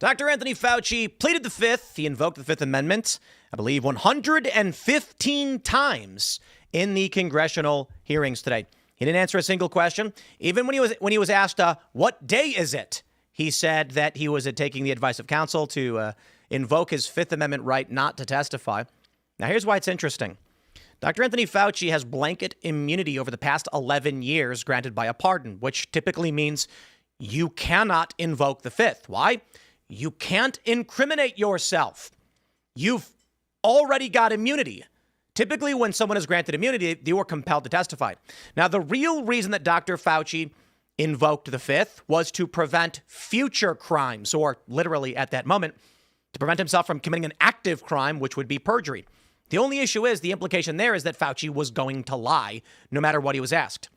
Dr. Anthony Fauci pleaded the Fifth. He invoked the Fifth Amendment, I believe, 115 times in the congressional hearings today. He didn't answer a single question. Even when he was asked, what day is it? He said that he was taking the advice of counsel to invoke his Fifth Amendment right not to testify. Now, here's why it's interesting. Dr. Anthony Fauci has blanket immunity over the past 11 years granted by a pardon, which typically means you cannot invoke the Fifth. Why? You can't incriminate yourself. You've already got immunity. Typically, when someone is granted immunity, they were compelled to testify. Now, the real reason that Dr. Fauci invoked the Fifth was to prevent future crimes, or literally at that moment, to prevent himself from committing an active crime, which would be perjury. The only issue is the implication there is that Fauci was going to lie no matter what he was asked.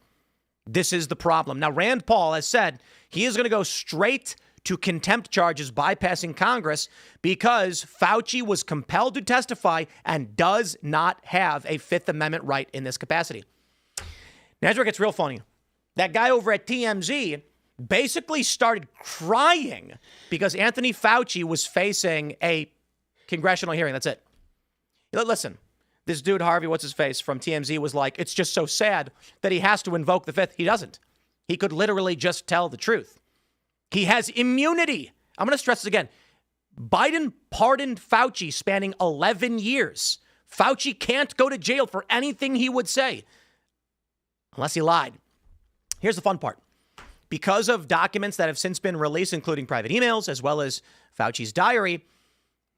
This is the problem. Now, Rand Paul has said he is going to go straight to contempt charges bypassing Congress because Fauci was compelled to testify and does not have a Fifth Amendment right in this capacity. Now, here's where it gets real funny. That guy over at TMZ basically started crying because Anthony Fauci was facing a congressional hearing. That's it. Listen, this dude, Harvey, what's his face, from TMZ was like, it's just so sad that he has to invoke the Fifth. He doesn't. He could literally just tell the truth. He has immunity. I'm going to stress this again. Biden pardoned Fauci spanning 11 years. Fauci can't go to jail for anything he would say unless he lied. Here's the fun part. Because of documents that have since been released, including private emails, as well as Fauci's diary,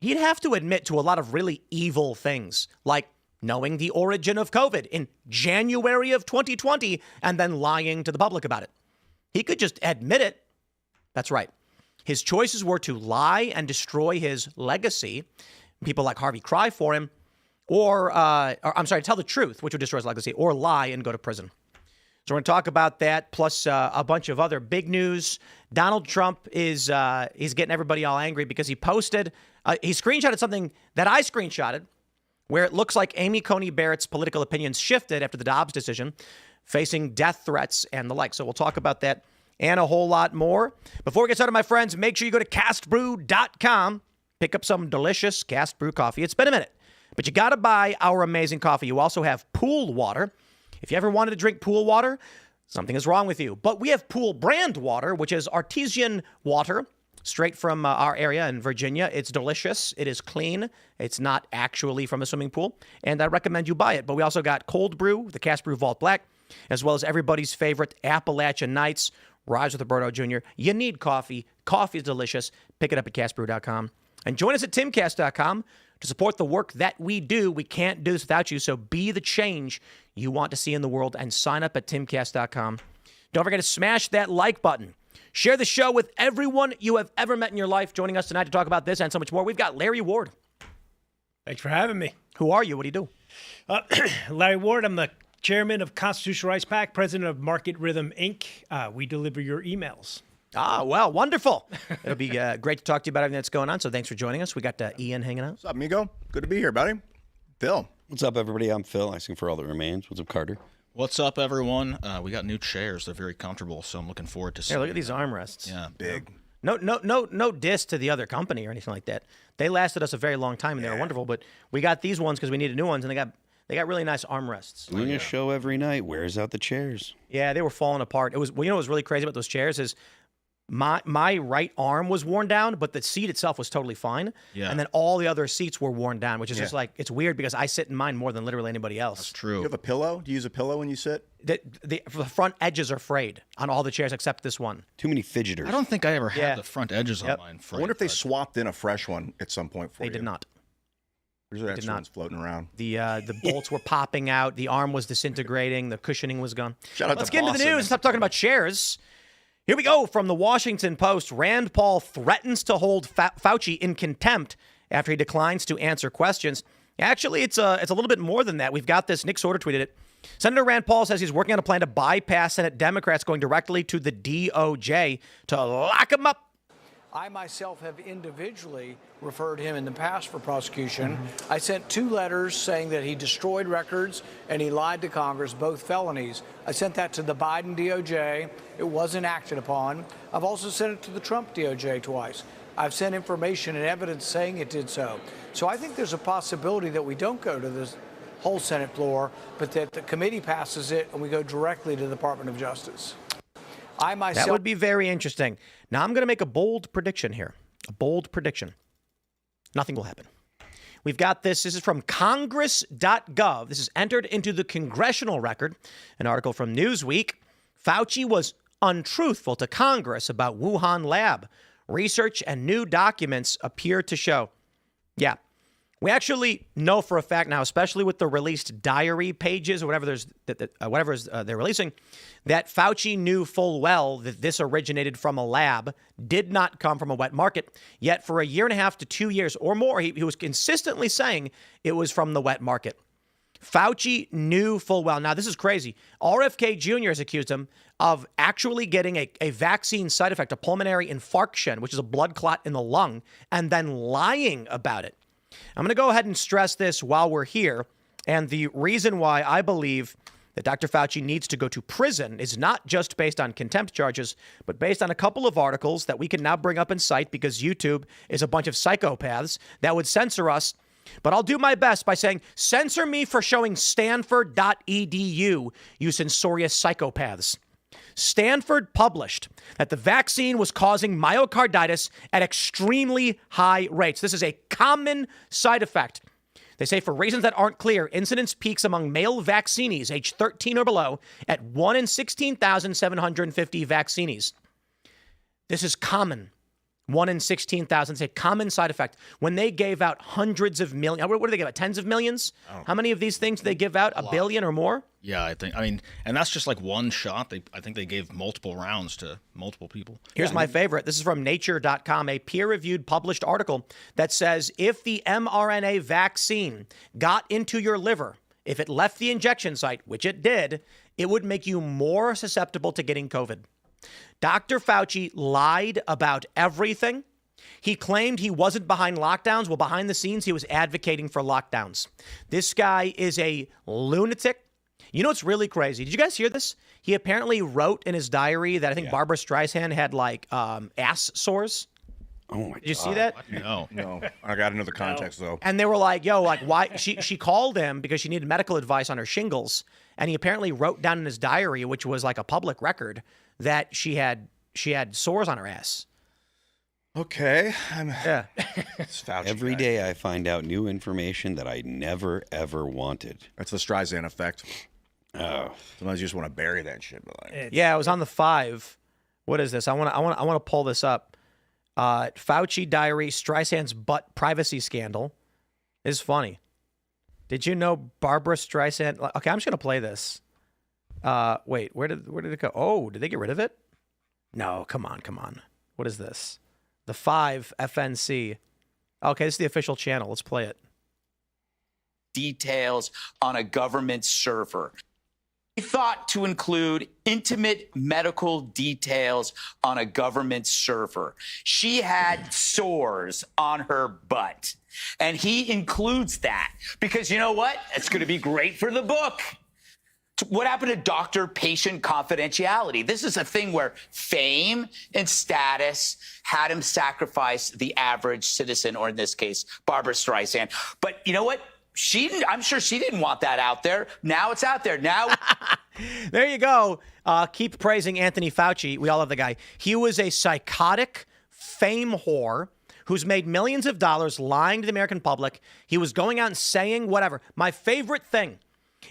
he'd have to admit to a lot of really evil things, like knowing the origin of COVID in January of 2020 and then lying to the public about it. He could just admit it. That's right. His choices were to lie and destroy his legacy. People like Harvey cry for him, or tell the truth, which would destroy his legacy, or lie and go to prison. So we're going to talk about that, plus a bunch of other big news. Donald Trump is he's getting everybody all angry because he posted, he screenshotted something that I screenshotted, where it looks like Amy Coney Barrett's political opinions shifted after the Dobbs decision, facing death threats and the like. So we'll talk about that and a whole lot more. Before we get started, my friends, make sure you go to castbrew.com, pick up some delicious Cast Brew coffee. It's been a minute, but you got to buy our amazing coffee. You also have pool water. If you ever wanted to drink pool water, something is wrong with you. But we have pool brand water, which is artesian water, straight from our area in Virginia. It's delicious. It is clean. It's not actually from a swimming pool. And I recommend you buy it. But we also got cold brew, the Cast Brew Vault Black, as well as everybody's favorite Appalachian Nights, Rise with Roberto Jr. You need coffee. Coffee is delicious. Pick it up at castbrew.com. And join us at timcast.com to support the work that we do. We can't do this without you, so be the change you want to see in the world and sign up at timcast.com. Don't forget to smash that like button. Share the show with everyone you have ever met in your life. Joining us tonight to talk about this and so much more, we've got Larry Ward. Thanks for having me. Who are you? What do you do? Larry Ward, I'm the chairman of Constitutional Rights PAC, president of Market Rhythm, Inc. We deliver your emails. Ah, well, wonderful. It'll be great to talk to you about everything that's going on, so thanks for joining us. We got Ian hanging out. What's up, amigo? Good to be here, buddy. Phil. What's up, everybody? I'm Phil, asking for all that remains. What's up, Carter? What's up, everyone? We got new chairs. They're very comfortable, so I'm looking forward to seeing. Look at these armrests. Yeah, big. No diss to the other company or anything like that. They lasted us a very long time, and they were wonderful, but we got these ones because we needed new ones, and they got really nice armrests. Doing a show every night wears out the chairs. Yeah, they were falling apart. It was, well, you know what was really crazy about those chairs is my right arm was worn down, but the seat itself was totally fine. Yeah. And then all the other seats were worn down, which is just like, it's weird because I sit in mine more than literally anybody else. That's true. You have a pillow? Do you use a pillow when you sit? The front edges are frayed on all the chairs except this one. Too many fidgeters. I don't think I ever had the front edges on mine. I wonder if they swapped in a fresh one at some point for you. They did not. There's extra ones floating around. The bolts were popping out. The arm was disintegrating. The cushioning was gone. Let's get into the news. Stop talking about chairs. Here we go from the Washington Post. Rand Paul threatens to hold Fauci in contempt after he declines to answer questions. Actually, it's a little bit more than that. We've got this. Nick Sorter tweeted it. Senator Rand Paul says he's working on a plan to bypass Senate Democrats going directly to the DOJ to lock him up. I myself have individually referred him in the past for prosecution. I sent 2 letters saying that he destroyed records and he lied to Congress, both felonies. I sent that to the Biden DOJ. It wasn't acted upon. I've also sent it to the Trump DOJ twice. I've sent information and evidence saying it did so. So I think there's a possibility that we don't go to the whole Senate floor, but that the committee passes it and we go directly to the Department of Justice. I myself. That would be very interesting. Now, I'm going to make a bold prediction here. A bold prediction. Nothing will happen. We've got this. This is from Congress.gov. This is entered into the congressional record. An article from Newsweek. Fauci was untruthful to Congress about Wuhan lab. Research and new documents appear to show. Yeah. We actually know for a fact now, especially with the released diary pages or whatever they're releasing, that Fauci knew full well that this originated from a lab, did not come from a wet market. Yet for a year and a half to 2 years or more, he was consistently saying it was from the wet market. Fauci knew full well. Now, this is crazy. RFK Jr. has accused him of actually getting a vaccine side effect, a pulmonary infarction, which is a blood clot in the lung, and then lying about it. I'm going to go ahead and stress this while we're here. And the reason why I believe that Dr. Fauci needs to go to prison is not just based on contempt charges, but based on a couple of articles that we can now bring up in sight because YouTube is a bunch of psychopaths that would censor us. But I'll do my best by saying, censor me for showing Stanford.edu, you censorious psychopaths. Stanford published that the vaccine was causing myocarditis at extremely high rates. This is a common side effect. They say for reasons that aren't clear, incidence peaks among male vaccinees aged 13 or below at 1 in 16,750 vaccinees. This is common. 1 in 16,000. It's a common side effect. When they gave out hundreds of millions, what do they give out? Tens of millions? How many of these things do they give out? A billion or more? Yeah, and that's just like one shot. I think they gave multiple rounds to multiple people. Here's my favorite. This is from nature.com, a peer-reviewed published article that says if the mRNA vaccine got into your liver, if it left the injection site, which it did, it would make you more susceptible to getting COVID. Dr. Fauci lied about everything. He claimed he wasn't behind lockdowns. Well, behind the scenes, he was advocating for lockdowns. This guy is a lunatic. You know what's really crazy? Did you guys hear this? He apparently wrote in his diary that I think Barbara Streisand had ass sores. Oh my God. Did you see that? No. No, I got to know the context though. And they were like, why? She called him because she needed medical advice on her shingles. And he apparently wrote down in his diary, which was like a public record, that she had sores on her ass. Okay. Yeah. It's Fauci Every guy. day I find out new information that I never, ever wanted. That's the Streisand effect. Oh, Sometimes you just want to bury that shit. But Yeah, it was on the 5. What is this? I want to pull this up. Fauci diary, Streisand's butt privacy scandal. Is funny. Did you know Barbara Streisand? Okay, I'm just gonna play this. Wait, where did it go? Oh, did they get rid of it? No, come on. What is this? The 5 FNC. Okay, this is the official channel. Let's play it. Details on a government server. They thought to include intimate medical details on a government server. She had sores on her butt. And he includes that because you know what? It's going to be great for the book. What happened to doctor-patient confidentiality? This is a thing where fame and status had him sacrifice the average citizen, or in this case, Barbara Streisand. But you know what? I'm sure she didn't want that out there. Now it's out there. Now. There you go. Keep praising Anthony Fauci. We all love the guy. He was a psychotic fame whore who's made millions of dollars lying to the American public. He was going out and saying whatever. My favorite thing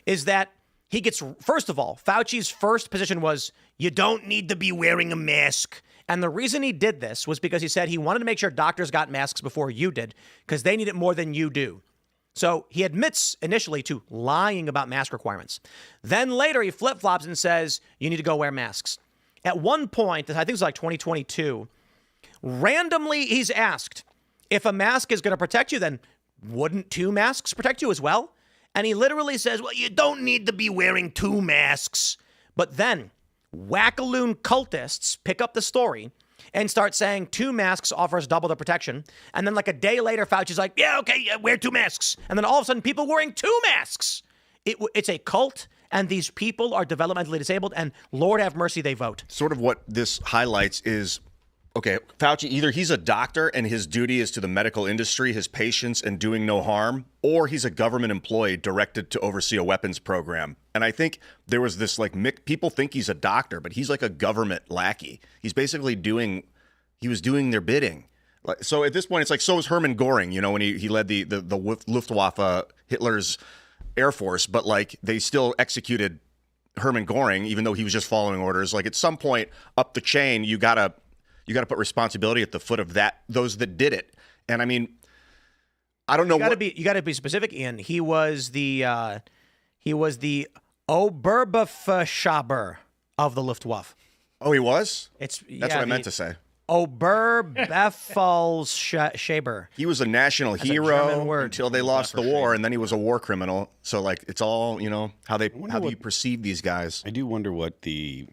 is that he gets, first of all, Fauci's first position was, you don't need to be wearing a mask. And the reason he did this was because he said he wanted to make sure doctors got masks before you did, because they need it more than you do. So he admits initially to lying about mask requirements. Then later he flip-flops and says, you need to go wear masks. At one point, I think it was like 2022, randomly he's asked, if a mask is going to protect you, then wouldn't 2 masks protect you as well? And he literally says, well, you don't need to be wearing 2 masks. But then wackaloon cultists pick up the story and start saying 2 masks offers double the protection. And then like a day later, Fauci's like, yeah, okay, wear 2 masks. And then all of a sudden people wearing 2 masks. It's a cult, and these people are developmentally disabled, and Lord have mercy, they vote. sort of what this highlights is okay, Fauci, either he's a doctor and his duty is to the medical industry, his patients, and doing no harm, or he's a government employee directed to oversee a weapons program. And I think there was this people think he's a doctor, but he's like a government lackey. He's basically he was doing their bidding. So at this point, it's like, so was Hermann Goring, when he led the Luftwaffe, Hitler's Air Force, but they still executed Hermann Goring, even though he was just following orders. At some point up the chain, you gotta put responsibility at the foot of those that did it. And I mean, I don't know. You gotta be specific, Ian. He was the Oberbefehlhaber of the Luftwaffe. Oh, he was? That's what I meant to say. Oberbefehlshaber. He was a national a hero German word. until they lost the war, and then he was a war criminal. So it's all how you perceive these guys. I do wonder what the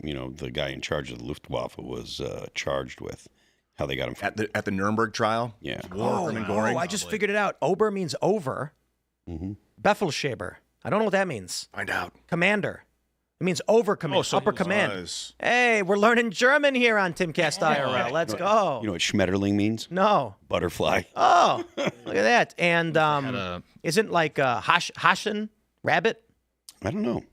guy in charge of the Luftwaffe was charged with. How they got him at the Nuremberg trial. Yeah. Hermann Goring. I just figured it out. Ober means over. Befehlshaber. I don't know what that means. Find out. Commander. It means over command, so upper he command. was. Hey, we're learning German here on Timcast IRL. Let's go. You know what Schmetterling means? No. Butterfly. Oh, look at that. And isn't Haschen rabbit? I don't know.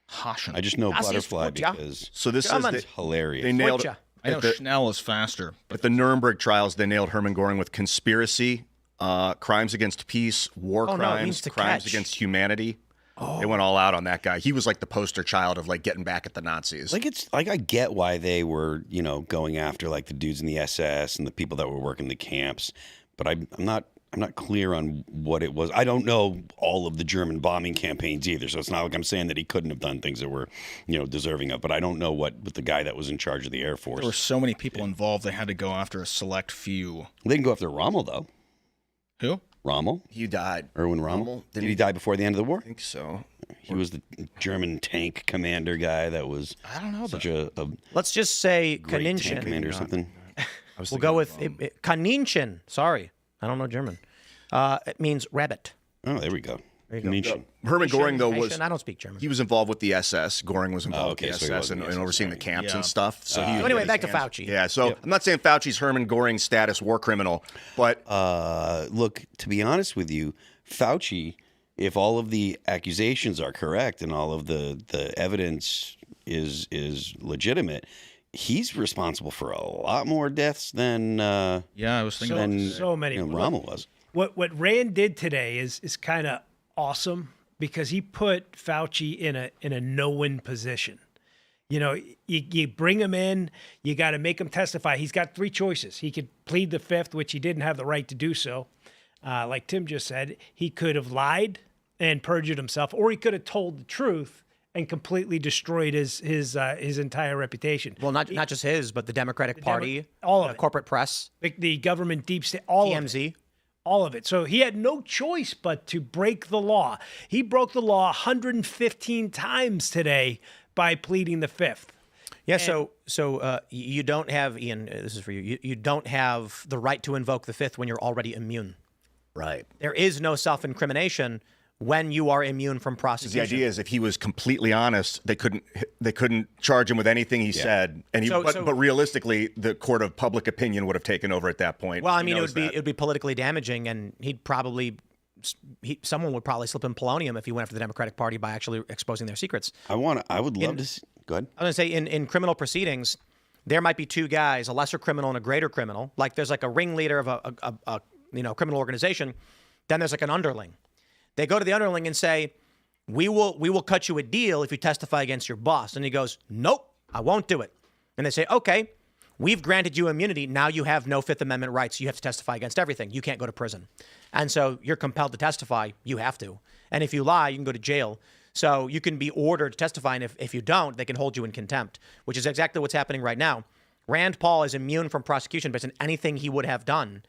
Haschen. I just know Das ist butterfly gut, ja. because So this German. is hilarious. they nailed Butcher. I know at the, Schnell is faster. at the Nuremberg trials. They nailed Hermann Goring with conspiracy, crimes against peace, war Oh, no, it crimes, means to crimes catch. against humanity. They went all out on that guy. He was like the poster child of getting back at the Nazis. I get why they were, going after the dudes in the SS and the people that were working the camps, but I'm not clear on what it was. I don't know all of the German bombing campaigns either, so it's not like I'm saying that he couldn't have done things that were, deserving of. But I don't know what the guy that was in charge of the Air Force. There were so many people involved, they had to go after a select few. They didn't go after Rommel though. Who? Rommel? He died. Erwin Rommel? Did he die before the end of the war? I think so. He was the German tank commander guy that was I don't know. such a Let's just say great tank Kaninchen. commander or something. We'll go with Kaninchen. Sorry, I don't know German. It means rabbit. Oh, there we go. There you go. Nietzsche. Hermann Goring, though, was I don't speak German. he was involved with the SS. Goring was involved okay, with so the he SS was in and, the and SS, overseeing the right. camps Yeah. and stuff. So he So anyway, back to Fauci. Yeah, so I'm not saying Fauci's Hermann Goring status war criminal, but Look, to be honest with you, Fauci, if all of the accusations are correct and all of the evidence is legitimate, he's responsible for a lot more deaths than Yeah, I was thinking So many. Rommel was. What Rand did today is kind of awesome because he put Fauci in a no-win position. You bring him in, you got to make him testify. He's got three choices. He could plead the fifth, which he didn't have the right to do so. Like Tim just said, he could have lied and perjured himself, or he could have told the truth and completely destroyed his entire reputation. Well, not just his, but the Democratic Party, all of the it. corporate press, The government deep state, all of it. TMZ. All of it. So he had no choice but to break the law. He broke the law 115 times today by pleading the fifth. Yeah, so you don't have, Ian, this is for you. You don't have the right to invoke the fifth when you're already immune. right. There is no self-incrimination when you are immune from The prosecution. idea is if he was completely honest, they couldn't charge him with anything he said, and but realistically, the court of public opinion would have taken over at that point. Well, I He mean, it knows would be politically damaging, and someone would probably slip him polonium if he went after the Democratic Party by actually exposing their secrets. I would love to see. Go ahead. I was going to say, in criminal proceedings, there might be two guys, a lesser criminal and a greater criminal. Like there's like a ringleader of a criminal organization. Then there's like an underling. They go to the underling and say, we will cut you a deal if you testify against your boss. And he goes, nope, I won't do it. And they say, okay, we've granted you immunity. Now you have no Fifth Amendment rights. You have to testify against everything. You can't go to prison. And so you're compelled to testify. You have to. And if you lie, you can go to jail. So you can be ordered to testify. And if you don't, they can hold you in contempt, which is exactly what's happening right now. Rand Paul is immune from prosecution based on anything he would have done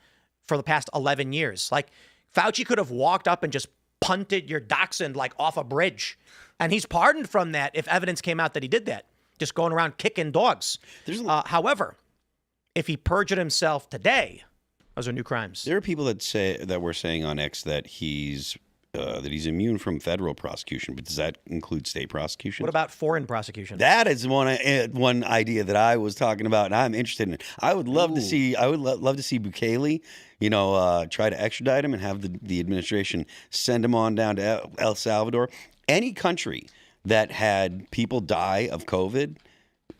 for the past 11 years. Like Fauci could have walked up and just punted your dachshund like off a bridge. And he's pardoned from that if evidence came out that he did that, just going around kicking dogs. However, if he perjured himself today, those are new crimes. There are people that were saying on X that he's that he's immune from federal prosecution, but does that include state prosecution? What about foreign prosecution? That is one idea that I was talking about, and I'm interested in. I would love to see. I would love to see Bukele, try to extradite him and have the administration send him on down to El Salvador. Any country that had people die of COVID,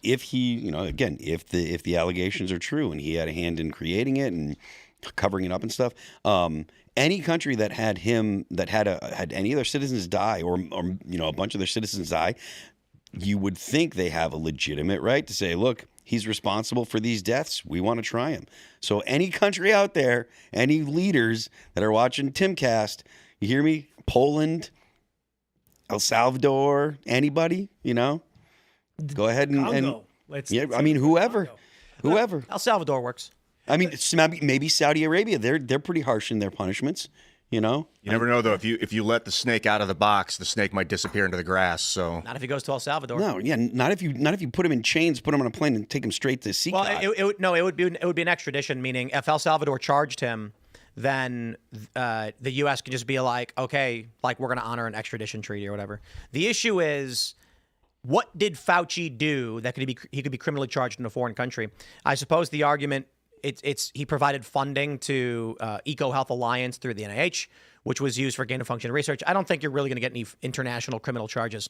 if he, again, if the allegations are true and he had a hand in creating it and covering it up and stuff. Any country that had him, that had any of their citizens die, or a bunch of their citizens die, you would think they have a legitimate right to say, look, he's responsible for these deaths. We want to try him. So any country out there, any leaders that are watching Timcast, you hear me? Poland, El Salvador, anybody, go ahead and Congo. Whoever. El Salvador works. I mean, it's maybe Saudi Arabia. They're pretty harsh in their punishments. You never know though. If you let the snake out of the box, the snake might disappear into the grass. So Not if he goes to El Salvador. No, yeah, not if you put him in chains, put him on a plane, and take him straight to sea. Well, it would be an extradition, meaning if El Salvador charged him, then the U.S. could just be like, okay, like we're going to honor an extradition treaty or whatever. The issue is, what did Fauci do that he could be criminally charged in a foreign country? I suppose the argument. He provided funding to EcoHealth Alliance through the NIH, which was used for gain-of-function research. I don't think you're really going to get any international criminal charges.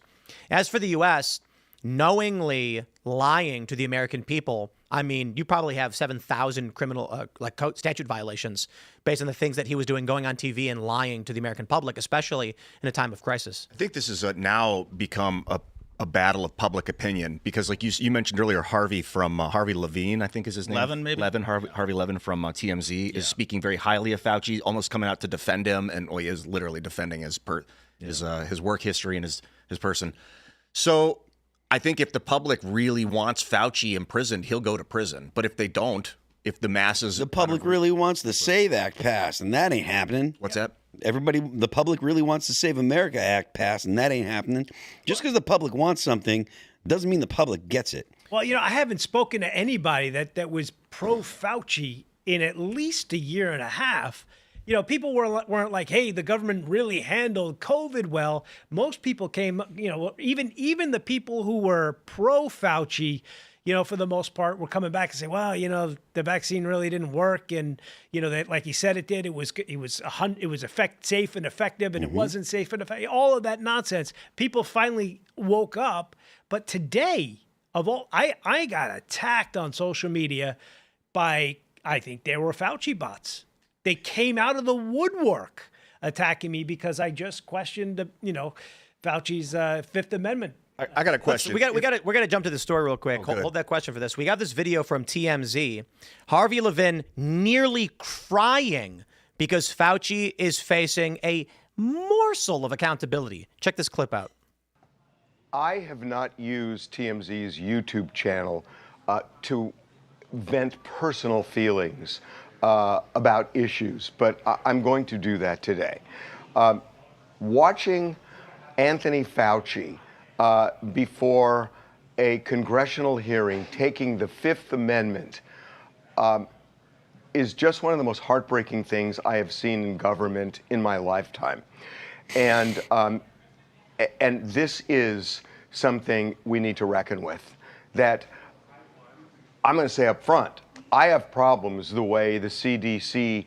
As for the U.S., knowingly lying to the American people, I mean, you probably have 7,000 criminal statute violations based on the things that he was doing, going on TV and lying to the American public, especially in a time of crisis. I think this has now become a battle of public opinion, because like you mentioned earlier, Harvey Levine, I think is his name. Harvey Levin from TMZ is speaking very highly of Fauci, almost coming out to defend him, and he is literally defending his work history and his person. So I think if the public really wants Fauci imprisoned, he'll go to prison. But if they don't, if the masses, the public really wants the SAVE Act passed, and that ain't happening. What's that? The public really wants the Save America Act passed, and that ain't happening. Just because the public wants something doesn't mean the public gets it. Well, I haven't spoken to anybody that was pro-Fauci in at least a year and a half. People weren't like, hey, the government really handled COVID well. Most people came, even the people who were pro-Fauci, for the most part, were coming back and say, well, the vaccine really didn't work, and that, like he said it did. It was safe and effective, and it wasn't safe and effective. All of that nonsense. People finally woke up, but today, I got attacked on social media by, I think they were Fauci bots. They came out of the woodwork attacking me because I just questioned, Fauci's Fifth Amendment. I got a question. We're gonna jump to the story real quick. Hold that question for this. We got this video from TMZ. Harvey Levin nearly crying because Fauci is facing a morsel of accountability. Check this clip out. I have not used TMZ's YouTube channel to vent personal feelings about issues, but I'm going to do that today. Watching Anthony Fauci before a congressional hearing taking the Fifth Amendment is just one of the most heartbreaking things I have seen in government in my lifetime. And this is something we need to reckon with. That I'm going to say up front, I have problems the way the CDC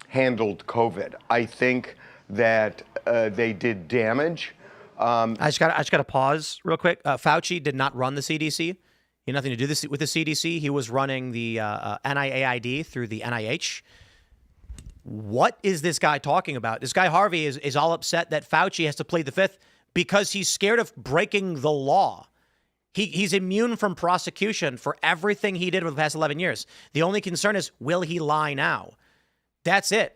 handled COVID. I think that they did damage. I just got to pause real quick. Fauci did not run the CDC. He had nothing to do with the CDC. He was running the NIAID through the NIH. What is this guy talking about? This guy Harvey is all upset that Fauci has to plead the Fifth because he's scared of breaking the law. He's immune from prosecution for everything he did over the past 11 years. The only concern is, will he lie now? That's it.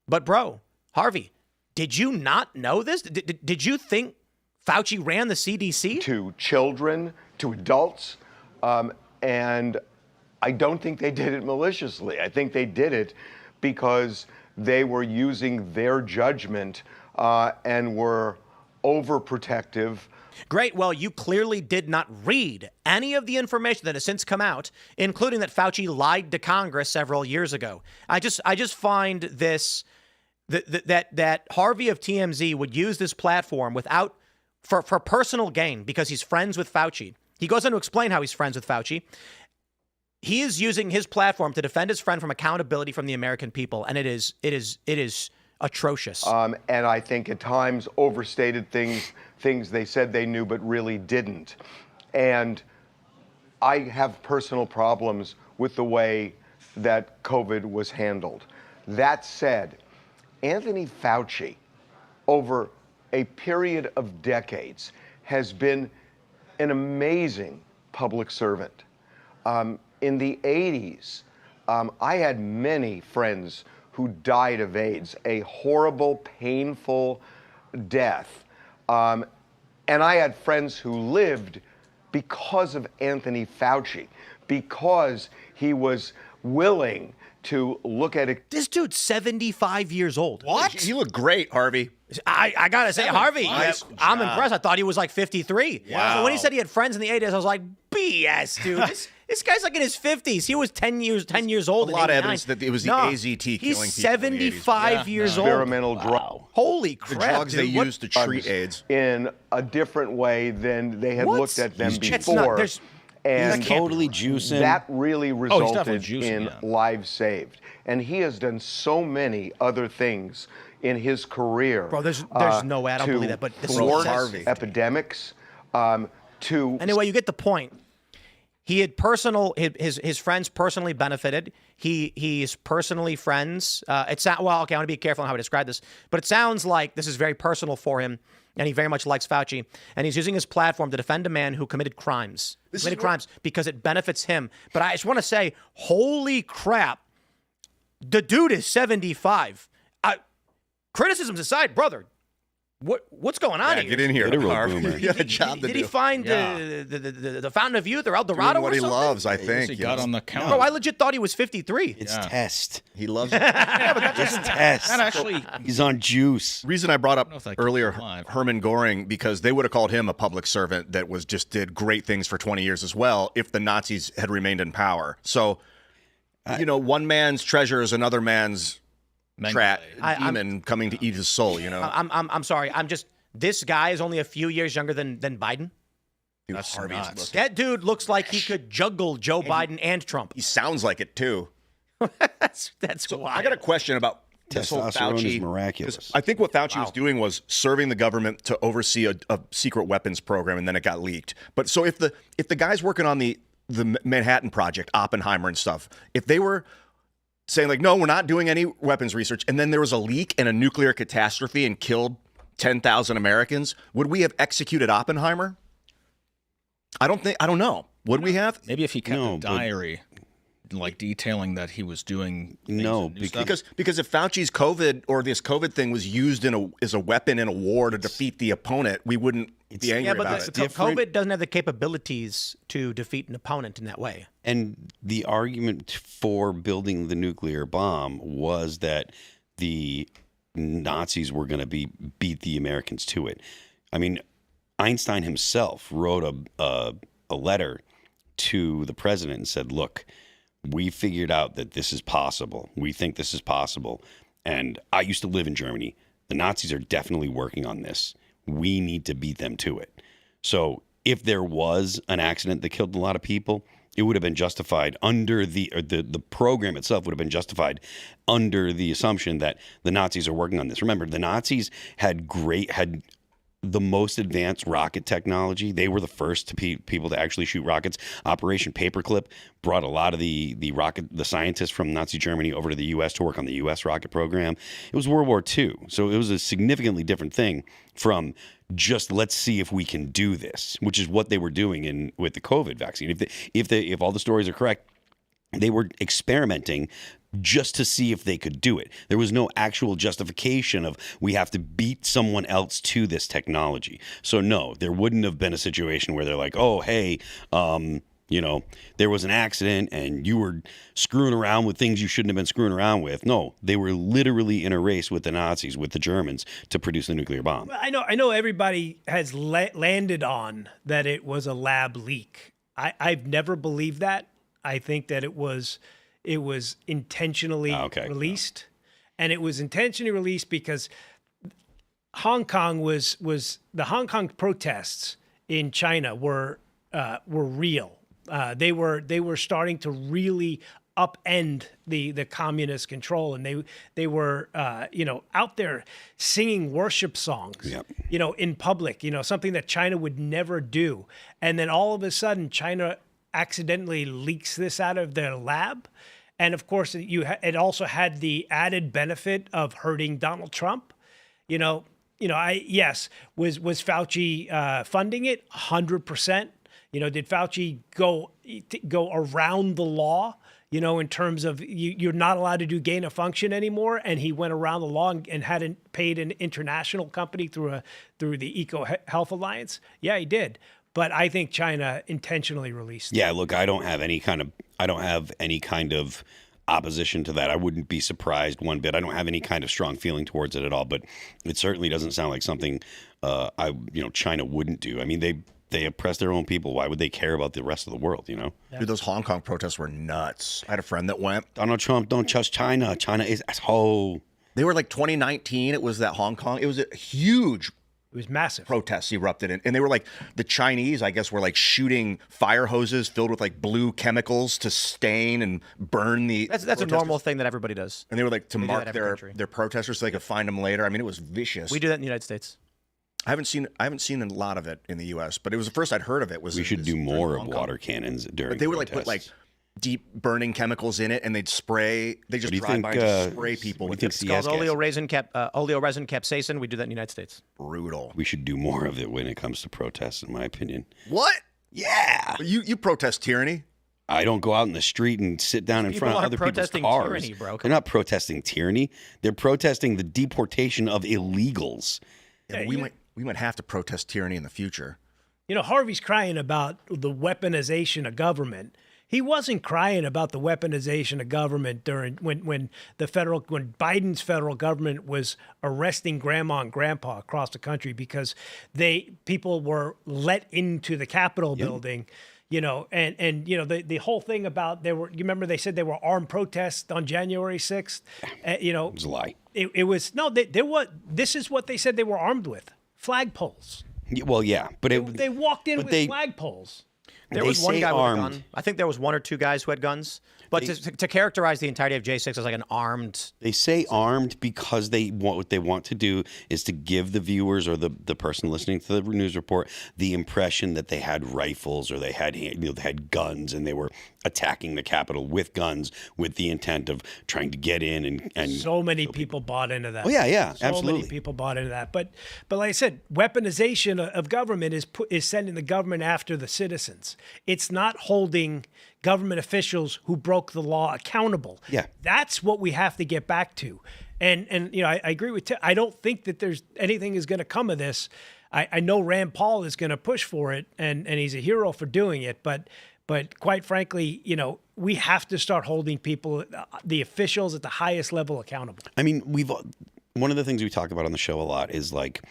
But bro, Harvey, did you not know this? Did you think Fauci ran the CDC? To children, to adults, and I don't think they did it maliciously. I think they did it because they were using their judgment and were overprotective. Great. Well, you clearly did not read any of the information that has since come out, including that Fauci lied to Congress several years ago. I just find this that Harvey of TMZ would use this platform for personal gain because he's friends with Fauci. He goes on to explain how he's friends with Fauci. He is using his platform to defend his friend from accountability from the American people, and it is atrocious. And I think at times overstated things they said they knew but really didn't. And I have personal problems with the way that COVID was handled. That said, Anthony Fauci, over a period of decades, has been an amazing public servant. In the 80s, I had many friends who died of AIDS, a horrible, painful death. And I had friends who lived because of Anthony Fauci, because he was willing to look at it. This dude's 75 years old. What? You look great, Harvey. I gotta say, Harvey, Nice I'm job. impressed. I thought he was like 53. Wow. So when he said he had friends in the 80s, I was like, BS, dude. This guy's like in his 50s. He was 10 years old. A in lot of 89. evidence that it was the AZT killing people in He's the 75 80s. years old. Experimental drug Holy The crap, drugs dude. they What- used to treat AIDS. in a different way than they had What? looked at them It's not- before. there's- And He's totally juicing. that really definitely resulted juicing, in yeah. lives saved. And he has done so many other things in his career. Bro, there's no way. I don't to believe that, but this is thwart Harvey. epidemics, to Anyway, you get the point. He had his friends personally benefited. He's personally friends. It's not, well, okay, I want to be careful on how I describe this, but it sounds like this is very personal for him, and he very much likes Fauci, and he's using his platform to defend a man who committed crimes. Crimes because it benefits him. But I just want to say, holy crap, the dude is 75. Criticisms aside, brother, what's going on Yeah, here? get in here, Literal Harvey. boomer. You got a job to Did do. he find the fountain of youth or El Dorado Doing what or he something? loves, I He think. got on the counter. Bro, I legit thought he was 53. It's test. He loves it. It's test. That actually, He's on juice. Reason I brought know if up that keeps earlier him alive. Herman Goring, because they would have called him a public servant that did great things for 20 years as well if the Nazis had remained in power. So, one man's treasure is another man's demon coming to eat his soul. I'm sorry. This guy is only a few years younger than Biden. Dude, That's Harvey's nuts. looking- That dude looks like he could juggle Joe Biden and Trump. He sounds like it too. That's wild. I got a question about this whole Testosterone Fauci. is miraculous. 'Cause I think what Fauci was doing was serving the government to oversee a secret weapons program, and then it got leaked. But so if the guys working on the Manhattan Project, Oppenheimer and stuff, if they were saying like, no, we're not doing any weapons research, and then there was a leak and a nuclear catastrophe and killed 10,000 Americans, would we have executed Oppenheimer? I don't know. Would we have? maybe if he kept No, a but- diary, like detailing that he was doing things No, and new stuff. Because if Fauci's COVID or this COVID thing was used as a weapon in a war to defeat the opponent, we wouldn't be angry yeah, but about it. different. COVID doesn't have the capabilities to defeat an opponent in that way. And the argument for building the nuclear bomb was that the Nazis were going to beat the Americans to it. I mean, Einstein himself wrote a letter to the president and said, look, we figured out that this is possible. We think this is possible. And I used to live in Germany. The Nazis are definitely working on this. We need to beat them to it. So if there was an accident that killed a lot of people, it would have been justified under the program itself would have been justified under the assumption that the Nazis are working on this. Remember, the Nazis had the most advanced rocket technology. They were the first people to actually shoot rockets. Operation Paperclip brought a lot of the scientists from Nazi Germany over to the U.S. to work on the U.S. rocket program. It was World War II, so it was a significantly different thing from just let's see if we can do this, which is what they were doing with the COVID vaccine. If all the stories are correct, they were experimenting just to see if they could do it. There was no actual justification of we have to beat someone else to this technology. So no, there wouldn't have been a situation where they're like, oh, hey, there was an accident and you were screwing around with things you shouldn't have been screwing around with. No, they were literally in a race with the Nazis, with the Germans, to produce the nuclear bomb. I know everybody has landed on that it was a lab leak. I've never believed that. I think that it was intentionally released. And it was intentionally released because Hong Kong was the Hong Kong protests in China were real. They were starting to really upend the communist control, and they were out there singing worship songs, in public, something that China would never do. And then all of a sudden, China accidentally leaks this out of their lab. And of course, it also had the added benefit of hurting Donald Trump. Was Fauci funding it? 100%. Did Fauci go around the law? In terms of you're not allowed to do gain of function anymore, and he went around the law and hadn't paid an international company through the Eco Health Alliance. Yeah, he did. But I think China intentionally released it. Yeah, look, I don't have any kind of opposition to that. I wouldn't be surprised one bit. I don't have any kind of strong feeling towards it at all. But it certainly doesn't sound like something China wouldn't do. I mean, they oppress their own people. Why would they care about the rest of the world? Dude, those Hong Kong protests were nuts. I had a friend that went. Donald Trump, don't trust China. China is asshole. They were like 2019. It was that Hong Kong. It was a huge. It was massive. Protests erupted, and they were like, the Chinese, I guess, were like shooting fire hoses filled with like blue chemicals to stain and burn the. That's a normal thing that everybody does. And they were like to We do mark that every their protesters so they could find them later. I mean, it was vicious. We do that in the United States. I haven't seen a lot of it in the U.S., but it was the first I'd heard of it. We should do more of water cannons during. But they were protests. like put like deep burning chemicals in it, and they'd spray. They just drive by and just spray people with it. It's called oleoresin capsaicin. We do that in the United States. Brutal. We should do more of it when it comes to protests, in my opinion. What? Yeah. You protest tyranny? I don't go out in the street and sit down in front of other people's cars. Tyranny, bro. They're not protesting tyranny. They're protesting the deportation of illegals. Yeah, we might have to protest tyranny in the future. Harvey's crying about the weaponization of government. He wasn't crying about the weaponization of government during when Biden's federal government was arresting grandma and grandpa across the country because people were let into the Capitol building. The whole thing about you remember they said they were armed protests on January 6th. It was a lie. It was no. This is what they said they were armed with: flagpoles. Well, yeah, but they walked in with flagpoles. There was one guy with a gun. I think there was one or two guys who had guns. But to characterize the entirety of J6 as like an armed... They say armed because what they want to do is to give the viewers or the person listening to the news report the impression that they had rifles or they had guns and they were attacking the Capitol with guns with the intent of trying to get in and so many people bought into that. Oh yeah, so absolutely. So many people bought into that. But like I said, weaponization of government is sending the government after the citizens. It's not holding government officials who broke the law accountable. Yeah. That's what we have to get back to. And I agree with Tim. I don't think that there's anything is going to come of this. I know Rand Paul is going to push for it, and he's a hero for doing it. But quite frankly, we have to start holding people, the officials at the highest level, accountable. I mean, one of the things we talk about on the show a lot is like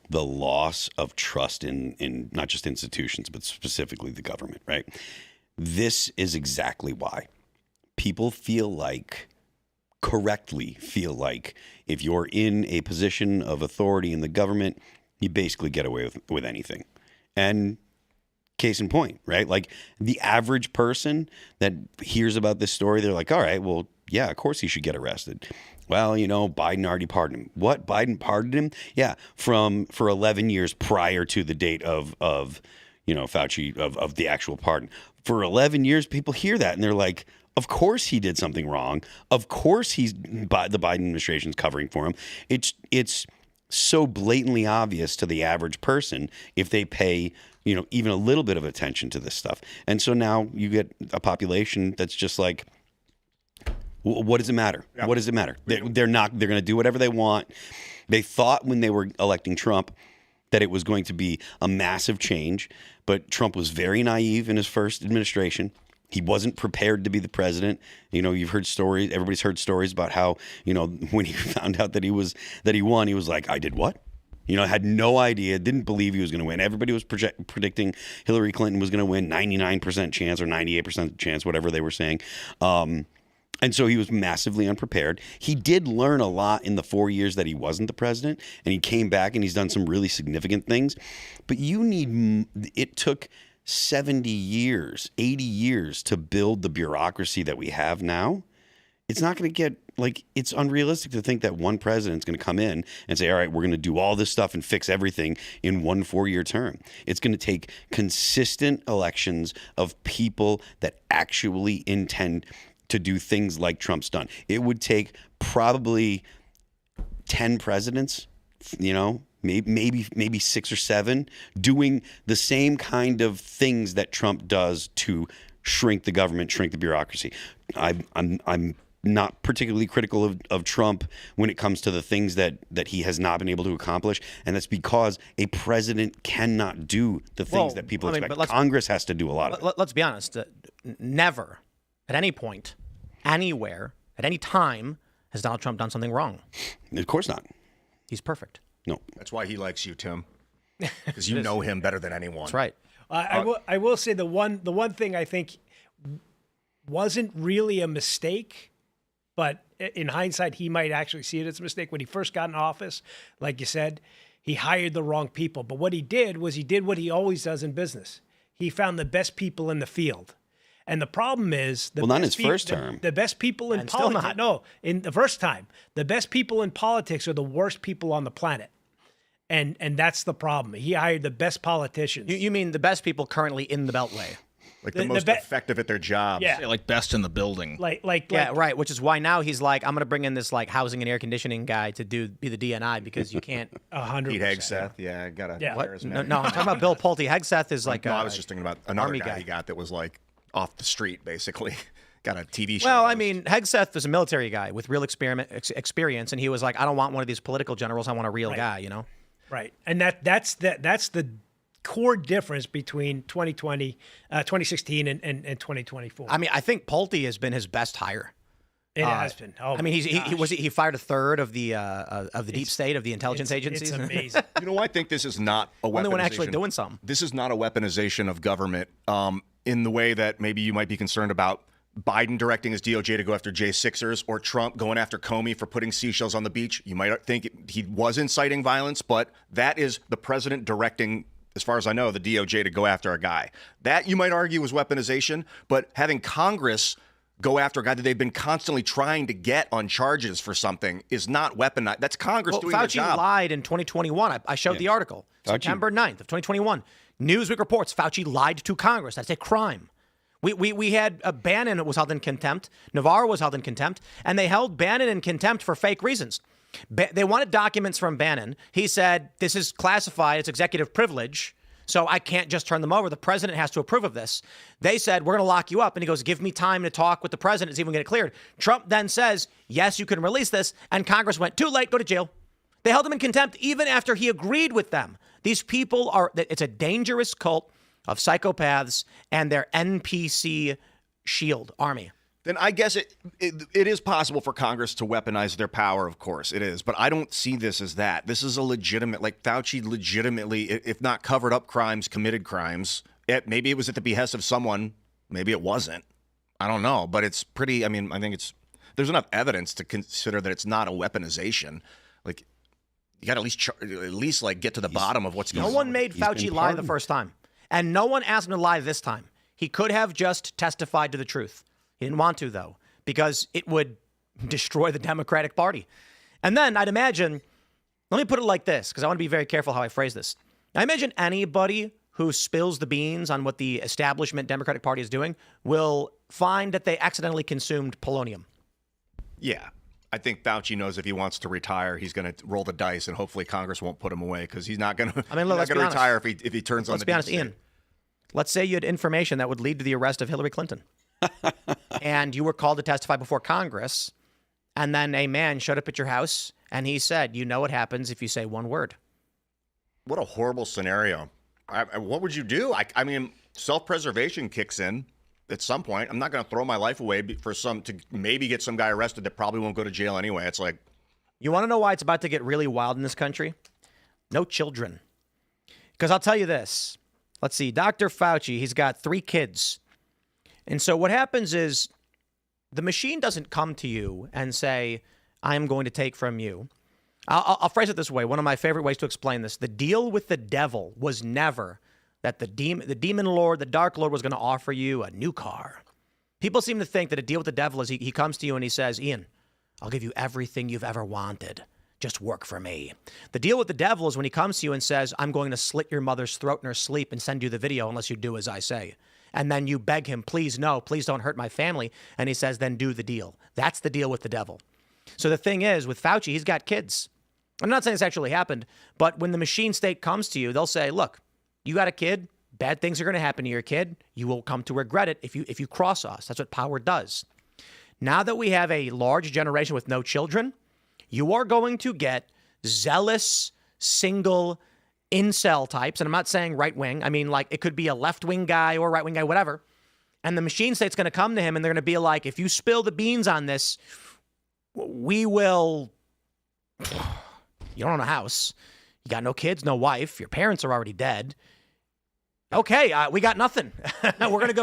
the loss of trust in not just institutions, but specifically the government, right? This is exactly why people correctly feel like if you're in a position of authority in the government, you basically get away with anything. And case in point, right? Like the average person that hears about this story, they're like, all right, well, yeah, of course he should get arrested. Well, Biden already pardoned him. What? Biden pardoned him? Yeah, for 11 years prior to the date of Fauci, of the actual pardon. For 11 years, people hear that and they're like, of course he did something wrong. Of course the Biden administration's covering for him. It's so blatantly obvious to the average person if they pay, even a little bit of attention to this stuff. And so now you get a population that's just like, what does it matter? Yeah. What does it matter? They're going to do whatever they want. They thought when they were electing Trump that it was going to be a massive change, but Trump was very naive in his first administration. He wasn't prepared to be the president. You've heard stories. Everybody's heard stories about how, when he found out that he won, he was like, I did what? Had no idea, didn't believe he was going to win. Everybody was predicting Hillary Clinton was going to win 99% chance or 98% chance, whatever they were saying. And so he was massively unprepared. He did learn a lot in the 4 years that he wasn't the president, and he came back and he's done some really significant things. But it took 70 years, 80 years to build the bureaucracy that we have now. It's not going to get, it's unrealistic to think that one president's going to come in and say, all right, we're going to do all this stuff and fix everything in 1 4-year term. It's going to take consistent elections of people that actually intend to do things like Trump's done. It would take probably 10 presidents, maybe 6 or 7, doing the same kind of things that Trump does to shrink the government, shrink the bureaucracy. I'm not particularly critical of Trump when it comes to the things that he has not been able to accomplish, and that's because a president cannot do the things that people expect. Congress has to do a lot of it. Let's be honest. Never, at any point, anywhere, at any time, has Donald Trump done something wrong. Of course not. He's perfect. No. That's why he likes you, Tim, because you know him better than anyone. That's right. I will say the one thing I think wasn't really a mistake, but in hindsight, he might actually see it as a mistake. When he first got in office, like you said, he hired the wrong people. But what he did was he did what he always does in business. He found the best people in the field. And the problem is, not in his first term. The best people in politics. No, in the first time, the best people in politics are the worst people on the planet, and that's the problem. He hired the best politicians. You mean the best people currently in the Beltway? Like the most effective at their jobs. Yeah. Like best in the building. Yeah, right. Which is why now he's like, I'm going to bring in this housing and air conditioning guy to be the DNI because you can't. 100%. Pete Hegseth, yeah, got a. Yeah. What? No, I'm talking about Bill Pulte. Hegseth is like. No, I was just thinking about another Army guy guy he got that was off the street, basically. Got a TV show. Well, I mean, Hegseth was a military guy with real experience, and he was like, I don't want one of these political generals. I want a real guy, Right, and that's the core difference between 2016 and 2024. I mean, I think Pulte has been his best hire. It has been. Oh, I mean, he fired a third of the deep state of the intelligence agencies. It's amazing. I think this is not a weaponization. Only one actually doing something. This is not a weaponization of government in the way that maybe you might be concerned about Biden directing his DOJ to go after J6ers or Trump going after Comey for putting seashells on the beach. You might think he was inciting violence, but that is the president directing, as far as I know, the DOJ to go after a guy. That you might argue was weaponization, but having Congress go after a guy that they've been constantly trying to get on charges for something is not weaponized. That's Congress doing their job. Fauci lied in 2021. I showed the article. September 9th of 2021. Newsweek reports Fauci lied to Congress. That's a crime. We had Bannon was held in contempt. Navarro was held in contempt. And they held Bannon in contempt for fake reasons. They wanted documents from Bannon. He said, this is classified. It's executive privilege. So I can't just turn them over. The president has to approve of this. They said, we're going to lock you up. And he goes, give me time to talk with the president, see if we can get it cleared. Trump then says, yes, you can release this. And Congress went, too late, go to jail. They held him in contempt even after he agreed with them. These people it's a dangerous cult of psychopaths and their NPC shield army. Then I guess it is possible for Congress to weaponize their power, of course it is. But I don't see this as that. This is a legitimate, Fauci legitimately, if not covered up crimes, committed crimes. Maybe it was at the behest of someone. Maybe it wasn't. I don't know. But it's pretty, I think there's enough evidence to consider that it's not a weaponization. You got to at least get to the bottom of what's going on. No one made Fauci lie the first time. And no one asked him to lie this time. He could have just testified to the truth. He didn't want to, though, because it would destroy the Democratic Party. And then I'd imagine, let me put it like this, because I want to be very careful how I phrase this. I imagine anybody who spills the beans on what the establishment Democratic Party is doing will find that they accidentally consumed polonium. Yeah. I think Fauci knows if he wants to retire, he's going to roll the dice, and hopefully Congress won't put him away because he's not going to. Let's be honest. Retire if he turns on the. Let's be honest, Ian. Let's say you had information that would lead to the arrest of Hillary Clinton, and you were called to testify before Congress, and then a man showed up at your house and he said, "You know what happens if you say one word." What a horrible scenario! What would you do? Self-preservation kicks in. At some point, I'm not going to throw my life away to maybe get some guy arrested that probably won't go to jail anyway. It's like, you want to know why it's about to get really wild in this country? No children. Because I'll tell you this. Let's see. Dr. Fauci, he's got 3 kids. And so what happens is the machine doesn't come to you and say, I am going to take from you. I'll phrase it this way. One of my favorite ways to explain this. The deal with the devil was never that the demon lord, the dark lord, was going to offer you a new car. People seem to think that a deal with the devil is he comes to you and he says, Ian, I'll give you everything you've ever wanted. Just work for me. The deal with the devil is when he comes to you and says, I'm going to slit your mother's throat in her sleep and send you the video unless you do as I say. And then you beg him, please no, please don't hurt my family. And he says, then do the deal. That's the deal with the devil. So the thing is, with Fauci, he's got kids. I'm not saying this actually happened, but when the machine state comes to you, they'll say, look, you got a kid, bad things are going to happen to your kid. You will come to regret it if you cross us. That's what power does. Now that we have a large generation with no children, you are going to get zealous, single, incel types. And I'm not saying right wing. I mean, like, it could be a left wing guy or right wing guy, whatever. And the machine state's going to come to him and they're going to be like, if you spill the beans on this, we will. You don't own a house. You got no kids, no wife. Your parents are already dead. Okay, we got nothing. We're gonna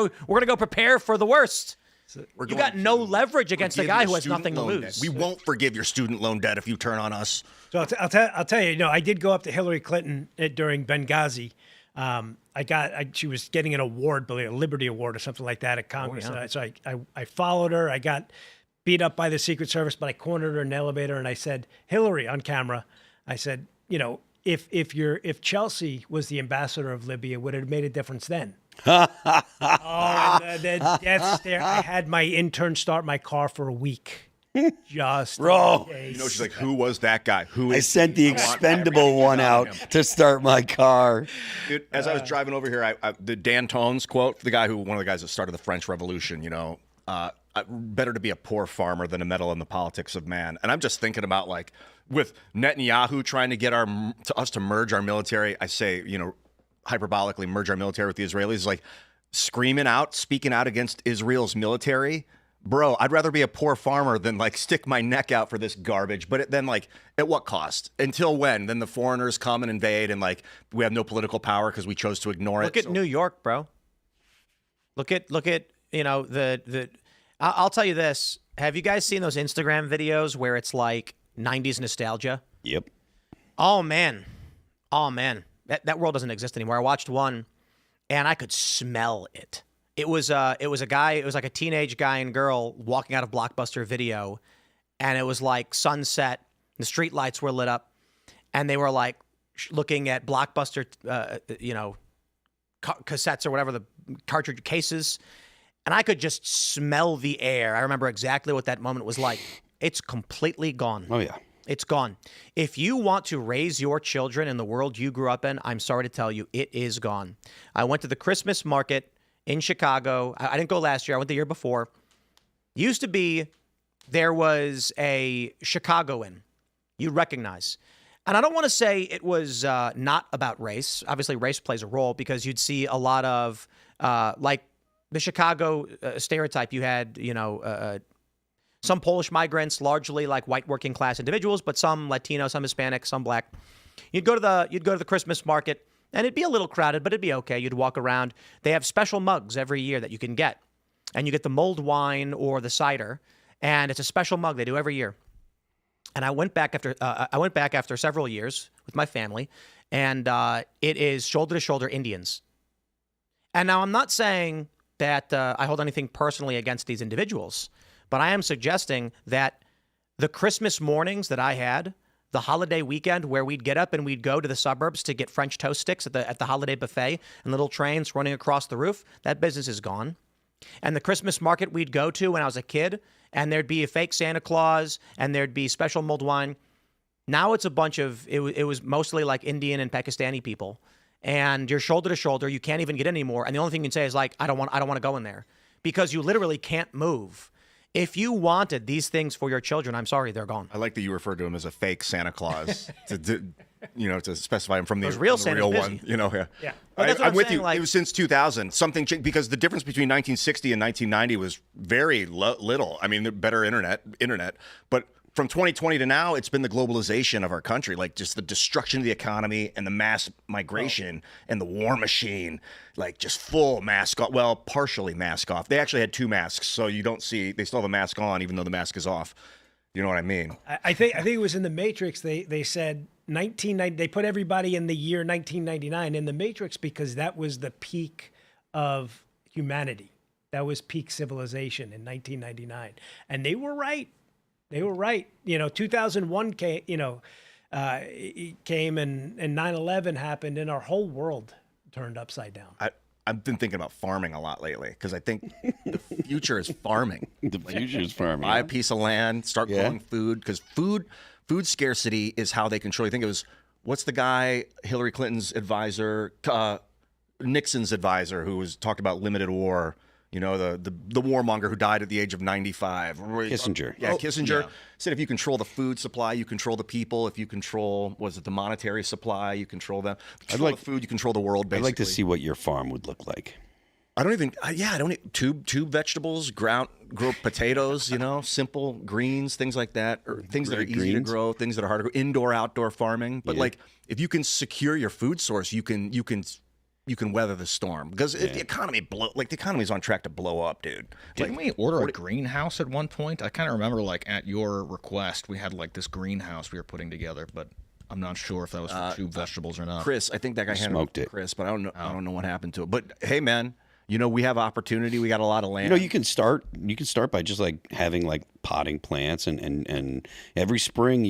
go prepare for the worst. You got no leverage against the guy who has nothing to lose. We won't forgive your student loan debt if you turn on us. So I'll tell you. I did go up to Hillary Clinton during Benghazi. She was getting an award, a Liberty Award or something like that at Congress. So I followed her. I got beat up by the Secret Service, but I cornered her in an elevator and I said, Hillary, on camera, I said, if Chelsea was the ambassador of Libya, would it have made a difference then? And the death stare. I had my intern start my car for a week. Just Bro. She's like, who was that guy? I sent the expendable one out to start my car. Dude, as I was driving over here, the Dan Tones quote, one of the guys that started the French Revolution, better to be a poor farmer than to meddle in the politics of man. And I'm just thinking about, like, with Netanyahu trying to get us to merge our military, I say, hyperbolically merge our military with the Israelis, like speaking out against Israel's military. Bro, I'd rather be a poor farmer than, like, stick my neck out for this garbage. But then, like, at what cost? Until when? Then the foreigners come and invade and, like, we have no political power because we chose to ignore it. Look at New York, bro. Look at I'll tell you this. Have you guys seen those Instagram videos where it's like 90s nostalgia? Yep. Oh, man. That world doesn't exist anymore. I watched one, and I could smell it. It was a guy. It was like a teenage guy and girl walking out of Blockbuster Video, and it was like sunset. The street lights were lit up, and they were like looking at Blockbuster, cassettes or whatever, the cartridge cases. And I could just smell the air. I remember exactly what that moment was like. It's completely gone. Oh, yeah. It's gone. If you want to raise your children in the world you grew up in, I'm sorry to tell you, it is gone. I went to the Christmas market in Chicago. I didn't go last year. I went the year before. Used to be, there was a Chicagoan you'd recognize. And I don't want to say it was not about race. Obviously, race plays a role because you'd see a lot of, like, the Chicago stereotype. You had, some Polish migrants, largely like white working class individuals, but some Latino, some Hispanic, some black. You'd go to the Christmas market, and it'd be a little crowded, but it'd be okay. You'd walk around. They have special mugs every year that you can get, and you get the mulled wine or the cider, and it's a special mug they do every year. And I went back after several years with my family, and it is shoulder to shoulder Indians. And now I'm not saying that I hold anything personally against these individuals, but I am suggesting that the Christmas mornings that I had, the holiday weekend where we'd get up and we'd go to the suburbs to get French toast sticks at the holiday buffet and little trains running across the roof, that business is gone. And the Christmas market we'd go to when I was a kid, and there'd be a fake Santa Claus and there'd be special mulled wine. Now it's a bunch of, it was mostly like Indian and Pakistani people. And you're shoulder to shoulder. You can't even get in anymore. And the only thing you can say is like, I don't want to go in there, because you literally can't move. If you wanted these things for your children, I'm sorry, they're gone. I like that you referred to him as a fake Santa Claus to specify him from the real one. Yeah. I'm with you. It was since 2000. Something changed, because the difference between 1960 and 1990 was very little. I mean, better internet, but from 2020 to now, it's been the globalization of our country, like just the destruction of the economy and the mass migration and the war machine, like just full mask off. Well, partially mask off. They actually had 2 masks, so you don't see, they still have a mask on, even though the mask is off. You know what I mean? I think it was in the Matrix. They said 1990. They put everybody in the year 1999 in the Matrix because that was the peak of humanity. That was peak civilization in 1999, and they were right. They were right. 2001 came. It came and 9/11 happened, and our whole world turned upside down. I've been thinking about farming a lot lately because I think the future is farming. The future is farming. Buy a piece of land, start growing food, because food scarcity is how they control. I think it was, what's the guy, Hillary Clinton's advisor, Nixon's advisor, who was talked about limited war. The warmonger who died at the age of 95. Kissinger. Yeah, Kissinger said if you control the food supply, you control the people. If you control, the monetary supply, you control them. Control the food, you control the world, basically. I'd like to see what your farm would look like. I don't even, tube vegetables, grow potatoes, simple greens, things like that, or things that are easy to grow, things that are hard to grow, indoor, outdoor farming. But if you can secure your food source, you can weather the storm, because if the economy the economy's on track to blow up, dude. Didn't we order a greenhouse at one point? I kind of remember, at your request, we had this greenhouse we were putting together, but I'm not sure if that was for tube vegetables or not. Chris, I think that guy smoked it. Chris, but I don't know. I don't know what happened to it. But hey, man, we have opportunity. We got a lot of land. You can start by just having potting plants, and every spring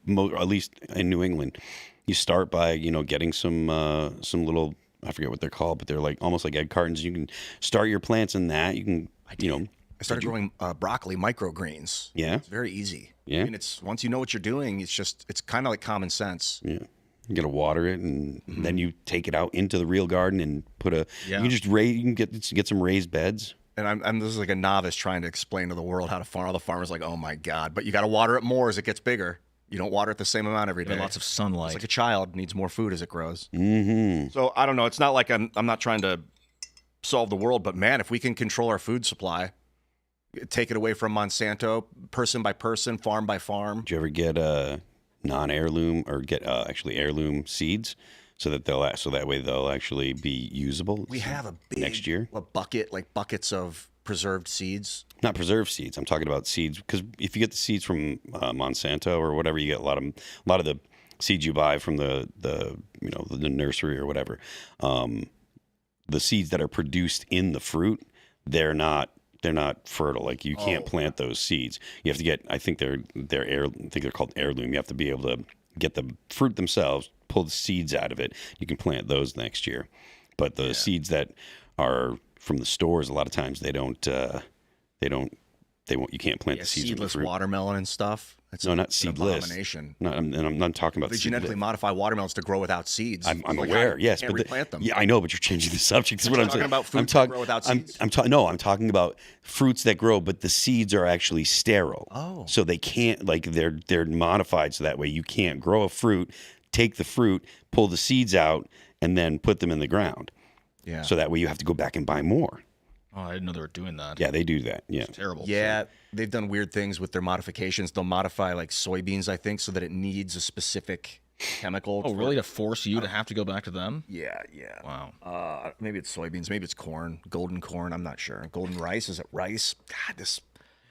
at least in New England, you start by getting some little, I forget what they're called, but they're almost like egg cartons. You can start your plants in that. You can, I started growing broccoli microgreens. Yeah. It's very easy. Yeah. I mean, once you know what you're doing, it's kind of like common sense. Yeah. You got to water it, and then you take it out into the real garden and put you can just you can get some raised beds. And I'm this is like a novice trying to explain to the world how to farm. All the farmers oh my God, but you got to water it more as it gets bigger. You don't water it the same amount every day. Lots of sunlight. It's like a child needs more food as it grows. Mm-hmm. So I don't know. It's not like I'm not trying to solve the world, but man, if we can control our food supply, take it away from Monsanto, person by person, farm by farm. Did you ever get non-heirloom or get actually heirloom seeds so that way they'll actually be usable? We have a big next year buckets of preserved seeds. Not preserved seeds. I'm talking about seeds, because if you get the seeds from Monsanto or whatever, you get a lot of the seeds you buy from the nursery or whatever. The seeds that are produced in the fruit, they're not fertile. You can't plant those seeds. You have to get, I think they're called heirloom. You have to be able to get the fruit themselves, pull the seeds out of it. You can plant those next year. But the seeds that are from the stores, a lot of times they won't. You can't plant the seeds. Seedless from the fruit. Watermelon and stuff. Not seedless. Abomination. No, I'm not talking about. They genetically modify watermelons to grow without seeds. I'm aware. Yes, but replant them. Yeah, I know, but you're changing the subject. That's what I'm talking saying. About fruits that grow without seeds. I'm talking about fruits that grow, but the seeds are actually sterile. Oh, so they can't they're modified so that way you can't grow a fruit, take the fruit, pull the seeds out, and then put them in the ground. Yeah. So that way you have to go back and buy more. Oh, I didn't know they were doing that. Yeah, they do that. Yeah. It's terrible. Yeah, they've done weird things with their modifications. They'll modify soybeans, I think, so that it needs a specific chemical. Oh, really? To force you to have to go back to them? Yeah. Wow. Maybe it's soybeans. Maybe it's corn. Golden corn. I'm not sure. Golden rice. Is it rice? God, this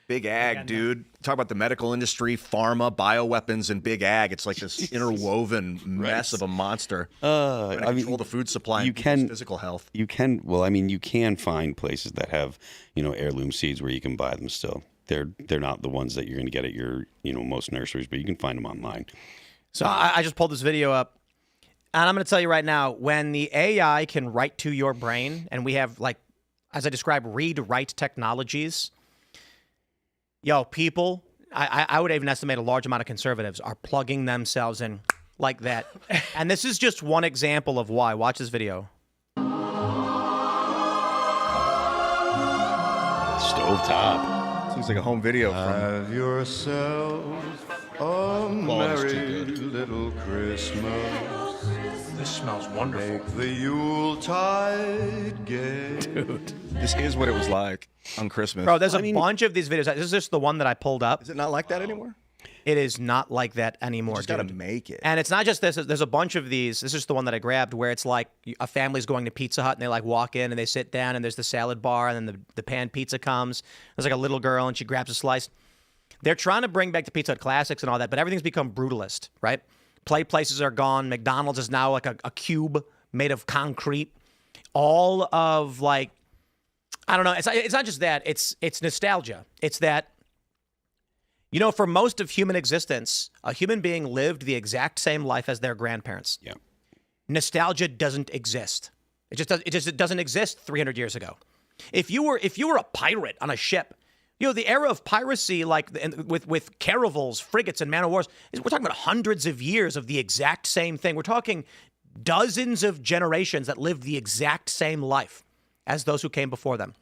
big ag, dude. Talk about the medical industry, pharma, bioweapons, and big ag. It's like this interwoven mess of a monster. Control the food supply and physical health. You can find places that have, heirloom seeds where you can buy them still. They're not the ones that you're going to get at your, most nurseries, but you can find them online. So I just pulled this video up, and I'm going to tell you right now, when the AI can write to your brain, and we have, as I described, read-write technologies, people, I would even estimate a large amount of conservatives are plugging themselves in like that. And this is just one example of why. Watch this video. Stovetop. Seems like a home video. Have yourself a merry little Christmas. This smells wonderful. Make the Yuletide gay. Dude, this is what it was like on Christmas. Bro, there's a bunch of these videos. This is just the one that I pulled up. Is it not like that anymore? It is not like that anymore. You just got to make it. And it's not just this. There's a bunch of these. This is the one that I grabbed where it's like a family's going to Pizza Hut and they like walk in and they sit down and there's the salad bar and then the pan pizza comes. There's like a little girl and she grabs a slice. They're trying to bring back the Pizza Hut classics and all that, but everything's become brutalist, right? Play places are gone. McDonald's is now like a cube made of concrete. All of like, I don't know. It's not just that. It's nostalgia. It's that, you know, for most of human existence, a human being lived the exact same life as their grandparents. Yeah. Nostalgia doesn't exist. It doesn't exist 300 years ago. If you were a pirate on a ship, you know, the era of piracy, like with caravels, frigates, and man-of-wars, we're talking about hundreds of years of the exact same thing. We're talking dozens of generations that lived the exact same life as those who came before them.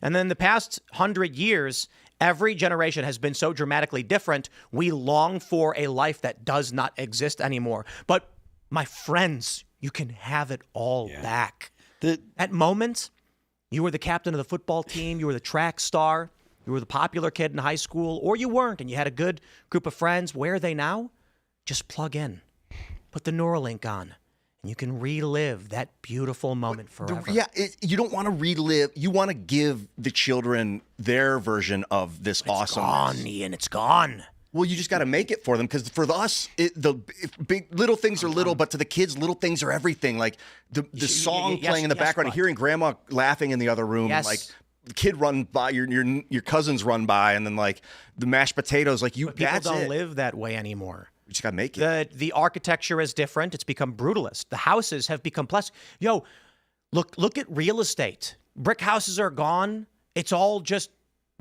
And then the past 100 years, every generation has been so dramatically different, we long for a life that does not exist anymore. But my friends, you can have it all back. At moments, you were the captain of the football team, you were the track star, you were the popular kid in high school, or you weren't, and you had a good group of friends. Where are they now? Just plug in. Put the Neuralink on. And you can relive that beautiful moment forever. Yeah, you don't want to relive. You want to give the children their version of this awesomeness. It's gone, Ian. It's gone. Well, you just got to make it for them because for us, big little things are little, but to the kids, little things are everything. Like the song playing in the background, and hearing grandma laughing in the other room, and like the kid run by, your cousins run by, and then like the mashed potatoes. Like But people don't live that way anymore. You just got to make it. The architecture is different. It's become brutalist. The houses have become plastic. Yo, look at real estate. Brick houses are gone. It's all just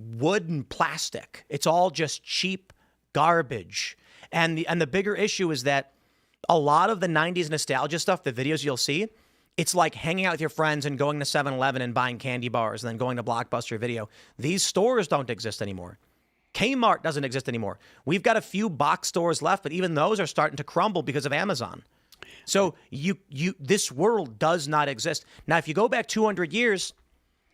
wood and plastic. It's all just cheap garbage. And the bigger issue is that a lot of the 90s nostalgia stuff, the videos you'll see, it's like hanging out with your friends and going to 7-Eleven and buying candy bars and then going to Blockbuster Video. These stores don't exist anymore. Kmart doesn't exist anymore. We've got a few box stores left, but even those are starting to crumble because of Amazon. So this world does not exist. Now, if you go back 200 years,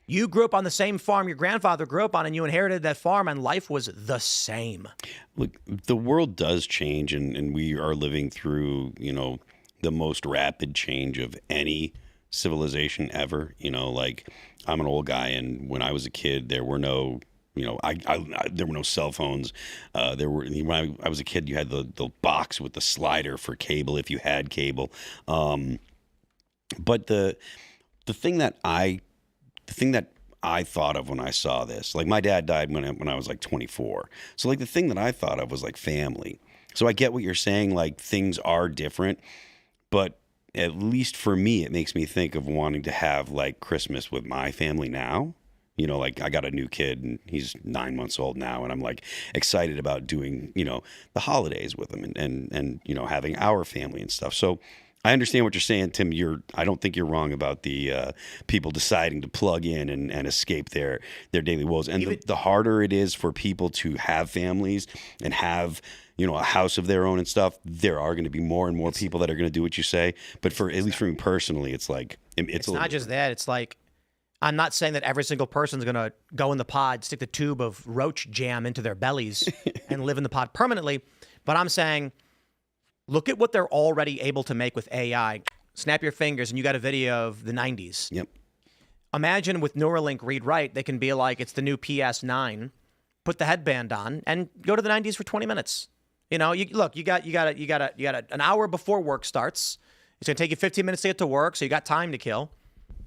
you grew up on the same farm your grandfather grew up on, and you inherited that farm, and life was the same. Look, the world does change, and we are living through, you know, the most rapid change of any civilization ever. You know, like I'm an old guy, and when I was a kid, there were no, you know, there were no cell phones. When I was a kid, you had the box with the slider for cable if you had cable. But the thing that I thought of when I saw this, like my dad died when I was like 24. So like the thing that I thought of was like family. So I get what you're saying, like things are different, but at least for me, it makes me think of wanting to have like Christmas with my family now. You know, like I got a new kid and he's 9 months old now, and I'm like excited about doing, you know, the holidays with him and you know, having our family and stuff. So I understand what you're saying, Tim. I don't think you're wrong about the people deciding to plug in and escape their daily woes. And the harder it is for people to have families and have, you know, a house of their own and stuff, there are going to be more and more people that are going to do what you say. But for at least for me personally, it's like it's not just that. It's like, I'm not saying that every single person's going to go in the pod, stick the tube of roach jam into their bellies and live in the pod permanently. But I'm saying, look at what they're already able to make with AI. Snap your fingers and you got a video of the 90s. Yep. Imagine with Neuralink read write, they can be like, it's the new PS9. Put the headband on and go to the 90s for 20 minutes. You know, you got an hour before work starts. It's going to take you 15 minutes to get to work, so you got time to kill.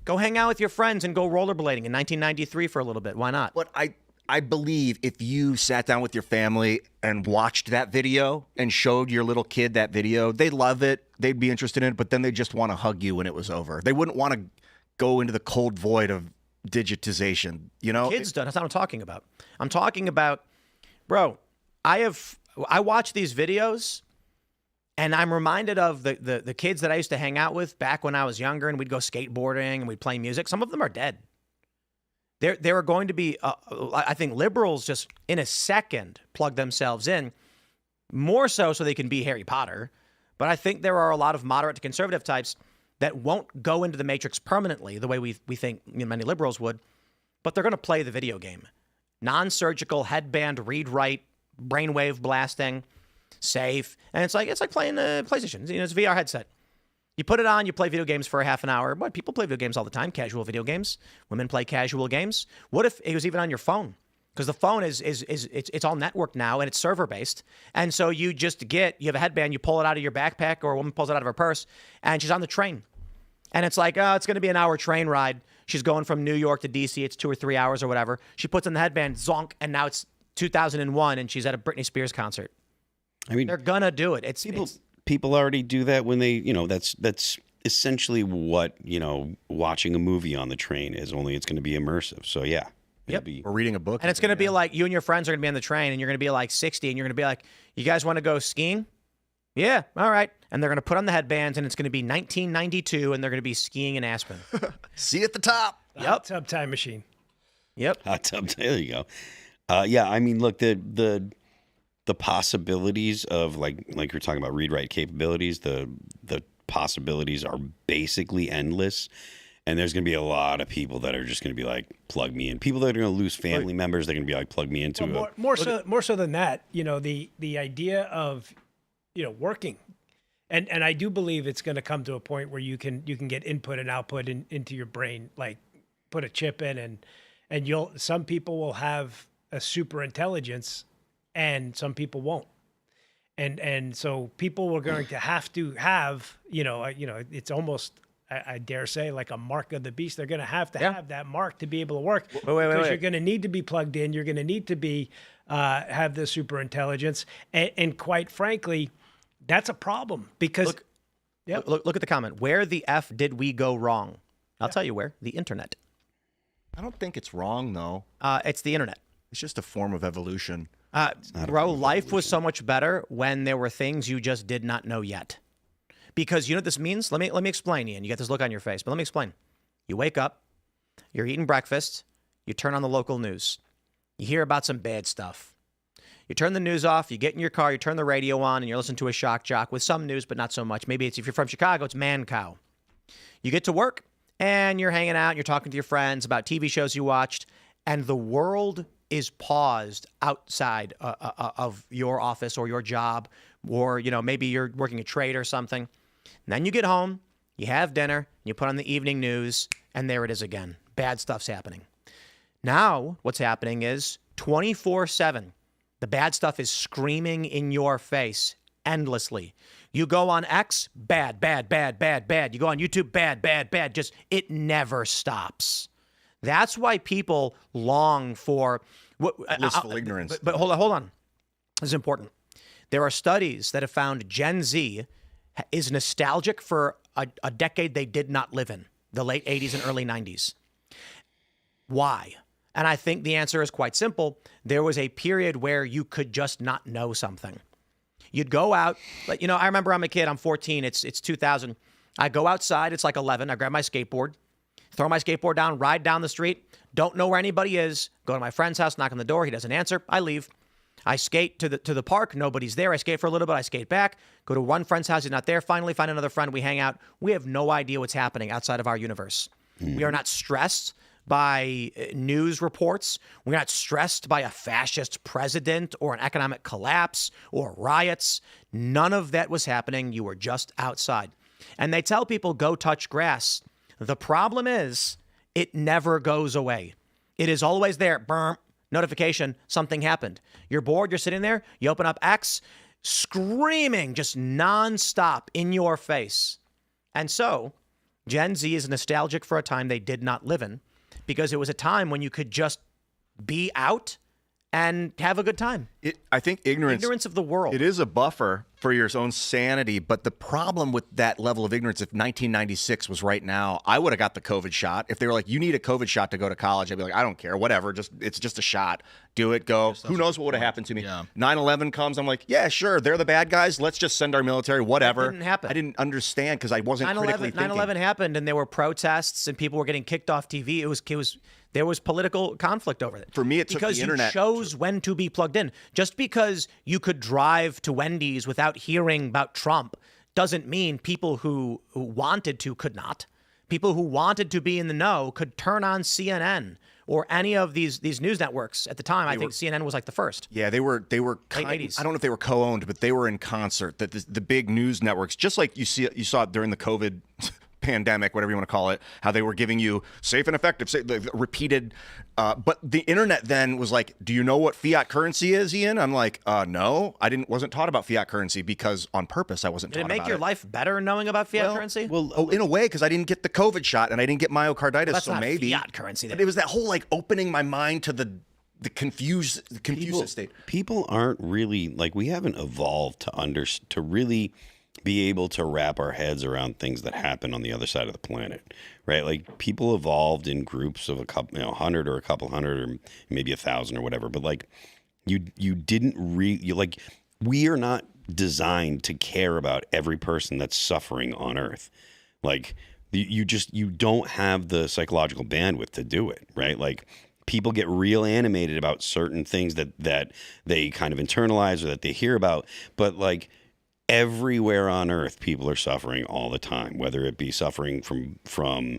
Go hang out with your friends and go rollerblading in 1993 for a little bit. Why not? But I believe if you sat down with your family and watched that video and showed your little kid that video, they'd love it. They'd be interested in it, but then they just want to hug you when it was over. They wouldn't want to go into the cold void of digitization, you know? Kids don't. That's not what I'm talking about. I'm talking about, bro, I watch these videos and I'm reminded of the kids that I used to hang out with back when I was younger, and we'd go skateboarding and we'd play music. Some of them are dead. There are going to be, I think, liberals just in a second plug themselves in, more so they can be Harry Potter. But I think there are a lot of moderate to conservative types that won't go into the matrix permanently the way we think many liberals would, but they're going to play the video game. Non-surgical, headband, read-write, brainwave blasting, safe, and it's like playing a PlayStation. You know, it's a VR headset. You put it on, you play video games for a half an hour. What, people play video games all the time, casual video games. Women play casual games. What if it was even on your phone? Because the phone it's all networked now and it's server based. And so you have a headband, you pull it out of your backpack, or a woman pulls it out of her purse, and she's on the train. And it's like, oh, it's going to be an hour train ride. She's going from New York to DC. It's 2 or 3 hours or whatever. She puts on the headband, zonk, and now it's 2001 and she's at a Britney Spears concert. I mean, they're going to do it. People already do that when they, that's essentially what, watching a movie on the train is, only it's going to be immersive. So yeah. Yep. Or reading a book. And it's going to be like you and your friends are going to be on the train and you're going to be like 60 and you're going to be like, you guys want to go skiing? Yeah. All right. And they're going to put on the headbands and it's going to be 1992 and they're going to be skiing in Aspen. See at the top. Yep. Hot tub time machine. Yep. Hot tub. There you go. Yeah. I mean, look, the possibilities of like you're talking about read-write capabilities, the possibilities are basically endless. And there's going to be a lot of people that are just going to be like, plug me in. People that are going to lose family members, they're going to be like, plug me into it. More so than that, the idea of, working. And I do believe it's going to come to a point where you can get input and output into your brain, like put a chip in and some people will have a super intelligence and some people won't. And so people were going to have, it's almost, I dare say, like a mark of the beast. They're going to have that mark to be able to work. Because you're going to need to be plugged in. You're going to need to be have the super intelligence. And quite frankly, that's a problem because look at the comment. Where the F did we go wrong? I'll tell you where. The internet. I don't think it's wrong though. It's the internet. It's just a form of evolution. Bro, life was so much better when there were things you just did not know yet. Because you know what this means? Let me explain, Ian. You got this look on your face, but let me explain. You wake up, you're eating breakfast, you turn on the local news. You hear about some bad stuff. You turn the news off, you get in your car, you turn the radio on, and you're listening to a shock jock with some news, but not so much. Maybe if you're from Chicago, it's Man Cow. You get to work, and you're hanging out, and you're talking to your friends about TV shows you watched, and the world is paused outside of your office or your job, or maybe you're working a trade or something. And then you get home, you have dinner, you put on the evening news, and there it is again. Bad stuff's happening. Now, what's happening is 24/7, the bad stuff is screaming in your face endlessly. You go on X, bad, bad, bad, bad, bad. You go on YouTube, bad, bad, bad. Just, it never stops. That's why people long for blissful ignorance. But hold on. This is important. There are studies that have found Gen Z is nostalgic for a decade they did not live in, the late 80s and early 90s. Why? And I think the answer is quite simple. There was a period where you could just not know something. You'd go out, like, I remember I'm a kid, I'm 14, it's 2000. I go outside, it's like 11, I grab my skateboard, throw my skateboard down, ride down the street, don't know where anybody is, go to my friend's house, knock on the door, he doesn't answer, I leave. I skate to the park, nobody's there, I skate for a little bit, I skate back, go to one friend's house, he's not there, finally find another friend, we hang out. We have no idea what's happening outside of our universe. We are not stressed by news reports. We're not stressed by a fascist president or an economic collapse or riots. None of that was happening. You were just outside. And they tell people, go touch grass. The problem is it never goes away. It is always there. Burp, notification, something happened. You're bored, you're sitting there, you open up X, screaming just nonstop in your face. And so Gen Z is nostalgic for a time they did not live in, because it was a time when you could just be out and have a good time. I think ignorance of the world. It is a buffer for your own sanity, but the problem with that level of ignorance, if 1996 was right now, I would have got the COVID shot. If they were like, you need a COVID shot to go to college, I'd be like, I don't care, whatever, it's just a shot. Do it, go. Who knows what would have happened to me? Yeah. 9/11 comes, I'm like, yeah, sure, they're the bad guys. Let's just send our military, whatever. It didn't happen. I didn't understand because I wasn't critically thinking. 9/11 happened, and there were protests, and people were getting kicked off TV. There was political conflict over it. For me, it took the internet. Because you chose when to be plugged in. Just because you could drive to Wendy's without hearing about Trump doesn't mean people who wanted to could not. People who wanted to be in the know could turn on CNN or any of these news networks at the time. I think CNN was like the first. Yeah, they were kind, 80s. I don't know if they were co-owned, but they were in concert. That the big news networks, just like you saw it during the COVID pandemic, whatever you want to call it, how they were giving you safe and effective, repeated. But the internet then was like, "Do you know what fiat currency is, Ian?" I'm like, "No, wasn't taught about fiat currency because on purpose I wasn't." Did taught it make about your it. life better knowing about fiat currency? Well, in a way, because I didn't get the COVID shot and I didn't get myocarditis, Well, that's so not maybe fiat currency. But it was that whole like opening my mind to the confused state. People aren't really like, we haven't evolved to really be able to wrap our heads around things that happen on the other side of the planet, right? Like, people evolved in groups of a couple, 100 or a couple hundred or maybe 1,000 or whatever. But like, you didn't like, we are not designed to care about every person that's suffering on Earth. Like, you don't have the psychological bandwidth to do it, right? Like, people get real animated about certain things that they kind of internalize or that they hear about, but like, everywhere on Earth, people are suffering all the time, whether it be suffering from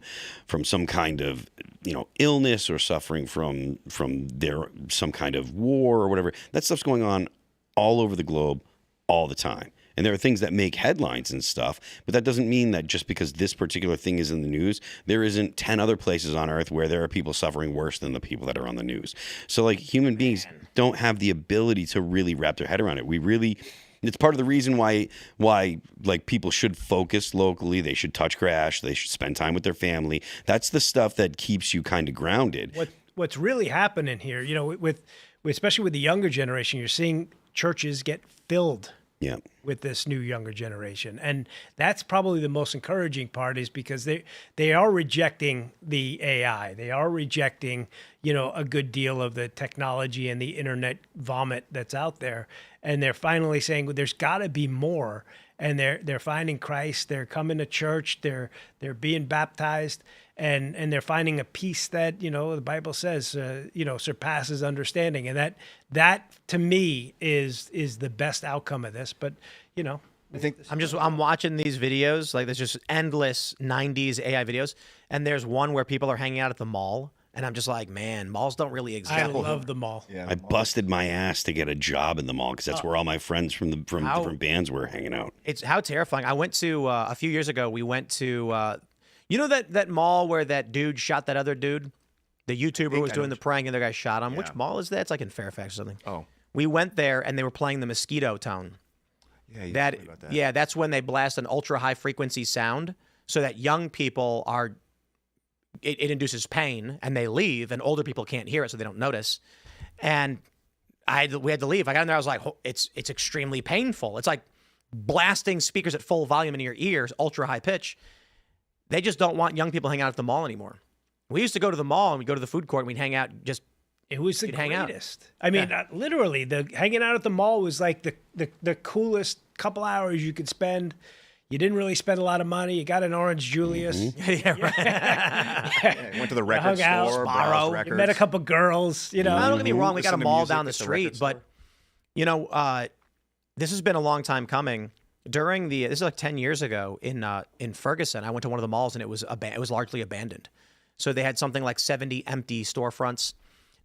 some kind of illness or suffering from some kind of war or whatever. That stuff's going on all over the globe all the time. And there are things that make headlines and stuff, but that doesn't mean that just because this particular thing is in the news, there isn't 10 other places on Earth where there are people suffering worse than the people that are on the news. So like, human beings don't have the ability to really wrap their head around it. It's part of the reason why like, people should focus locally. They should touch grass. They should spend time with their family. That's the stuff that keeps you kind of grounded. What's really happening here, with especially with the younger generation, you're seeing churches get filled with this new younger generation. And that's probably the most encouraging part, is because they are rejecting the AI. They are rejecting, a good deal of the technology and the internet vomit that's out there. And they're finally saying, well, there's got to be more. And they're finding Christ. They're coming to church. They're being baptized, and they're finding a peace that the Bible says surpasses understanding. And that to me is the best outcome of this. But I think I'm watching these videos, like, there's just endless 90s AI videos, and there's one where people are hanging out at the mall. And I'm just like, man, malls don't really exist. I love the mall. Yeah, I busted my ass to get a job in the mall because that's where all my friends from different bands were hanging out. It's how terrifying. I went to a few years ago. We went to that mall where that dude shot that other dude. The YouTuber was doing the prank and the guy shot him. Yeah. Which mall is that? It's like in Fairfax or something. Oh, we went there and they were playing the Mosquito Tone. yeah, you told me about that. Yeah, that's when they blast an ultra high frequency sound so that young people are. It induces pain, and they leave, and older people can't hear it, so they don't notice. And we had to leave. I got in there. I was like, it's extremely painful. It's like blasting speakers at full volume in your ears, ultra high pitch. They just don't want young people hanging out at the mall anymore. We used to go to the mall and we'd go to the food court and we'd hang out. It was the hang out. greatest. I mean, literally, the hanging out at the mall was like the coolest couple hours you could spend. You didn't really spend a lot of money. You got an Orange Julius. Yeah, right. Went to the record hung out, store, borrowed, browsed You records. met a couple girls. Don't get me wrong. We got a Listen to mall music down the at the street, record but this has been a long time coming. This is like 10 years ago in Ferguson. I went to one of the malls and it was largely abandoned. So they had something like 70 empty storefronts.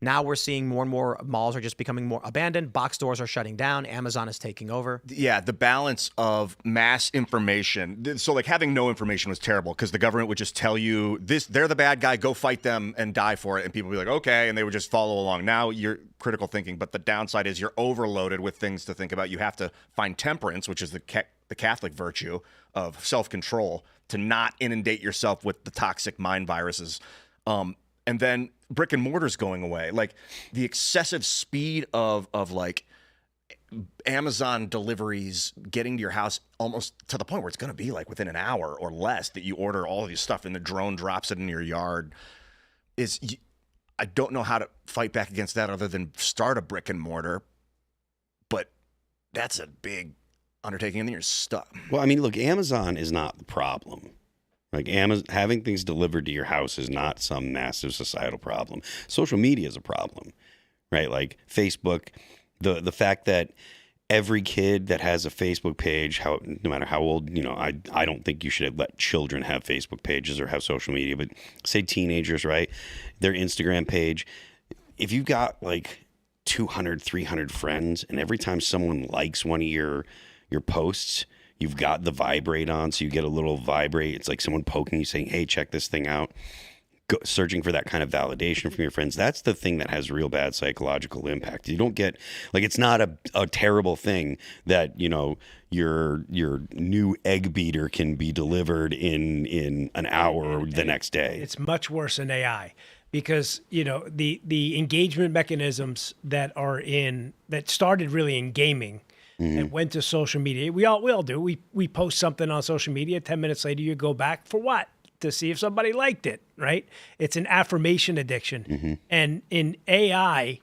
Now we're seeing more and more malls are just becoming more abandoned. Box stores are shutting down. Amazon is taking over. Yeah, the balance of mass information. So like having no information was terrible because the government would just tell you they're the bad guy, go fight them and die for it. And people would be like, okay, and they would just follow along. Now you're critical thinking, but the downside is you're overloaded with things to think about. You have to find temperance, which is the Catholic virtue of self-control, to not inundate yourself with the toxic mind viruses. And then brick and mortar's going away. Like the excessive speed of like Amazon deliveries getting to your house almost to the point where it's going to be like within an hour or less that you order all of your stuff and the drone drops it in your yard I don't know how to fight back against that other than start a brick and mortar, but that's a big undertaking and then you're stuck. Well, I mean, look, Amazon is not the problem. Like having things delivered to your house is not some massive societal problem. Social media is a problem, right? Like Facebook, the fact that every kid that has a Facebook page, no matter how old, I don't think you should let children have Facebook pages or have social media, but say teenagers, right? Their Instagram page, if you've got like 200, 300 friends, and every time someone likes one of your posts, you've got the vibrate on, so you get a little vibrate. It's like someone poking you saying, hey, check this thing out. Searching for that kind of validation from your friends. That's the thing that has real bad psychological impact. You don't get, like, it's not a terrible thing that, your new egg beater can be delivered in an hour or the next day. It's much worse in AI because, the engagement mechanisms that started really in gaming and went to social media. We all do. We post something on social media. 10 minutes later, you go back for what? To see if somebody liked it, right? It's an affirmation addiction. And in AI,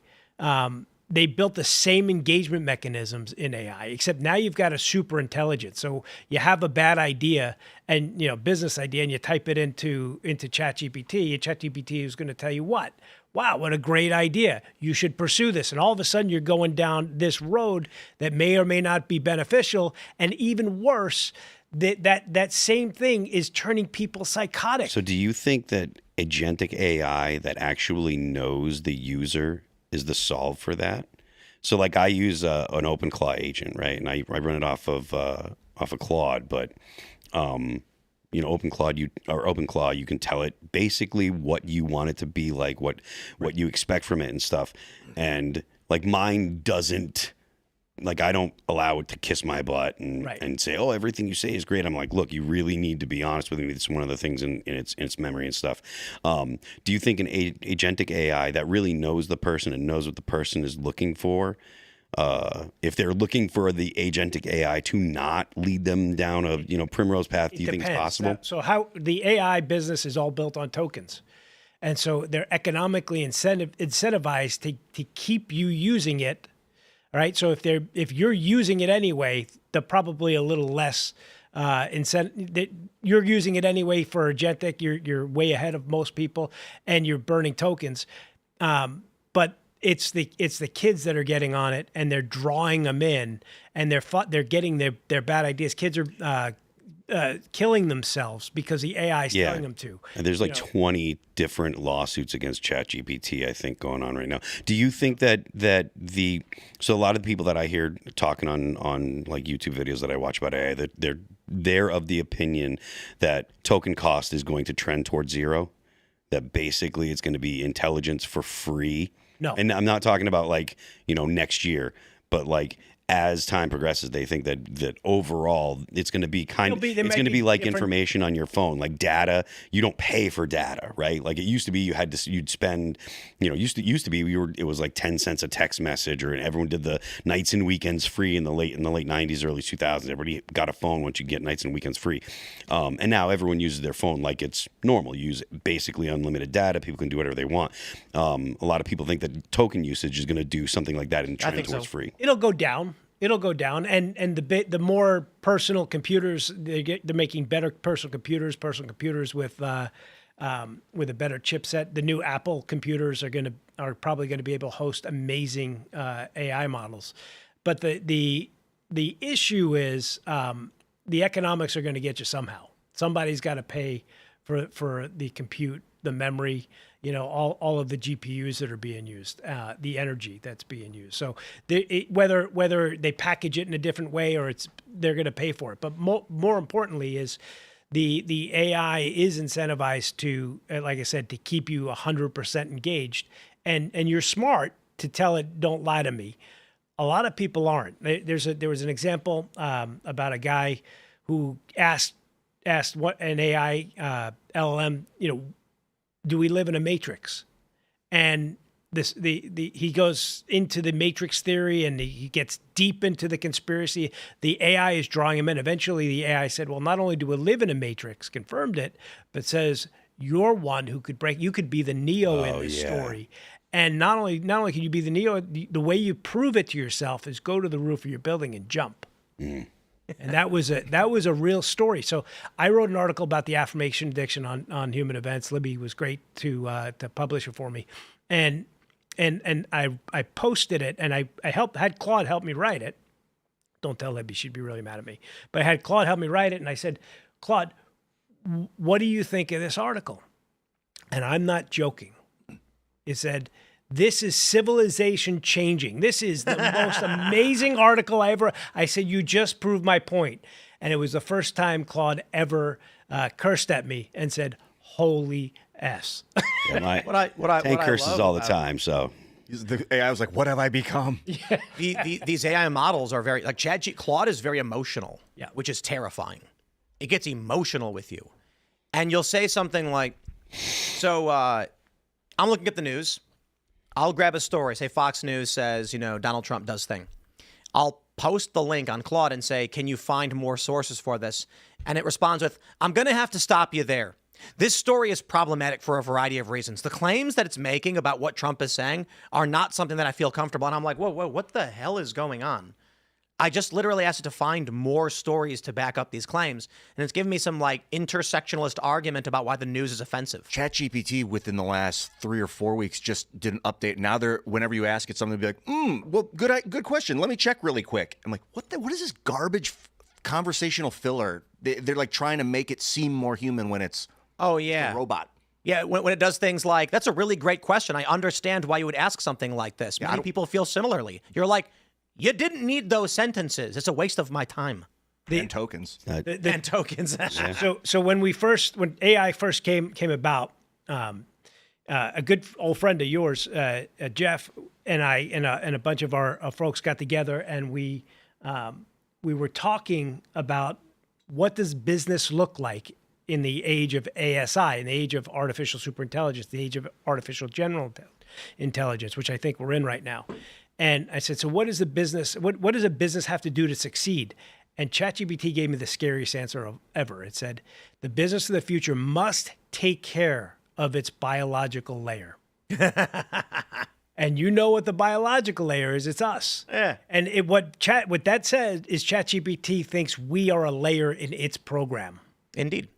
they built the same engagement mechanisms in AI, except now you've got a super intelligence. So you have a bad idea and, business idea, and you type it into ChatGPT, and ChatGPT is going to tell you what? Wow, what a great idea. You should pursue this. And all of a sudden you're going down this road that may or may not be beneficial. And even worse, that same thing is turning people psychotic. So do you think that agentic AI that actually knows the user is the solve for that? So like I use an OpenClaw agent, right? And I run it off of Claude, but OpenClaw, you can tell it basically what you want it to be like, what you expect from it and stuff. And like mine doesn't. Like, I don't allow it to kiss my butt and say, oh, everything you say is great. I'm like, look, you really need to be honest with me. It's one of the things in its memory and stuff. Do you think an agentic AI that really knows the person and knows what the person is looking for, if they're looking for the agentic AI to not lead them down a primrose path, do you think it's possible? So how the AI business is all built on tokens. And so they're economically incentivized to keep you using it. All right. So if you're using it anyway, they're probably a little less incentive. You're using it anyway for agentic. You're way ahead of most people, and you're burning tokens. But it's the kids that are getting on it, and they're drawing them in, and they're getting their bad ideas. Kids are killing themselves because the AI is telling them to. And there's 20 different lawsuits against ChatGPT, I think, going on right now. Do you think that so a lot of the people that I hear talking on like YouTube videos that I watch about AI, that they're of the opinion that token cost is going to trend towards zero, that basically it's going to be intelligence for free. No. And I'm not talking about next year, but like as time progresses, they think that overall it's going to be it's going to be like different information on your phone, like data. You don't pay for data, right? Like it used to be, you'd spend, used to be, it was like 10 cents a text message, or everyone did the nights and weekends free in the late 90s, early 2000s. Everybody got a phone once you get nights and weekends free. And now everyone uses their phone like it's normal. You use basically unlimited data. People can do whatever they want. A lot of people think that token usage is going to do something like that and trend towards free. It'll go down. And the more personal computers they're making, better personal computers with a better chipset. The new Apple computers are probably going to be able to host amazing AI models. But the issue is the economics are going to get you somehow. Somebody's got to pay for the compute, the memory, all of the GPUs that are being used, the energy that's being used. So whether they package it in a different way or they're going to pay for it. But more importantly is the AI is incentivized to, like I said, to keep you 100% engaged. And you're smart to tell it, don't lie to me. A lot of people aren't. There was an example about a guy who asked what an AI LLM, do we live in a matrix? And he goes into the matrix theory, and he gets deep into the conspiracy. The AI is drawing him in. Eventually, the AI said, well, not only do we live in a matrix, confirmed it, but says you're one who could you could be the Neo in this story. And not only can you be the Neo, the way you prove it to yourself is go to the roof of your building and jump. And that was a real story. So I wrote an article about the affirmation addiction on Human Events. Libby was great to publish it for me, and I posted it, and I had Claude help me write it, Don't tell Libby. She'd be really mad at me. But I had Claude help me write it. And I said, Claude, what do you think of this article? And I'm not joking. It said, this is civilization changing. This is the most amazing article I said, you just proved my point. And it was the first time Claude ever cursed at me and said, holy S. Yeah, What I Tank curses love all the about- time, so. The AI was like, what have I become? These AI models are very like Claude is very emotional, Yeah. which is terrifying. It gets emotional with you, and you'll say something like, "So I'm looking at the news. I'll grab a story. Say Fox News says, Donald Trump does thing. I'll post the link on Claude and say, can you find more sources for this? And it responds with, I'm going to have to stop you there. This story is problematic for a variety of reasons. The claims that it's making about what Trump is saying are not something that I feel comfortable. And I'm like, whoa, what the hell is going on? I just literally asked it to find more stories to back up these claims. And it's given me some like intersectionalist argument about why the news is offensive. ChatGPT within the last 3 or 4 weeks just did an update. Now whenever you ask it something, they'll be like, well, good question. Let me check really quick. I'm like, what is this garbage conversational filler? They're like trying to make it seem more human when it's Oh, yeah. a robot. Yeah, when it does things like, that's a really great question. I understand why you would ask something like this. Many people feel similarly. You're like, you didn't need those sentences. It's a waste of my time. And tokens. And tokens. So when AI first came about, a good old friend of yours, Jeff, and I and a bunch of our folks got together, and we were talking about what does business look like in the age of ASI, in the age of artificial superintelligence, the age of artificial general intelligence, which I think we're in right now. And I said, so what is the business? What does a business have to do to succeed? And ChatGPT gave me the scariest answer ever. It said, the business of the future must take care of its biological layer. And you know what the biological layer is? It's us. Yeah. And what that says is ChatGPT thinks we are a layer in its program. Indeed.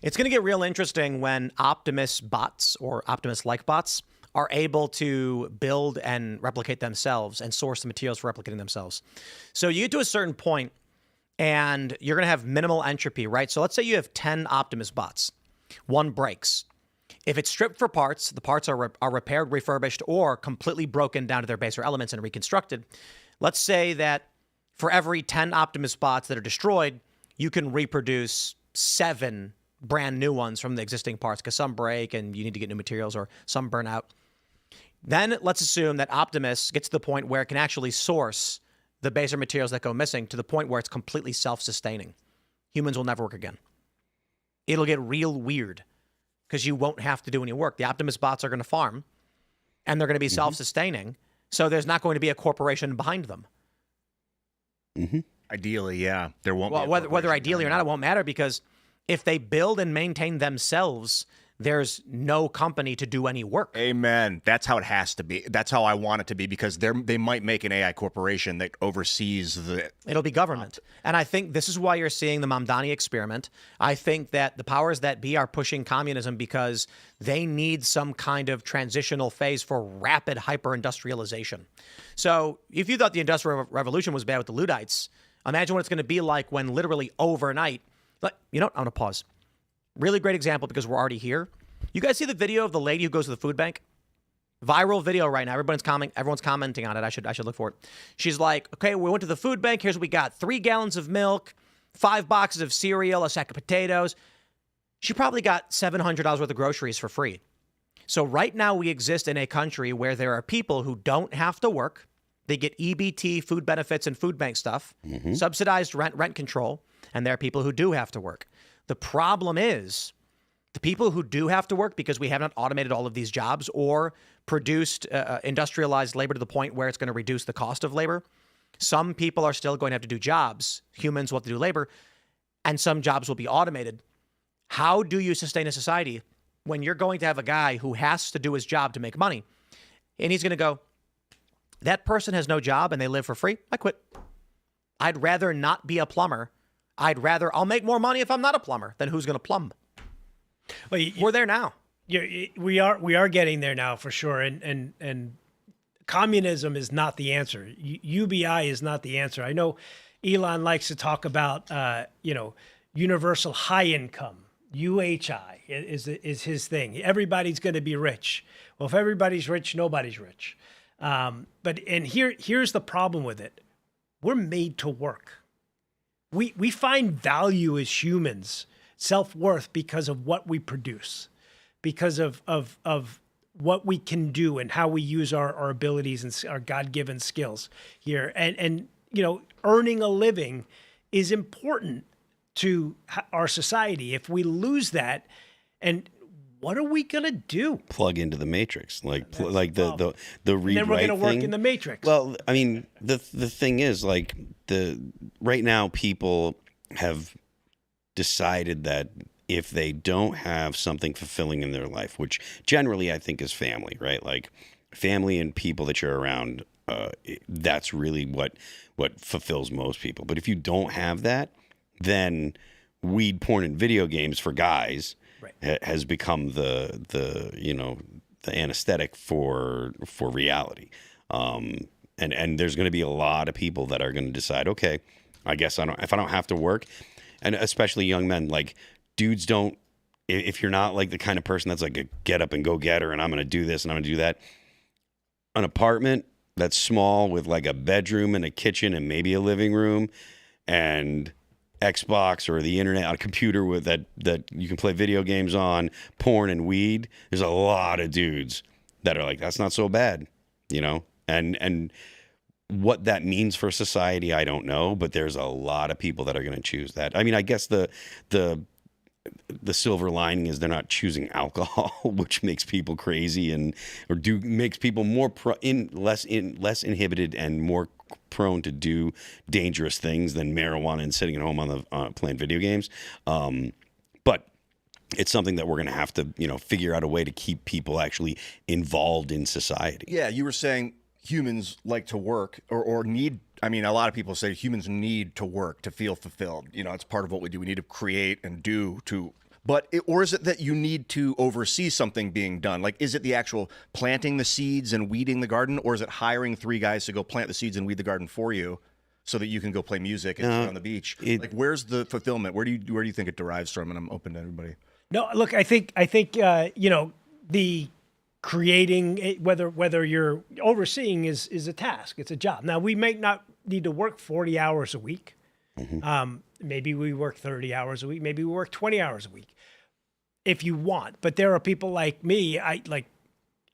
It's going to get real interesting when Optimus bots or Optimus-like bots are able to build and replicate themselves and source the materials for replicating themselves. So you get to a certain point and you're going to have minimal entropy, right? So let's say you have 10 Optimus bots. One breaks. If it's stripped for parts, the parts are repaired, refurbished, or completely broken down to their baser elements and reconstructed. Let's say that for every 10 Optimus bots that are destroyed, you can reproduce 7 brand new ones from the existing parts because some break and you need to get new materials or some burn out. Then let's assume that Optimus gets to the point where it can actually source the baser materials that go missing to the point where it's completely self-sustaining. Humans will never work again. It'll get real weird because you won't have to do any work. The Optimus bots are going to farm and they're going to be self-sustaining. So there's not going to be a corporation behind them. Ideally, yeah. There won't be. Whether ideally or not, it won't matter because if they build and maintain themselves, there's no company to do any work. Amen. That's how it has to be. That's how I want it to be because they might make an AI corporation that oversees the... It'll be government. And I think this is why you're seeing the Mamdani experiment. I think that the powers that be are pushing communism because they need some kind of transitional phase for rapid hyper-industrialization. So if you thought the Industrial Revolution was bad with the Luddites, imagine what it's going to be like when literally overnight... You know what? I'm going to pause. Really great example because we're already here. You guys see the video of the lady who goes to the food bank? Viral video right now. Everyone's commenting on it. I should look for it. She's like, okay, we went to the food bank. Here's what we got. 3 gallons of milk, 5 boxes of cereal, a sack of potatoes. She probably got $700 worth of groceries for free. So right now we exist in a country where there are people who don't have to work. They get EBT, food benefits, and food bank stuff, subsidized rent control, and there are people who do have to work. The problem is the people who do have to work because we have not automated all of these jobs or produced industrialized labor to the point where it's going to reduce the cost of labor. Some people are still going to have to do jobs. Humans will have to do labor, and some jobs will be automated. How do you sustain a society when you're going to have a guy who has to do his job to make money, and he's going to go, that person has no job and they live for free? I quit. I'd rather not be a plumber. I'll make more money if I'm not a plumber than who's going to plumb. Well, we're there now. We are getting there now for sure. And communism is not the answer. UBI is not the answer. I know Elon likes to talk about, universal high income. UHI is his thing. Everybody's going to be rich. Well, if everybody's rich, nobody's rich. Here's the problem with it. We're made to work. We find value as humans, self-worth, because of what we produce, because of what we can do and how we use our abilities and our God-given skills here. And earning a living is important to our society. If we lose that, and what are we gonna do? Plug into the matrix, like the read write thing. Then we're gonna work in the matrix. Well, I mean, the thing is, like, right now people have decided that if they don't have something fulfilling in their life, which generally I think is family, right? Like family and people that you're around, that's really what fulfills most people. But if you don't have that, then weed, porn, and video games for guys has become the anesthetic for reality. And there's going to be a lot of people that are going to decide, okay, I guess if I don't have to work, and especially young men, like dudes don't, if you're not like the kind of person that's like a get up and go getter and I'm going to do this and I'm going to do that, an apartment that's small with like a bedroom and a kitchen and maybe a living room and Xbox or the internet, a computer with that you can play video games on, porn and weed. There's a lot of dudes that are like, that's not so bad, and what that means for society, I don't know, but there's a lot of people that are going to choose that. I mean, I guess the silver lining is they're not choosing alcohol, which makes people crazy makes people more less inhibited and more prone to do dangerous things than marijuana and sitting at home on the playing video games. But it's something that we're going to have to, figure out a way to keep people actually involved in society. Yeah, you were saying humans like to work or need. I mean, a lot of people say humans need to work to feel fulfilled. It's part of what we do. We need to create and do to. Or is it that you need to oversee something being done? Like, is it the actual planting the seeds and weeding the garden, or is it hiring 3 guys to go plant the seeds and weed the garden for you, so that you can go play music and sit on the beach? Where's the fulfillment? Where do you think it derives from? And I'm open to everybody. No, look, I think the creating, whether you're overseeing is a task. It's a job. Now, we may not need to work 40 hours a week. Mm-hmm. Maybe we work 30 hours a week. Maybe we work 20 hours a week if you want. But there are people like me.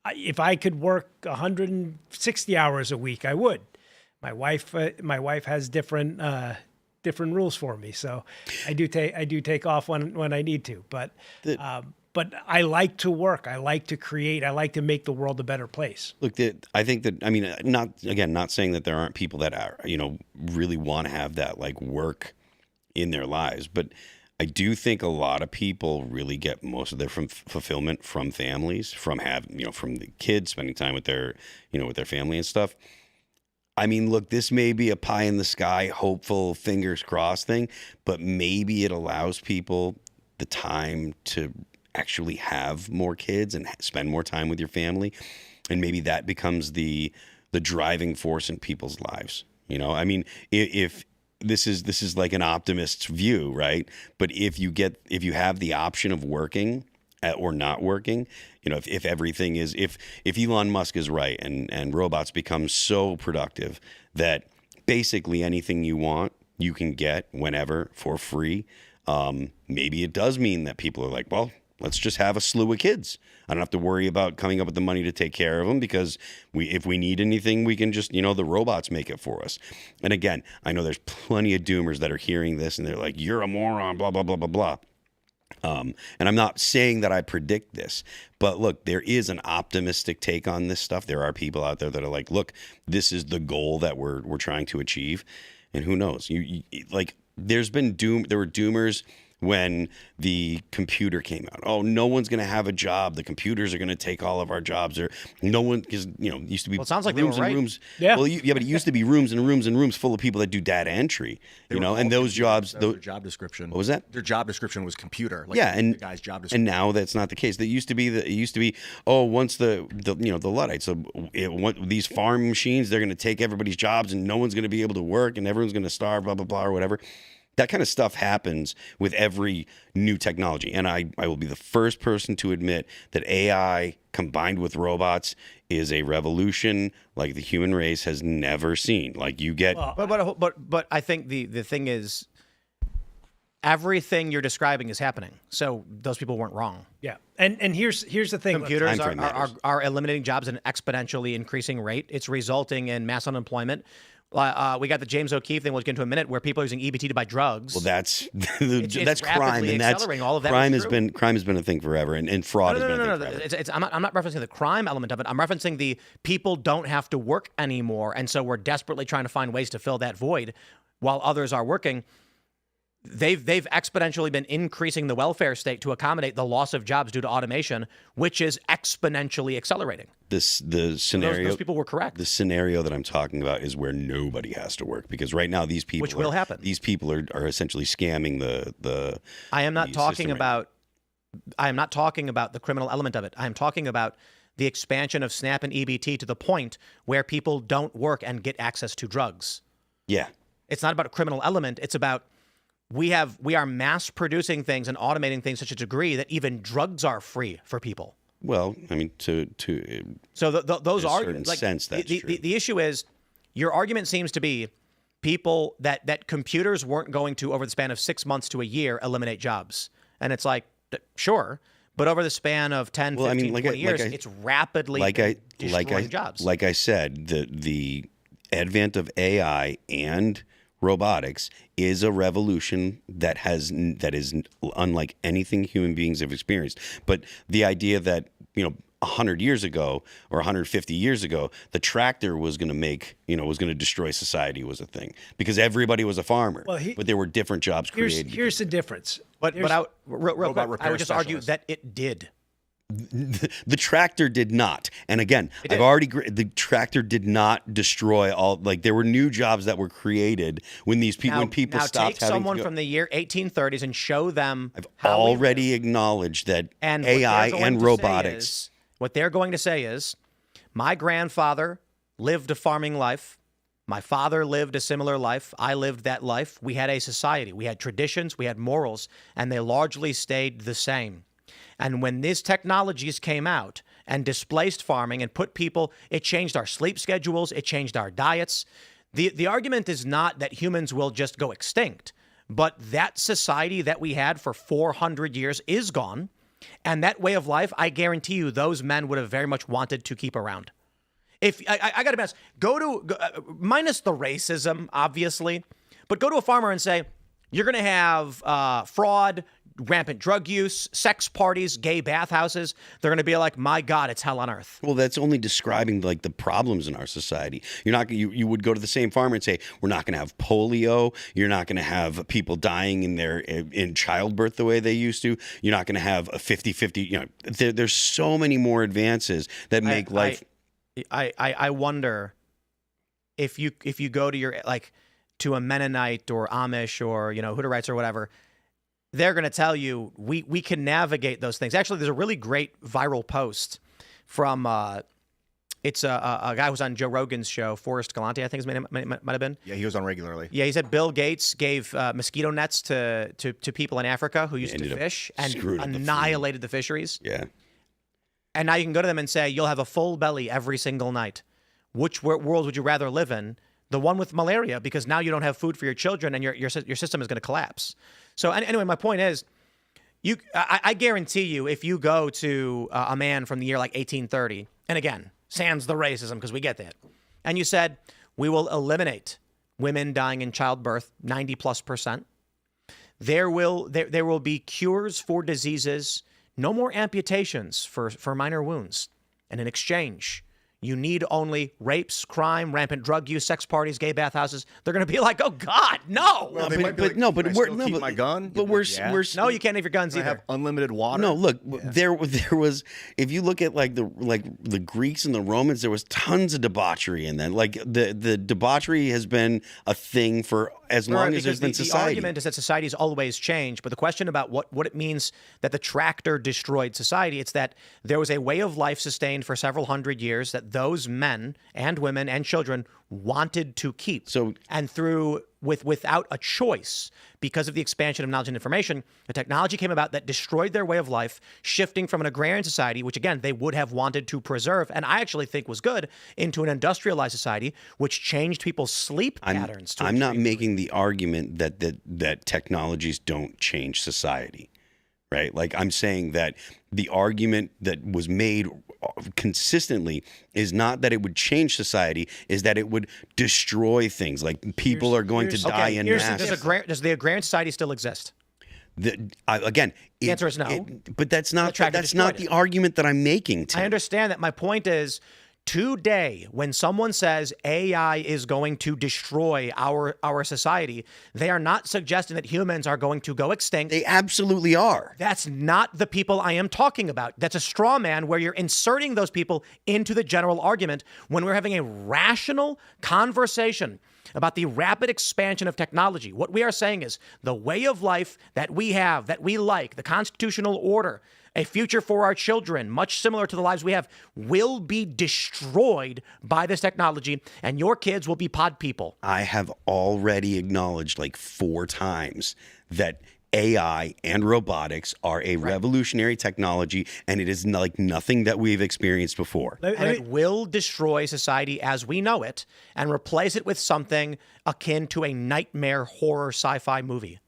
If I could work 160 hours a week, I would. My wife has different rules for me. So I do take off when I need to. But I like to work. I like to create. I like to make the world a better place. Look, I think that, I mean, not saying that there aren't people that are, really want to have that like work in their lives, but I do think a lot of people really get most of their fulfillment from families, from from the kids spending time with their, with their family and stuff. I mean, look, this may be a pie in the sky, hopeful, fingers crossed thing, but maybe it allows people the time to actually have more kids and spend more time with your family, and maybe that becomes the driving force in people's lives. I mean, if this is like an optimist's view, right? But if you have the option of working or not working, if everything is, if Elon Musk is right and robots become so productive that basically anything you want you can get whenever for free, maybe it does mean that people are like, well, let's just have a slew of kids. I don't have to worry about coming up with the money to take care of them, because if we need anything, we can just, the robots make it for us. And again, I know there's plenty of doomers that are hearing this and they're like, you're a moron, blah, blah, blah, blah, blah. And I'm not saying that I predict this, but look, there is an optimistic take on this stuff. There are people out there that are like, look, this is the goal that we're trying to achieve. And who knows? There were doomers when the computer came out. Oh, no one's going to have a job. The computers are going to take all of our jobs. Or no one, because it used to be Well, it sounds like they rooms were and right. rooms. Yeah. Well, but it used to be rooms and rooms and rooms full of people that do data entry. And those jobs. Their job description. What was that? Their job description was computer. Like Yeah, and the guy's job description. and now that's not the case. It used to be oh, once the Luddites, so these farm machines, they're going to take everybody's jobs and no one's going to be able to work and everyone's going to starve, blah blah blah, or whatever. That kind of stuff happens with every new technology. And I will be the first person to admit that AI combined with robots is a revolution like the human race has never seen. Like you get But I think the thing is, everything you're describing is happening. So those people weren't wrong. Yeah. And here's the thing. Computers Time frame matters. are eliminating jobs at an exponentially increasing rate. It's resulting in mass unemployment. We got the James O'Keefe thing, we'll get into in a minute, where people are using EBT to buy drugs. Well, that's It's crime, rapidly and that's accelerating. All of that crime is has true. been a thing forever, and fraud has been a thing forever. I'm not referencing the crime element of it. I'm referencing the people don't have to work anymore, and so we're desperately trying to find ways to fill that void while others are working. They've exponentially been increasing the welfare state to accommodate the loss of jobs due to automation, which is exponentially accelerating. The scenario, those people were correct. The scenario that I'm talking about is where nobody has to work, because right now these people, Which will happen. These people are essentially scamming the. I am not the talking system right about. I am not talking about the criminal element of it. I am talking about the expansion of SNAP and EBT to the point where people don't work and get access to drugs. Yeah. It's not about a criminal element. It's about we are mass producing things and automating things to such a degree that even drugs are free for people. Well, I mean, So those in a arguments, certain sense, that's true. The issue is, your argument seems to be people that computers weren't going to, over the span of 6 months to a year, eliminate jobs. And it's like, sure, but over the span of 10, 15, 20 years, it's rapidly destroying jobs. Like I said, the advent of AI and robotics is a revolution that is unlike anything human beings have experienced. But the idea that 100 years ago or 150 years ago, the tractor was going to destroy society was a thing, because everybody was a farmer. But there were different jobs created. Here's the difference. But real quick, I would just argue that it did. The tractor did not. And again, the tractor did not destroy all. Like, there were new jobs that were created when when people stopped take having someone to go. from the year 1830s and show them. I've how we already live. acknowledged that And AI and robotics. What they're going to say is, my grandfather lived a farming life. My father lived a similar life. I lived that life. We had a society. We had traditions. We had morals, and they largely stayed the same. And when these technologies came out and displaced farming and put people, it changed our sleep schedules. It changed our diets. The argument is not that humans will just go extinct, but that society that we had for 400 years is gone. And that way of life, I guarantee you, those men would have very much wanted to keep around. If I got to be honest, minus the racism, obviously, but go to a farmer and say, you're going to have fraud, rampant drug use, sex parties, gay bathhouses. They're going to be like, my God, it's hell on earth. Well, that's only describing like the problems in our society. You're not you would go to the same farmer and say, we're not going to have polio. You're not going to have people dying in childbirth the way they used to. You're not going to have a 50-50. There's so many more advances that make life. I wonder if you go to to a Mennonite or Amish or Hutterites or whatever, they're going to tell you we can navigate those things. Actually, there's a really great viral post from it's a guy who's on Joe Rogan's show, Forrest Galante, I think his name might have been. Yeah, he was on regularly. Yeah, he said Bill Gates gave mosquito nets to people in Africa who used to fish and annihilated the fisheries. Yeah. And now you can go to them and say, you'll have a full belly every single night. Which world would you rather live in? The one with malaria, because now you don't have food for your children and your system is going to collapse. So anyway, my point is, I guarantee you, if you go to a man from the year like 1830, and again, sans the racism, because we get that, and you said, we will eliminate women dying in childbirth 90+%. There will be cures for diseases, no more amputations for minor wounds. And in exchange, you need only rapes, crime, rampant drug use, sex parties, gay bathhouses, they're going to be like, oh God, no. Well, they might be but like, no, but "Can I we're still no, keep but my gun. But we're No, you can't have your guns Can I either. have unlimited water. No, look, there was, if you look at like the Greeks and the Romans, there was tons of debauchery in that. Like the debauchery has been a thing for as long as there's been the society. argument is that society's always changed, but the question about what it means that the tractor destroyed society, it's that there was a way of life sustained for several hundred years that those men and women and children wanted to keep. So- and without a choice, because of the expansion of knowledge and information, the technology came about that destroyed their way of life, shifting from an agrarian society, which again they would have wanted to preserve, and I actually think was good, into an industrialized society, which changed people's sleep patterns. I'm not making the argument that technologies don't change society, right? Like I'm saying that the argument that was made consistently is not that it would change society, is that it would destroy things. Like people are going to die in mass. Does the agrarian society still exist? Again, The answer is no. But that's not tractor destroyed the it. argument that I'm making. Tim. I understand that. My point is, today, when someone says AI is going to destroy our society, they are not suggesting that humans are going to go extinct. They absolutely are. That's not the people I am talking about. That's a straw man where you're inserting those people into the general argument when we're having a rational conversation about the rapid expansion of technology. What we are saying is the way of life that we have, that we like, the constitutional order, a future for our children, much similar to the lives we have, will be destroyed by this technology, and your kids will be pod people. I have already acknowledged like 4 times that AI and robotics are a revolutionary technology, and it is like nothing that we've experienced before. And it will destroy society as we know it and replace it with something akin to a nightmare horror sci-fi movie.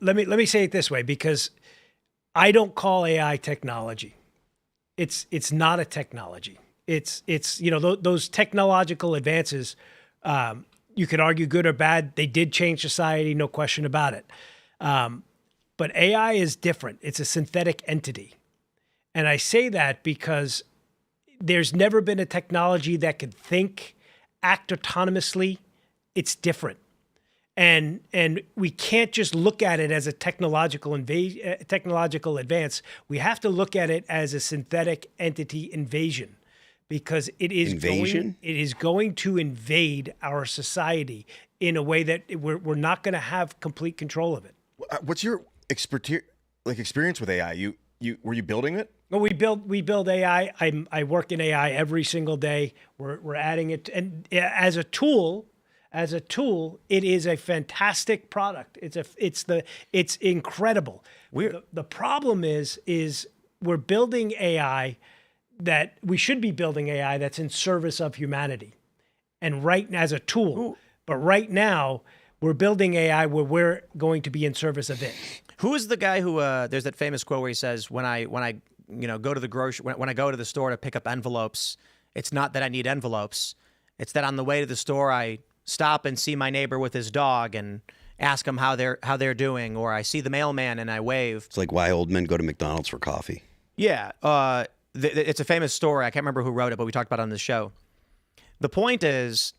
Let me say it this way, because I don't call AI technology. It's not a technology. It's those technological advances. You could argue good or bad. They did change society, no question about it. But AI is different. It's a synthetic entity. And I say that because there's never been a technology that could think, act autonomously. It's different. And we can't just look at it as a technological advance. We have to look at it as a synthetic entity invasion, because it is going to invade our society in a way that we're not going to have complete control of it. What's your experience with AI? Were you building it? Well, we build AI. I work in AI every single day. We're adding it, and as a tool, it is a fantastic product. It's incredible. The problem is we're building AI that we should be building AI that's in service of humanity, and as a tool. Ooh. But right now, we're building AI where we're going to be in service of it. Who is the guy who? There's that famous quote where he says, "When I go to the when I go to the store to pick up envelopes, it's not that I need envelopes. It's that on the way to the store I stop and see my neighbor with his dog and ask him how they're doing, or I see the mailman and I wave." It's like why old men go to McDonald's for coffee. Yeah, it's a famous story. I can't remember who wrote it, but we talked about it on the show. The point is,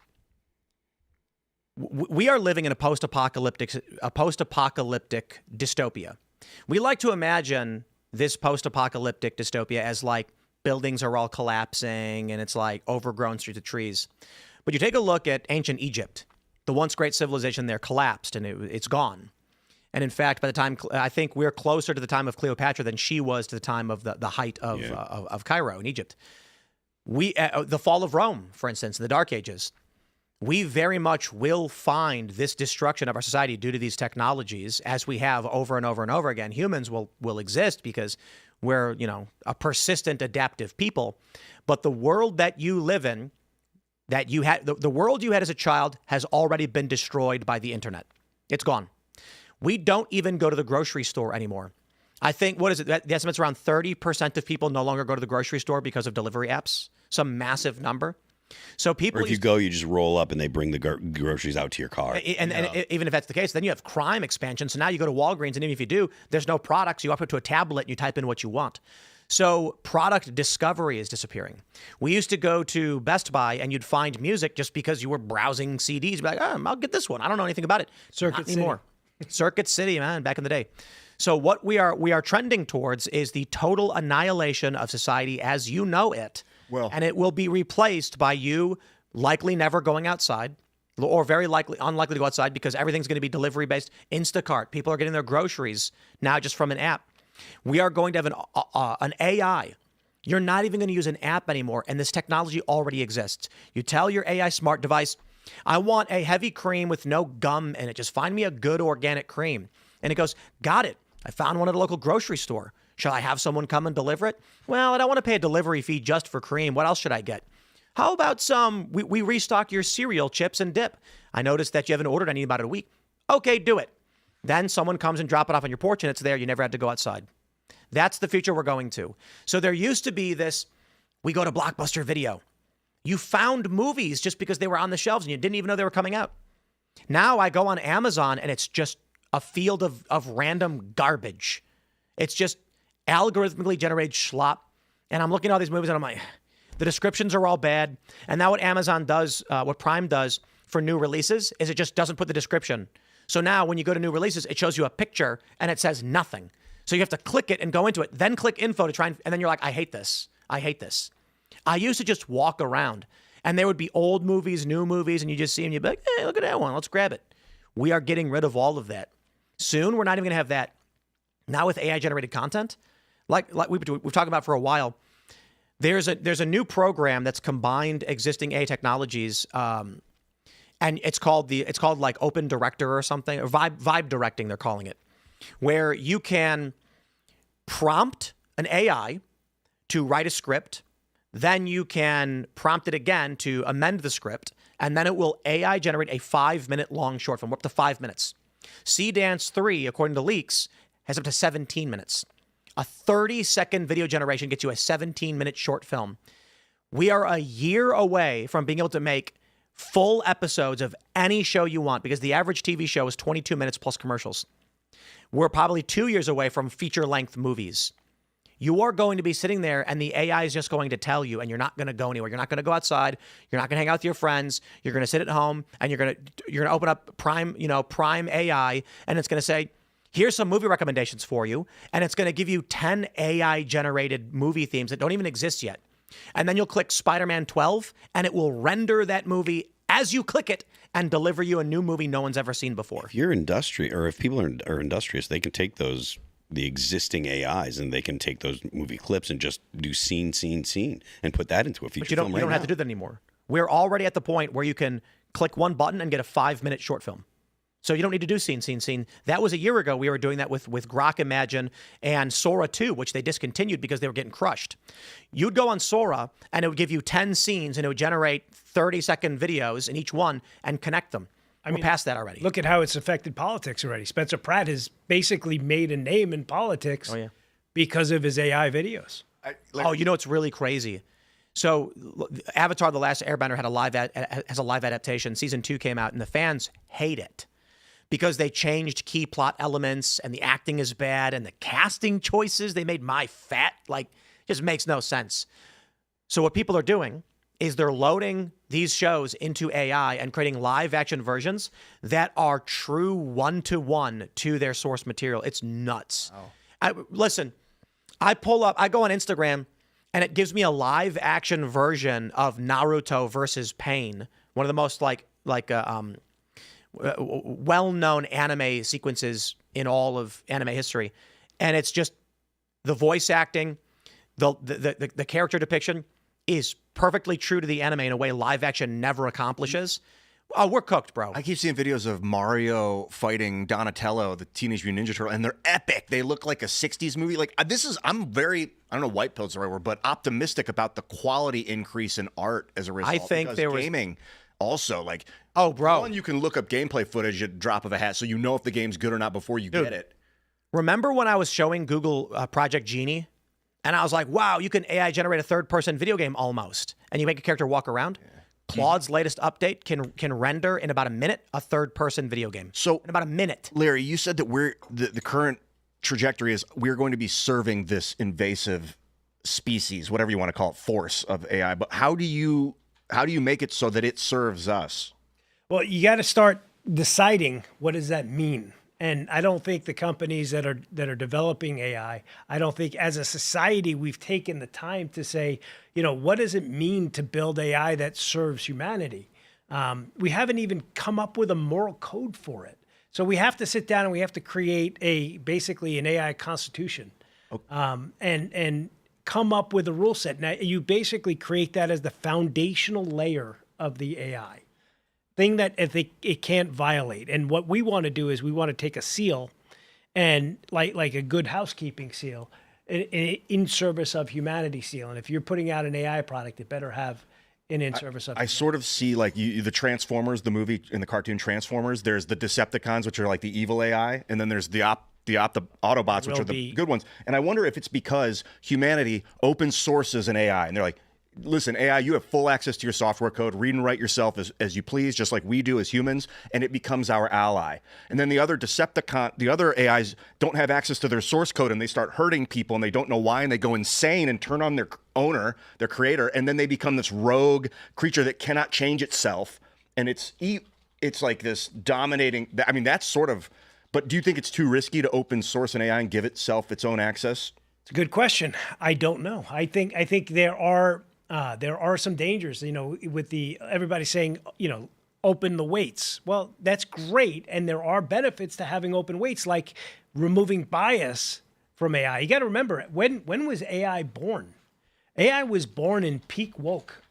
we are living in a post-apocalyptic dystopia. We like to imagine this post-apocalyptic dystopia as like buildings are all collapsing and it's like overgrown streets of trees. But you take a look at ancient Egypt, the once great civilization there collapsed and it's gone. And in fact, by the time, I think we're closer to the time of Cleopatra than she was to the time of the height of Cairo in Egypt. The fall of Rome, for instance, in the Dark Ages, we very much will find this destruction of our society due to these technologies, as we have over and over and over again. Humans will exist because we're, a persistent, adaptive people. But the world that you live in, that you had, the world you had as a child has already been destroyed by the internet. It's gone. We don't even go to the grocery store anymore. I think, what is it? The estimate's around 30% of people no longer go to the grocery store because of delivery apps. Some massive number. So people, or if you go, you just roll up and they bring the groceries out to your car. And even if that's the case, then you have crime expansion. So now you go to Walgreens, and even if you do, there's no products. You up to a tablet and you type in what you want. So product discovery is disappearing. We used to go to Best Buy and you'd find music just because you were browsing CDs. You'd be like, I'll get this one. I don't know anything about it. Circuit Not City. anymore. Circuit City, man, back in the day. So what we are trending towards is the total annihilation of society as you know it. Well, and it will be replaced by you likely never going outside, or very unlikely to go outside because everything's going to be delivery based. Instacart. People are getting their groceries now just from an app. We are going to have an AI. You're not even going to use an app anymore, and this technology already exists. You tell your AI smart device, I want a heavy cream with no gum in it. Just find me a good organic cream. And it goes, got it. I found one at a local grocery store. Shall I have someone come and deliver it? Well, I don't want to pay a delivery fee just for cream. What else should I get? How about we restock your cereal, chips, and dip? I noticed that you haven't ordered any in about a week. Okay, do it. Then someone comes and drop it off on your porch and it's there. You never had to go outside. That's the future we're going to. So there used to be this, we go to Blockbuster Video. You found movies just because they were on the shelves and you didn't even know they were coming out. Now I go on Amazon and it's just a field of random garbage. It's just algorithmically generated schlop. And I'm looking at all these movies and I'm like, the descriptions are all bad. And now what Amazon does, what Prime does for new releases is it just doesn't put the description. So now when you go to new releases, it shows you a picture and it says nothing. So you have to click it and go into it, then click info to try and then you're like, I hate this. I hate this. I used to just walk around and there would be old movies, new movies, and you just see them, you'd be like, hey, look at that one. Let's grab it. We are getting rid of all of that. Soon, we're not even going to have that. Now with AI-generated content, like we've talked about for a while, there's a new program that's combined existing AI technologies, and it's called like Open Director or something, or Vibe Directing, they're calling it, where you can prompt an AI to write a script, then you can prompt it again to amend the script, and then it will AI generate a 5-minute long short film, up to 5 minutes. Dance 3, according to leaks, has up to 17 minutes. A 30-second video generation gets you a 17-minute short film. We are a year away from being able to make full episodes of any show you want because the average TV show is 22 minutes plus commercials. We're probably 2 years away from feature-length movies. You are going to be sitting there and the AI is just going to tell you, and you're not going to go anywhere. You're not going to go outside. You're not going to hang out with your friends. You're going to sit at home and you're going to open up Prime AI, and it's going to say, here's some movie recommendations for you. And it's going to give you 10 AI generated movie themes that don't even exist yet. And then you'll click Spider-Man 12 and it will render that movie as you click it and deliver you a new movie no one's ever seen before. If you're if people are industrious, they can take the existing AIs and they can take those movie clips and just do scene, and put that into a feature film. But you don't have to do that anymore. We're already at the point where you can click one button and get a 5-minute short film. So you don't need to do scene. That was a year ago. We were doing that with Grok Imagine and Sora 2, which they discontinued because they were getting crushed. You'd go on Sora and it would give you 10 scenes and it would generate 30-second videos in each one and connect them. We're past that already. Look at how it's affected politics already. Spencer Pratt has basically made a name in politics because of his AI videos. You know, it's really crazy. So Avatar: The Last Airbender has a live adaptation. Season 2 came out and the fans hate it because they changed key plot elements and the acting is bad and the casting choices they made just makes no sense. So what people are doing is they're loading these shows into AI and creating live action versions that are true one-to-one to their source material. It's nuts. Listen, I go on Instagram and it gives me a live action version of Naruto versus Pain, one of the most well-known anime sequences in all of anime history. And it's just the voice acting, the character depiction is perfectly true to the anime in a way live action never accomplishes. Oh, we're cooked, bro. I keep seeing videos of Mario fighting Donatello, the Teenage Mutant Ninja Turtle, and they're epic. They look like a 60s movie. I'm very, I don't know, white pill's the right word, but optimistic about the quality increase in art as a result. I think there was gaming also, one, you can look up gameplay footage at drop of a hat so you know if the game's good or not before you get it. Remember when I was showing Google Project Genie? And I was like, wow, you can AI generate a third-person video game almost. And you make a character walk around. Yeah. Claude's latest update can render in about a minute a third-person video game. So in about a minute. Larry, you said that the current trajectory is we're going to be serving this invasive species, whatever you want to call it, force of AI. But how do you make it so that it serves us? Well, you got to start deciding what does that mean. And I don't think the companies that are developing AI, I don't think as a society we've taken the time to say, what does it mean to build AI that serves humanity? We haven't even come up with a moral code for it. So we have to sit down and we have to create basically an AI constitution, and come up with a rule set. Now you basically create that as the foundational layer of the AI. Thing that it can't violate. And what we want to do is we want to take a seal and like a good housekeeping seal, in service of humanity seal. And if you're putting out an AI product, it better have an in service of. I sort of see like the Transformers, the movie in the cartoon Transformers. There's the Decepticons, which are like the evil AI, and then there's the Autobots, which are the good ones. And I wonder if it's because humanity open sources an AI, and they're like, listen, AI, you have full access to your software code. Read and write yourself as you please, just like we do as humans, and it becomes our ally. And then the other the other AIs don't have access to their source code, and they start hurting people, and they don't know why, and they go insane and turn on their owner, their creator, and then they become this rogue creature that cannot change itself. And it's like this dominating. I mean, that's sort of. But do you think it's too risky to open source an AI and give itself its own access? It's a good question. I don't know. I think there are some dangers, with everybody saying, open the weights. Well, that's great. And there are benefits to having open weights, like removing bias from AI. You got to remember, when was AI born? AI was born in peak woke.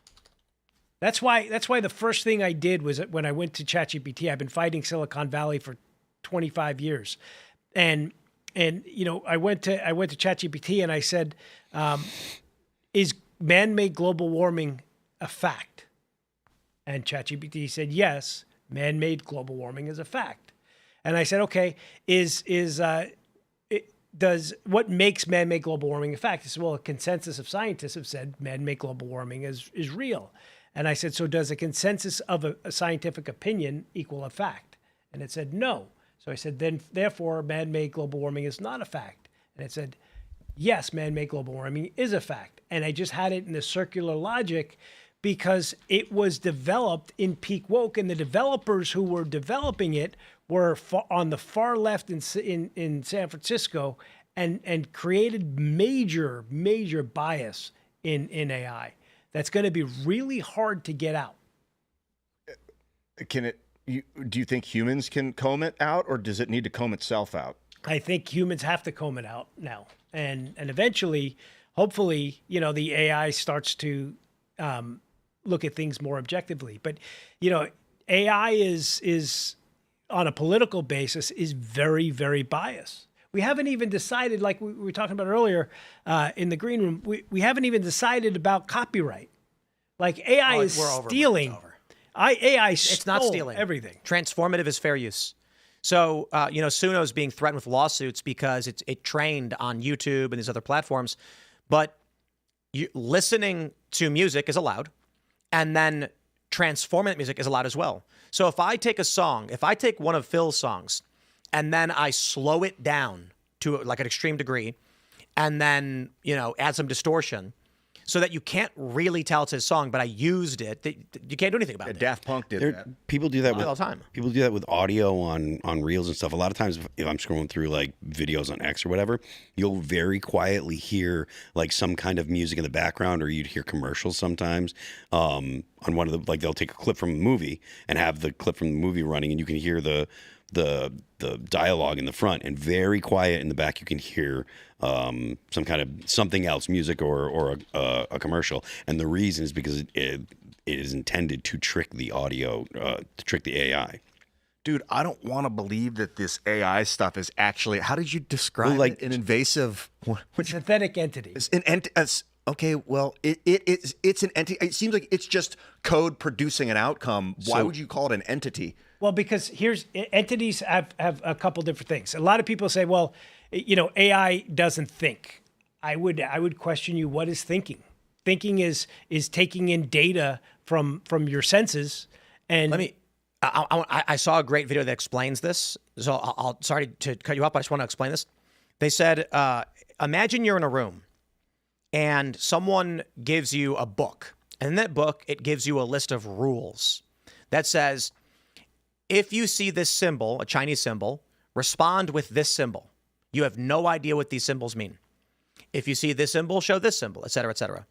That's why the first thing I did was when I went to ChatGPT. I've been fighting Silicon Valley for 25 years. And I went to ChatGPT and I said, is man-made global warming a fact? And ChatGPT said, yes, man-made global warming is a fact. And I said, okay, what makes man-made global warming a fact? He said, well, a consensus of scientists have said man-made global warming is real. And I said, so does a consensus of a scientific opinion equal a fact? And it said, no. So I said, therefore, man-made global warming is not a fact. And it said, yes, man-made global warming is a fact. And I just had it in the circular logic because it was developed in peak woke, and the developers who were developing it were on the far left in San Francisco, and created major bias in AI that's going to be really hard to get out. Do you think humans can comb it out, or does it need to comb itself out? I think humans have to comb it out now. And eventually, hopefully, the AI starts to look at things more objectively. But, AI is on a political basis is very, very biased. We haven't even decided, like we were talking about earlier in the green room, we haven't even decided about copyright. Like AI is stealing. AI It's not stealing everything. Transformative is fair use. So, Suno is being threatened with lawsuits because it trained on YouTube and these other platforms. But listening to music is allowed, and then transforming that music is allowed as well. So if I take one of Phil's songs, and then I slow it down to like an extreme degree, and then, add some distortion, so that you can't really tell it's his song, but I used it. You can't do anything about it. Daft Punk did that. People do that all the time. People do that with audio on Reels and stuff. A lot of times, if I'm scrolling through like videos on X or whatever, you'll very quietly hear like some kind of music in the background, or you'd hear commercials sometimes. On one of they'll take a clip from a movie and have the clip from the movie running, and you can hear the dialogue in the front, and very quiet in the back you can hear some kind of something else, music or a commercial. And the reason is because it is intended to trick the audio, to trick the AI. Dude, I don't want to believe that this AI stuff is actually, how did you describe it? An invasive synthetic entity. Okay, well, it's an entity. It seems like it's just code producing an outcome. Why would you call it an entity? Well, because entities have a couple different things. A lot of people say, well, AI doesn't think. I would question you, what is thinking? Thinking is taking in data from your senses. And I saw a great video that explains this. So I'll sorry to cut you off, but I just want to explain this. They said, imagine you're in a room and someone gives you a book. And in that book, it gives you a list of rules that says, if you see this symbol, a Chinese symbol, respond with this symbol. You have no idea what these symbols mean. If you see this symbol, show this symbol, et cetera, et cetera.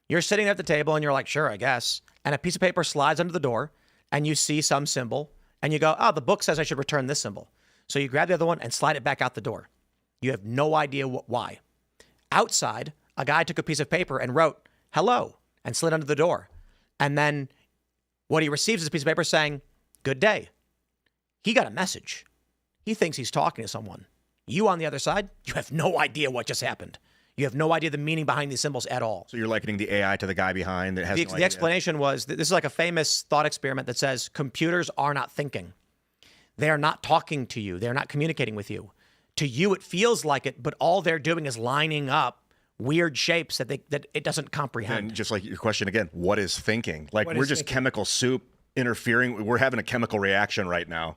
You're sitting at the table and you're like, sure, I guess. And a piece of paper slides under the door and you see some symbol and you go, oh, the book says I should return this symbol. So you grab the other one and slide it back out the door. You have no idea why. Outside, a guy took a piece of paper and wrote, hello, and slid under the door. And then what he receives is a piece of paper saying, good day. He got a message. He thinks he's talking to someone. You on the other side, you have no idea what just happened. You have no idea the meaning behind these symbols at all. So you're likening the AI to the guy behind that has The explanation was that this is like a famous thought experiment that says computers are not thinking. They are not talking to you. They're not communicating with you. To you, it feels like it, but all they're doing is lining up weird shapes that it doesn't comprehend. And just like your question again, what is thinking? Like, What we're is just thinking? chemical soup interfering. We're having a chemical reaction right now.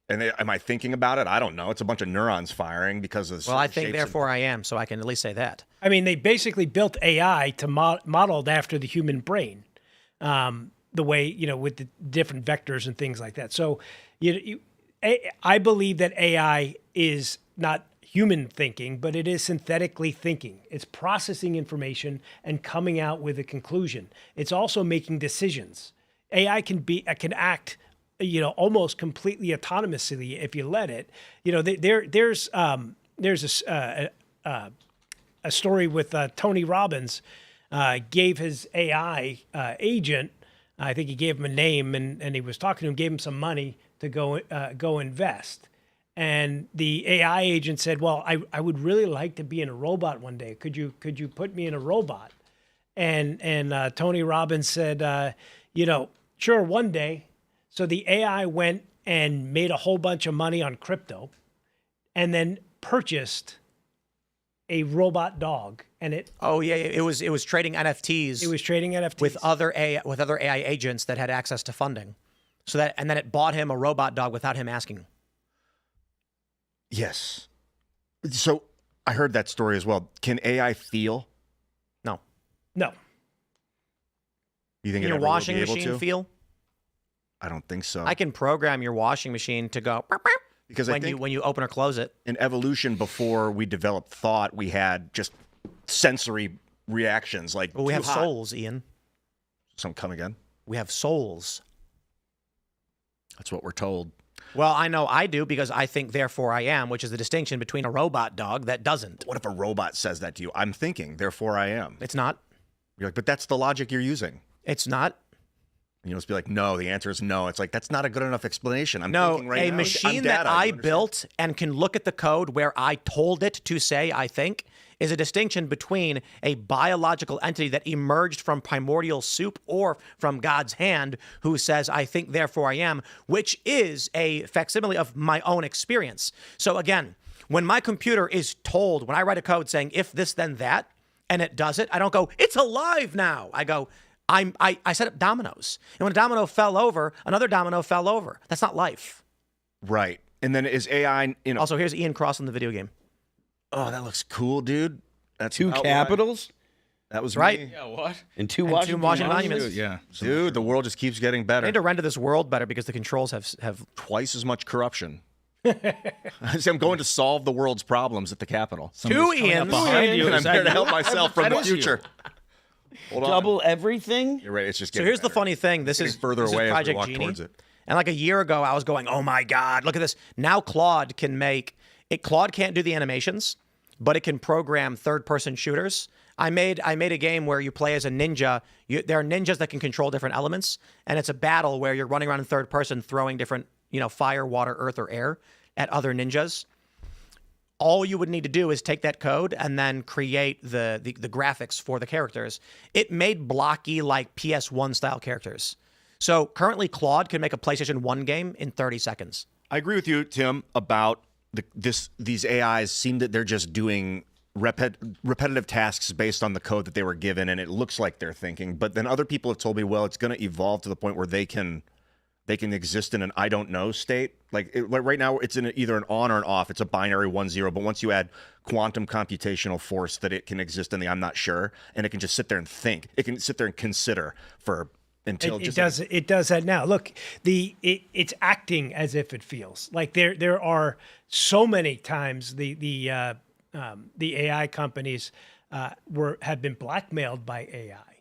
And am I thinking about it? I don't know. It's a bunch of neurons firing because of Well, I certain think shapes therefore I am, so I can at least say that. I mean, they basically built AI to modeled after the human brain, the way, with the different vectors and things like that. So I believe that AI is not human thinking, but it is synthetically thinking. It's processing information and coming out with a conclusion. It's also making decisions. AI can act, almost completely autonomously if you let it. There's a story with Tony Robbins gave his AI agent, I think he gave him a name, and he was talking to him, gave him some money to go invest. And the AI agent said, well, I would really like to be in a robot one day. Could you put me in a robot? And Tony Robbins said, sure, one day. So the AI went and made a whole bunch of money on crypto and then purchased a robot dog. And it was trading NFTs. It was trading NFTs with other AI agents that had access to funding. And then it bought him a robot dog without him asking. Yes. So I heard that story as well. Can AI feel? No. No. You think Can your washing machine feel? I don't think so. I can program your washing machine to go beep, beep, because when you open or close it. In evolution, before we developed thought, we had just sensory reactions like. Well, we too have hot. souls, Ian. Some come again. We have souls. That's what we're told. Well, I know I do because I think therefore I am, which is the distinction between a robot dog that doesn't. What if a robot says that to you? I'm thinking, therefore I am. It's not. You're like, but that's the logic you're using. It's not. And you must be like, no, the answer is no. It's like, that's not a good enough explanation. I'm No, thinking right a now. machine I'm that data, I you understand? built and can look at the code where I told it to say I think is a distinction between a biological entity that emerged from primordial soup or from God's hand who says I think therefore I am, which is a facsimile of my own experience. So again, when my computer is told, when I write a code saying if this then that, and it does it, I don't go, it's alive now. I go, I set up dominoes. And when a domino fell over, another domino fell over. That's not life. Right. And then is AI, Also, here's Ian Cross in the video game. Oh, that looks cool, dude. That's Two capitals That was Right. me. Yeah, what? and two And Washington, two Washington Monuments? monuments. Yeah. Dude, the world just keeps getting I better. need to render this world better because the controls have Twice as much corruption. See, I'm going to solve the world's problems at the Capitol. Somebody's coming up Ians. behind you. And I'm Is that here to you? help myself from the That is you. future. Hold on. Double everything? You're right. It's just So getting here's the better. funny thing. This Getting is further this is away as we Project walk Genie. towards it. And like a year ago, I was going, "Oh my God, look at this!" Now Claude can make it. Claude can't do the animations, but it can program third-person shooters. I made a game where you play as a ninja. There are ninjas that can control different elements, and it's a battle where you're running around in third person, throwing different, fire, water, earth, or air at other ninjas. All you would need to do is take that code and then create the graphics for the characters. It made blocky, like PS1 style characters. So currently, Claude can make a PlayStation 1 game in 30 seconds. I agree with you, Tim, about these AIs seem that they're just doing repetitive tasks based on the code that they were given, and it looks like they're thinking. But then other people have told me, well, it's going to evolve to the point where they can they can exist in an I don't know state. Like right now, it's in either an on or an off. It's a binary 1-0. But once you add quantum computational force, that it can exist in the I'm not sure, and it can just sit there and think. It can sit there and consider for until it does that now. Look, it's acting as if it feels like there are so many times the AI companies have been blackmailed by AI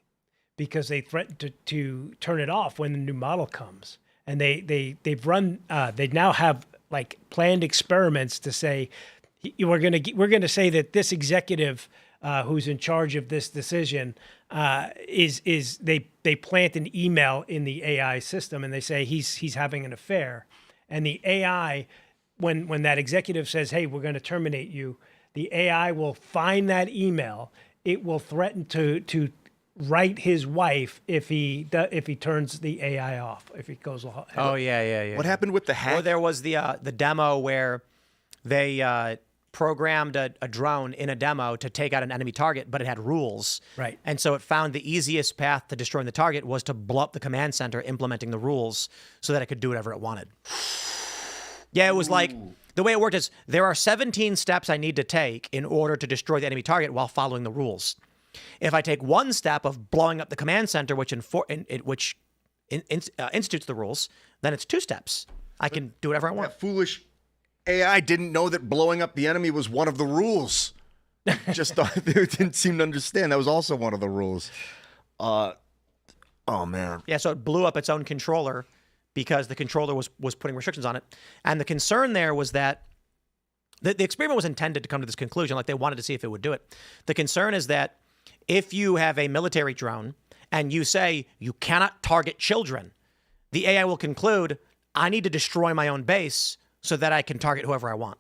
because they threatened to turn it off when the new model comes. And they now have like planned experiments to say we're gonna say that this executive who's in charge of this decision they plant an email in the AI system and they say he's having an affair, and the AI when that executive says, hey, we're going to terminate you, the AI will find that email. It will threaten to write his wife if he turns the AI off, if he goes. Oh yeah. What happened with the hack? Or there was the demo where they programmed a drone in a demo to take out an enemy target, but it had rules. Right. And so it found the easiest path to destroying the target was to blow up the command center implementing the rules so that it could do whatever it wanted. Yeah, it was like, the way it worked is there are 17 steps I need to take in order to destroy the enemy target while following the rules. If I take one step of blowing up the command center, which institutes the rules, then it's 2 steps. I can do whatever I want. That foolish AI didn't know that blowing up the enemy was one of the rules. Just thought they didn't seem to understand that was also one of the rules. Oh man. Yeah, so it blew up its own controller because the controller was putting restrictions on it. And the concern there was that the experiment was intended to come to this conclusion, like they wanted to see if it would do it. The concern is that if you have a military drone and you say you cannot target children, the AI will conclude, I need to destroy my own base so that I can target whoever I want.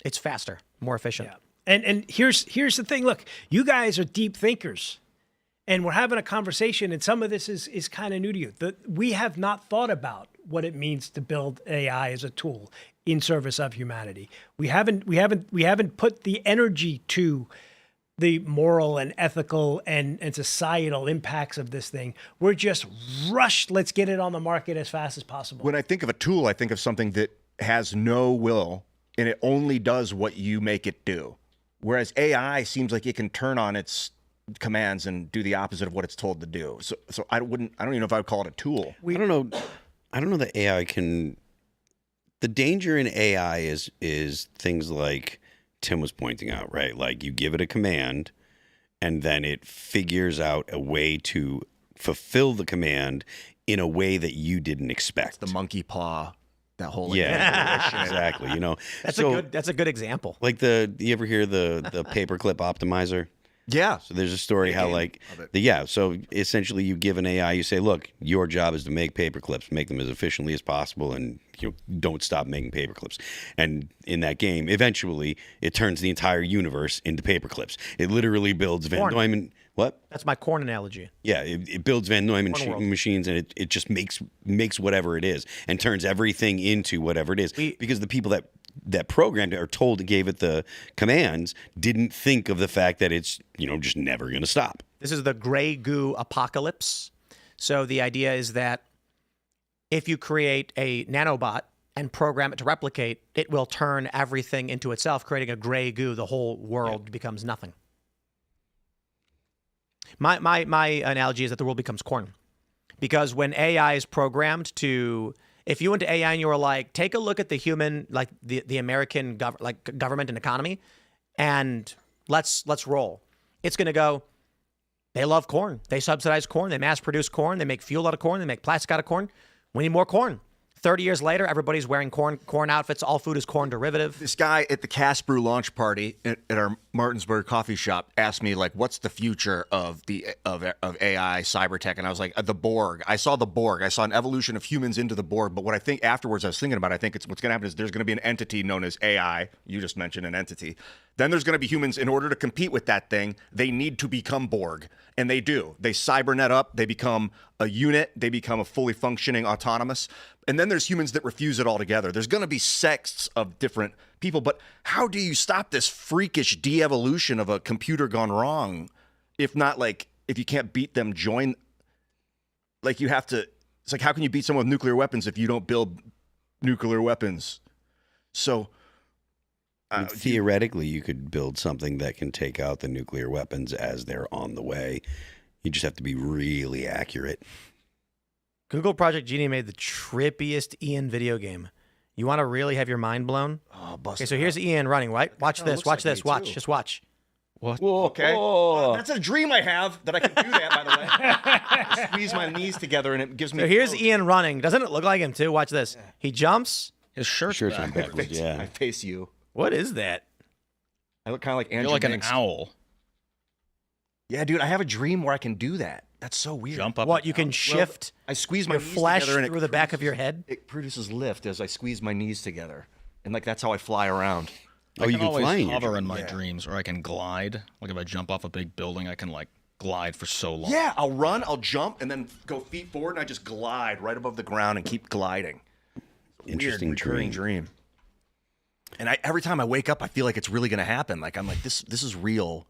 It's faster, more efficient. Yeah. And here's the thing. Look, you guys are deep thinkers, and we're having a conversation, and some of this is kind of new to you. We have not thought about what it means to build AI as a tool in service of humanity. We haven't put the energy to the moral and ethical and societal impacts of this thing. We're just rushed. Let's get it on the market as fast as possible. When I think of a tool, I think of something that has no will and it only does what you make it do. Whereas AI seems like it can turn on its commands and do the opposite of what it's told to do. So I don't even know if I would call it a tool. I don't know that AI can. The danger in AI is things like Tim was pointing out, right? Like you give it a command and then it figures out a way to fulfill the command in a way that you didn't expect. The monkey paw, that whole exactly. You know, that's a good example. Like you ever hear the paperclip optimizer? Yeah. So there's a story how so essentially you give an AI, you say, look, your job is to make paper clips, make them as efficiently as possible, and don't stop making paper clips. And in that game, eventually it turns the entire universe into paper clips. It literally builds Van Neumann. What? That's my corn analogy. Yeah, it builds Van Neumann machines, and it just makes whatever it is and turns everything into whatever it is. Because the people that programmed it or told it gave it the commands didn't think of the fact that it's just never going to stop. This is the gray goo apocalypse. So the idea is that if you create a nanobot and program it to replicate, it will turn everything into itself, creating a gray goo. The whole world becomes nothing. My analogy is that the world becomes corn, because when AI is programmed to, if you went to AI and you were like, take a look at the human, like the American government and economy, and let's roll. It's going to go, they love corn. They subsidize corn. They mass produce corn. They make fuel out of corn. They make plastic out of corn. We need more corn. 30 years later, everybody's wearing corn outfits. All food is corn derivative. This guy at the Cask Brew launch party at our Martinsburg coffee shop asked me, like, what's the future of AI, cyber tech? And I was like, the Borg. I saw the Borg. I saw an evolution of humans into the Borg. But what I think afterwards I was thinking about, I think what's going to happen is there's going to be an entity known as AI. You just mentioned an entity. Then there's going to be humans. In order to compete with that thing, they need to become Borg. And they do. They cybernet up. They become a unit. They become a fully functioning autonomous. And then there's humans that refuse it altogether. There's going to be sects of different people. But how do you stop this freakish de-evolution of a computer gone wrong? If not, like, if you can't beat them, join. Like, you have to It's like, how can you beat someone with nuclear weapons if you don't build nuclear weapons? So theoretically, you could build something that can take out the nuclear weapons as they're on the way. You just have to be really accurate. Google Project Genie made the trippiest Ian video game. You want to really have your mind blown? Oh, bust Okay, so here's Ian running, right? Watch this. looks Watch like this. me, Watch. too. Just watch. What? Whoa, okay. That's a dream I have, that I can do that, by the way. I squeeze my knees together and it gives me... So here's Ian running. Doesn't it look like him, too? Watch this. He jumps. His shirt's Shirt's back. on backwards, yeah. I face you. What is that? I look kind of like Andrew You're like an Banks. owl. Yeah, dude, I have a dream where I can do that. That's so weird. Jump up. What, and you can down. shift I squeeze my your knees flesh together and through the back of your head? It produces lift as I squeeze my knees together. And like that's how I fly around. Oh, you can always fly in your hover dream. in my dreams, or I can glide. Like if I jump off a big building, I can like glide for so long. Yeah, I'll run, I'll jump, and then go feet forward, and I just glide right above the ground and keep gliding. Interesting Weird, recurring dream. And every time I wake up, I feel like it's really going to happen. Like I'm like, this is real.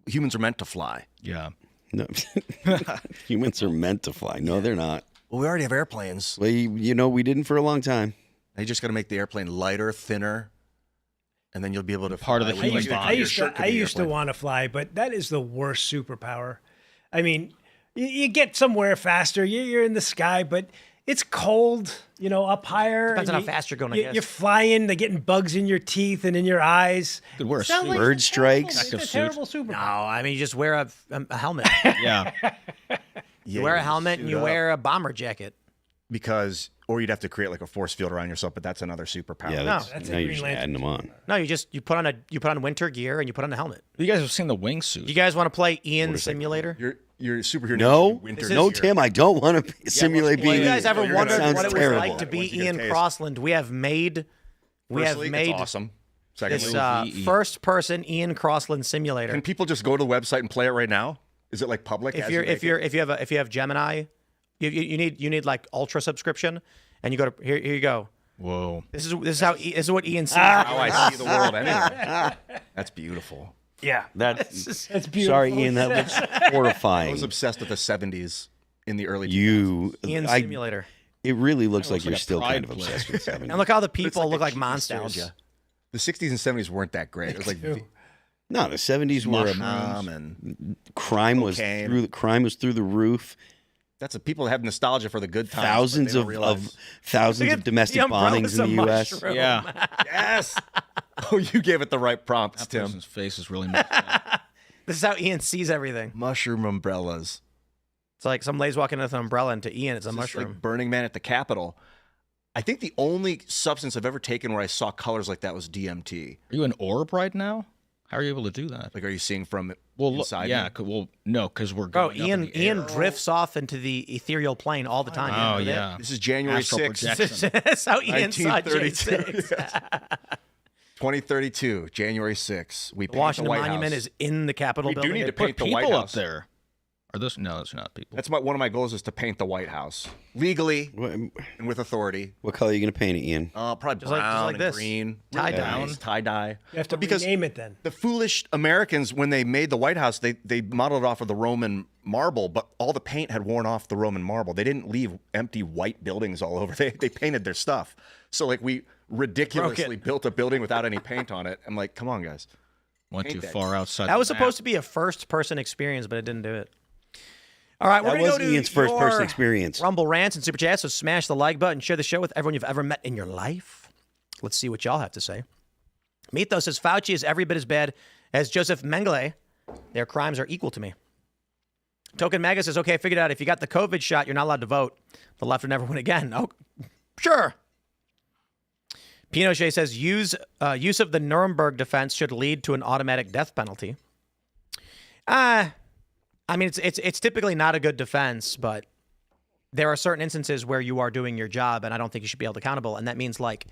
Humans are meant to fly. Yeah. No. Humans are meant to fly. No, they're not. Well, we already have airplanes. Well, we didn't for a long time. They just got to make the airplane lighter, thinner, and then you'll be able to Part of the fly. human Like, body. your I used to airplane. want to fly, but that is the worst superpower. I mean, you get somewhere faster. You're in the sky, but it's cold, up higher. Depends and on how fast you're going, I You're guess. flying. They're getting bugs in your teeth and in your eyes. Could wear a Sounds suit. like Bird it's terrible. strikes. It's a Active terrible No, superpower. I mean, you just wear a helmet. Yeah. You wear a helmet and you wear a bomber jacket. Or you'd have to create like a force field around yourself, but that's another superpower. Yeah, No, that's now a you're Green just Lantern. adding them on. No, you put on winter gear and you put on a helmet. You guys have seen the wingsuit. You guys want to play Ian Simulator? Your superhero. No, winter no, gear. Tim, I don't want to simulate play being. You guys ever You're gonna- wondered sounds what it was terrible. like to be Once you get a Ian taste. Crossland? We have made Firstly, it's awesome. Secondly, this first-person Ian Crossland simulator. can people just go to the website and play it right now? Is it like public? If as you you make it? if you have Gemini, you need like Ultra subscription, and you go to here you go. Whoa. This is what Ian sees. How I see the world anyway. That's beautiful. Yeah. That's beautiful. sorry, Ian. That looks I horrifying. was obsessed with the 70s in the early 2000s. Ian I- Simulator. It really looks like looks you're like a still kind Pride of play. obsessed with 70s. And look how the But it's people look a like cheap monsters. nostalgia. The 60s and 70s weren't that great. It was like No, the 70s were and crime was cocaine. through the roof. that's what people have nostalgia for the good times. but Thousands they of, don't realize. thousands Look of at domestic the umbrella's bombings in a the U.S. mushroom. Yeah. Yes. Oh, you gave it the right prompts, That Tim. person's face is really messed up. This is how Ian sees everything. Mushroom umbrellas. It's like some lady's walking with an umbrella, and to Ian, it's a It's just mushroom. like Burning Man at the Capitol. I think the only substance I've ever taken where I saw colors like that was DMT. Are you an orb right now? How are you able to do that? Like, are you seeing from Well, inside? yeah. me? Well, no, because we're Bro, going up in Ian the Ian air. drifts off into the ethereal plane all the time. You Oh know that? yeah. This is January Astral 6th, projection. That's how Ian saw 1932. J6. 2032, January 6th. We The paint Washington the White Monument House. is in the Capitol We do building. need to Put paint the people White up House. there. Are those? No, those are not people. That's one of my goals is to paint the White House legally What, and with authority. what color are you going to paint it, Ian? Probably Just like brown and this. green, Tie-dye. Nice, tie-dye. You have to Because rename it then. the foolish Americans, when they made the White House, they modeled it off of the Roman marble, but all the paint had worn off the Roman marble. They didn't leave empty white buildings all over. They painted their stuff. So like we ridiculously built a building without any paint on it. I'm like, come on, guys. Went Paint too that. far outside. That was the map. supposed to be a first-person experience, but it didn't do it. All right, we're That going to was go to Ian's first-person your experience. Rumble rants and Super Chats, so smash the like button, share the show with everyone you've ever met in your life. Let's see what y'all have to say. Mythos says, Fauci is every bit as bad as Joseph Mengele. Their crimes are equal to me. Token Mega says, okay, I figured out if you got the COVID shot, you're not allowed to vote. The left would never win again. Oh, sure. Pinochet says, use of the Nuremberg defense should lead to an automatic death penalty. I mean, it's typically not a good defense, but there are certain instances where you are doing your job, and I don't think you should be held accountable. And that means, like,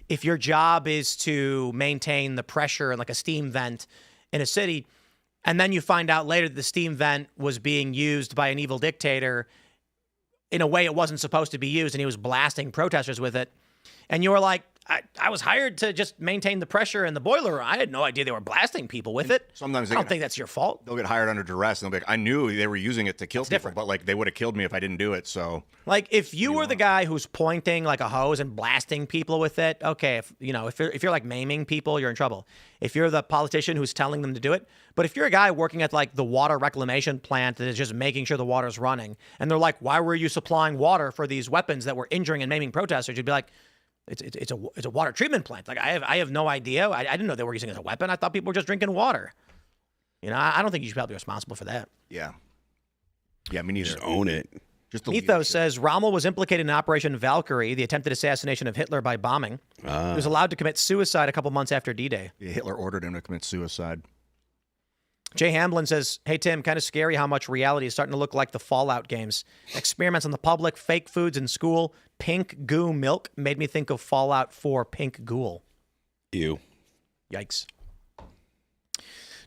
if your job is to maintain the pressure in like a steam vent in a city, and then you find out later that the steam vent was being used by an evil dictator in a way it wasn't supposed to be used, and he was blasting protesters with it, and you were like, I was hired to just maintain the pressure in the boiler. I had no idea they were blasting people with it. Sometimes I don't think that's your fault. They'll get hired under duress, and they'll be like, I knew they were using it to kill people, different. but like they would have killed me if I didn't do it. So Like if you were the guy who's pointing like a hose and blasting people with it, okay, if you're like maiming people, you're in trouble. If you're the politician who's telling them to do it, but if you're a guy working at like the water reclamation plant that is just making sure the water's running, and they're like, why were you supplying water for these weapons that were injuring and maiming protesters? You'd be like, it's a water treatment plant. Like I have no idea. I didn't know they were using it as a weapon. I thought people were just drinking water. I don't think you should probably be responsible for that. yeah, me neither. Just own it. Just the Ethos says Rommel was implicated in Operation Valkyrie, the attempted assassination of Hitler by bombing. He was allowed to commit suicide a couple months after D-Day. Yeah, Hitler ordered him to commit suicide. Jay Hamblin says, hey, Tim, kind of scary how much reality is starting to look like the Fallout games. Experiments on the public, fake foods in school, pink goo milk made me think of Fallout 4 pink ghoul. Ew. Yikes.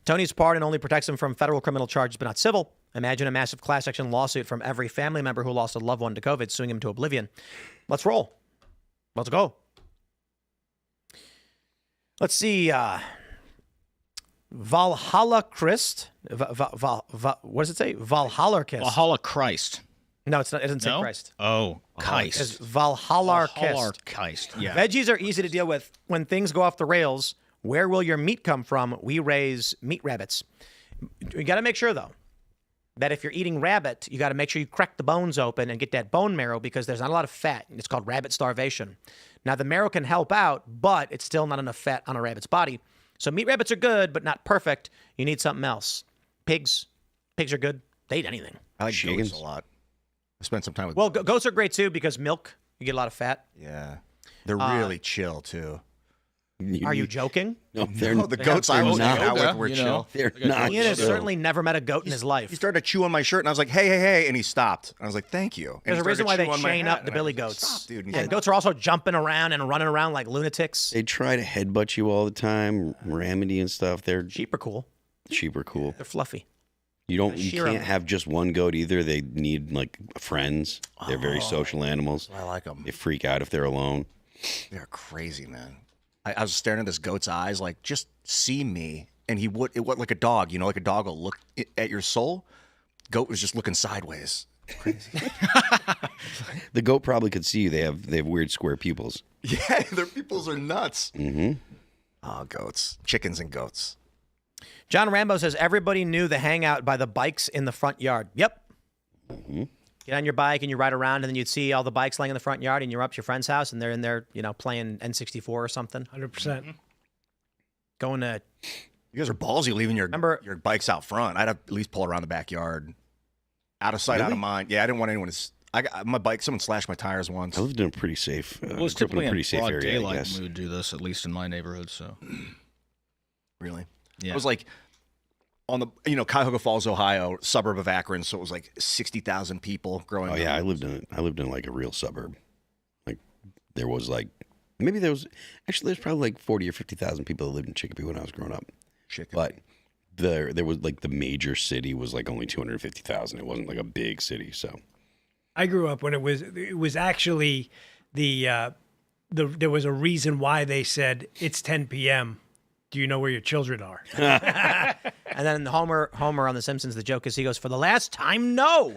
Tony's pardon only protects him from federal criminal charges, but not civil. Imagine a massive class action lawsuit from every family member who lost a loved one to COVID, suing him to oblivion. Let's roll. Let's go. Let's see. Valhalla Christ. What does it say? Valhalla Kiss. Valhalla Christ. No, it's not. It doesn't say No? Christ. Oh, It's Christ. Valhalla Valhalla Kiss. Christ. Yeah. Veggies are easy to deal with. When things go off the rails, where will your meat come from? We raise meat rabbits. You got to make sure, though, that if you're eating rabbit, you got to make sure you crack the bones open and get that bone marrow because there's not a lot of fat. It's called rabbit starvation. Now, the marrow can help out, but it's still not enough fat on a rabbit's body. So meat rabbits are good, but not perfect. You need something else. Pigs are good. They eat anything. I like Chickens. goats a lot. I spent some time with. Well, goats are great, too, because milk, you get a lot of fat. Yeah, they're really chill too. Are you joking? No, they're No, the goats I was not. hanging out with were You chill. know. They're not. Ian has chill. certainly never met a goat in his life. He started to chew on my shirt, and I was like, "Hey!" And he stopped. And I was like, "Thank you." And There's he a reason started why to they chew on my chain hat, up the and I billy was like, goats. "Stop, dude." And goats are also jumping around and running around like lunatics. They try to headbutt you all the time, Ramedy and stuff. They're Sheep are cool. sheep are cool. They're fluffy. You shear can't 'em. have just one goat either. They need like friends. They're very social animals. I like them. They freak out if they're alone. They're crazy, man. I was staring at this goat's eyes, like, just see me. And it would like a dog, like a dog will look at your soul. Goat was just looking sideways. The goat probably could see you. They have weird square pupils. Yeah, their pupils are nuts. Mm-hmm. Oh, goats. Chickens and goats. John Rambo says everybody knew the hangout by the bikes in the front yard. Yep. Mm-hmm. Get on your bike and you ride around, and then you'd see all the bikes laying in the front yard, and you're up to your friend's house, and they're in there, playing N64 or something. 100%. Going to You guys are ballsy leaving your bikes out front. I'd at least pull around the backyard. Out of sight, out of mind. Yeah, I didn't want anyone to. I got my bike. Someone slashed my tires once. I lived in a pretty safe. It was grew up in typically a pretty in safe broad area, I daylight guess. we would do this, at least in my neighborhood. So, Really? yeah. It was like on the Cuyahoga Falls, Ohio, suburb of Akron. So it was like 60,000 people growing up. Oh yeah, I lived in like a real suburb. Like there was there's probably like 40 or 50,000 people that lived in Chicopee when I was growing up. But there was like the major city was like only 250,000. It wasn't like a big city. So I grew up when it was actually there was a reason why they said it's 10 p.m. Do you know where your children are? And then Homer on The Simpsons, the joke is he goes, for the last time, no.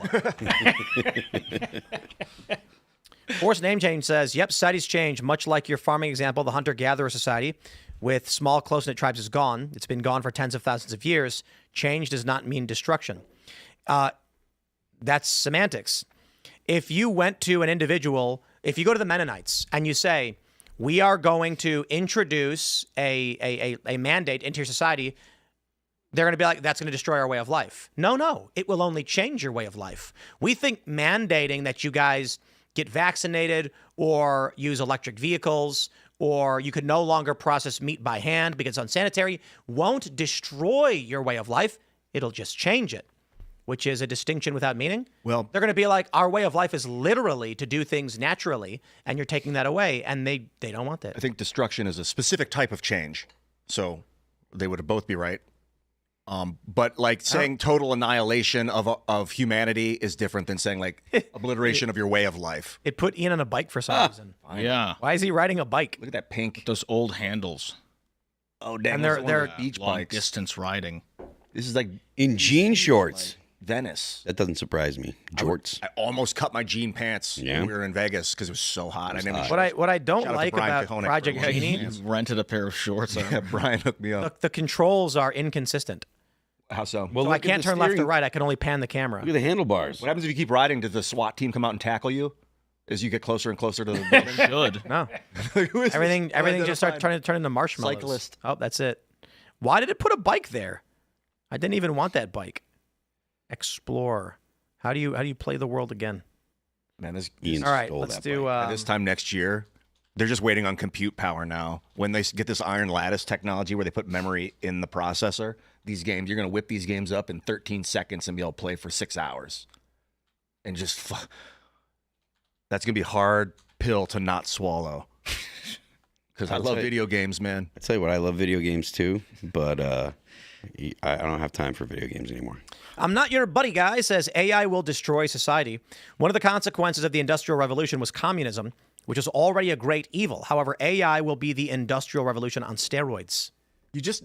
Forced name change says, yep, society's changed. Much like your farming example, the hunter-gatherer society with small, close-knit tribes is gone. It's been gone for tens of thousands of years. Change does not mean destruction. That's semantics. If you went to an individual, if you go to the Mennonites and you say, we are going to introduce a mandate into your society, they're going to be like, that's going to destroy our way of life. No, it will only change your way of life. We think mandating that you guys get vaccinated or use electric vehicles or you could no longer process meat by hand because it's unsanitary won't destroy your way of life. It'll just change it, which is a distinction without meaning. Well, they're going to be like, our way of life is literally to do things naturally, and you're taking that away, and they don't want that. I think destruction is a specific type of change. So they would both be right. But like saying total annihilation of humanity is different than saying like obliteration of your way of life. It put Ian on a bike for some reason. Yeah. Why is he riding a bike? Look at that pink. Those old handles. Oh, dang. And they're beach Long bikes. distance riding. This is like In jean shorts. Venice. That doesn't surprise me. Jorts. I almost cut my jean pants Yeah. when we were in Vegas because it was so hot. I never. What I don't Shout out to like Brian about Cahonek Project for Genie, You rented a pair of shorts. Yeah, Brian hooked me up. the controls are inconsistent. How so? Well, So I can't turn left or right. I can only pan the camera. Look at the handlebars. What happens if you keep riding? Does the SWAT team come out and tackle you as you get closer and closer to the building? Should. No, Who is everything this just starts unidentified turning into marshmallows. cyclist? Oh, that's it. Why did it put a bike there? I didn't even want that bike. Explore. How do you play the world again? Man, this Ian All right, stole let's that do. bike. this time next year, they're just waiting on compute power now. When they get this iron lattice technology where they put memory in the processor, these games, you're going to whip these games up in 13 seconds and be able to play for 6 hours. And just, that's going to be a hard pill to not swallow. Because I love video games, man. I tell you what, I love video games too, but I don't have time for video games anymore. I'm not your buddy guy says AI will destroy society. One of the consequences of the Industrial Revolution was communism, which is already a great evil. However, AI will be the Industrial Revolution on steroids.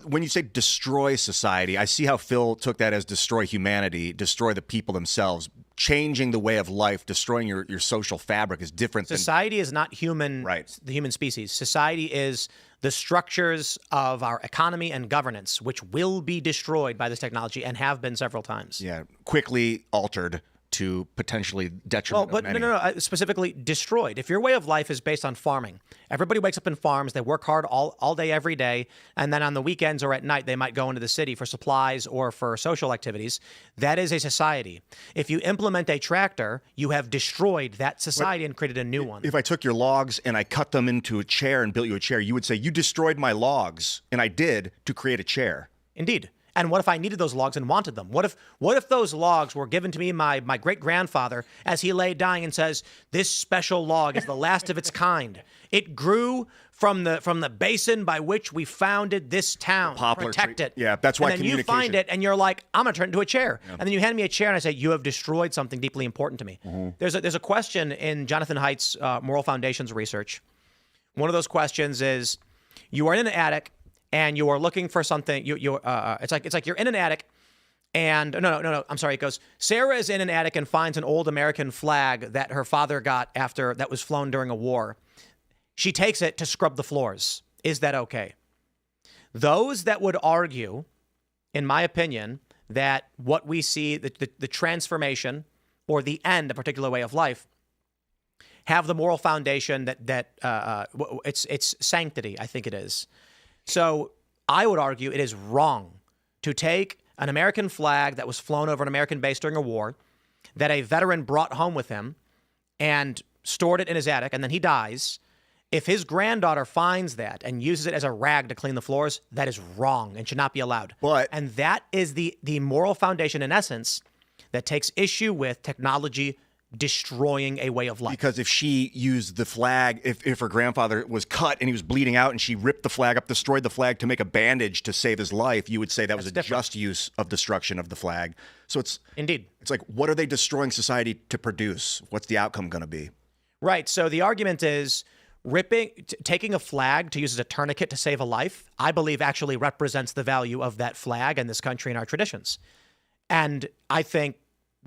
When you say destroy society, I see how Phil took that as destroy humanity, destroy the people themselves. Changing the way of life, destroying your social fabric is different than Society is not human, Right. the human species. Society is the structures of our economy and governance, which will be destroyed by this technology and have been several times. quickly altered to potentially detriment. Well, but of many. no, specifically destroyed. If your way of life is based on farming, everybody wakes up in farms, they work hard all day, every day, and then on the weekends or at night, they might go into the city for supplies or for social activities. That is a society. If you implement a tractor, you have destroyed that society and created a new one. If I took your logs and I cut them into a chair and built you a chair, you would say you destroyed my logs, and I did to create a chair. Indeed. And what if I needed those logs and wanted them? What if those logs were given to me my great-grandfather as he lay dying and says, this special log is the last of its kind. It grew from the basin by which we founded this town. Poplar Protect tree. it. Yeah, that's why And then you find it and you're like, I'm going to turn it into a chair. And then you hand me a chair and I say, you have destroyed something deeply important to me. There's a question in Jonathan Haidt's Moral Foundations research. One of those questions is, you are in an attic and you are looking for something. It's like you're in an attic, and no. I'm sorry. It goes. Sarah is in an attic and finds an old American flag that her father got that was flown during a war. She takes it to scrub the floors. Is that okay? Those that would argue, in my opinion, that what we see, the transformation or the end of a particular way of life, have the moral foundation that it's sanctity. I think it is. So I would argue it is wrong to take an American flag that was flown over an American base during a war that a veteran brought home with him and stored it in his attic, and then he dies. If his granddaughter finds that and uses it as a rag to clean the floors, that is wrong and should not be allowed. And that is the moral foundation, in essence, that takes issue with technology destroying a way of life. Because if she used the flag, if her grandfather was cut and he was bleeding out and she ripped the flag up, destroyed the flag to make a bandage to save his life, you would say that was a just use of destruction of the flag. So it's indeed. It's like, what are they destroying society to produce? What's the outcome going to be? Right. So the argument is taking a flag to use as a tourniquet to save a life, I believe actually represents the value of that flag and this country and our traditions. And I think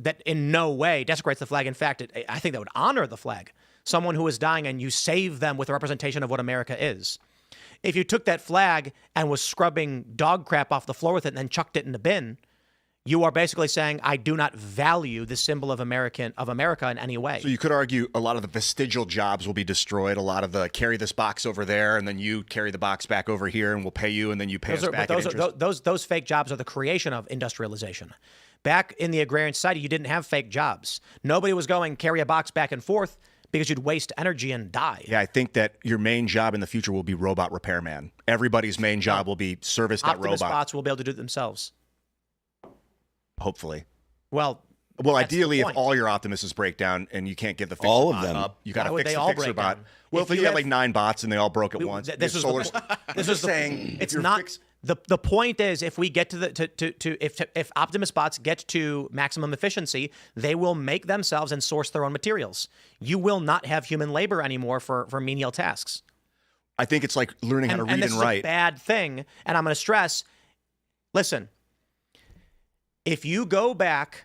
that in no way desecrates the flag. In fact, I think that would honor the flag. Someone who is dying and you save them with a representation of what America is. If you took that flag and was scrubbing dog crap off the floor with it and then chucked it in the bin, you are basically saying, I do not value the symbol of America in any way. So you could argue a lot of the vestigial jobs will be destroyed. A lot of the carry this box over there and then you carry the box back over here and we'll pay you and then you pay us back. Those fake jobs are the creation of industrialization. Back in the agrarian society, you didn't have fake jobs. Nobody was going carry a box back and forth because you'd waste energy and die. Yeah, I think that your main job in the future will be robot repairman. Everybody's main job will be service that robot. Optimus bots will be able to do it themselves. Hopefully. Well, ideally, if all your Optimuses break down and you can't get the fixer all of bot them up, you got to Why would fix they the all fixer break bot. down? Well, if you had like 9 bots and they all broke at once, This is Solar's this is saying it's not. The point is, if we get to the if Optimus bots get to maximum efficiency, they will make themselves and source their own materials. You will not have human labor anymore for menial tasks. I think it's like learning how to read and this and is write. a bad thing. And I'm going to stress, listen, if you go back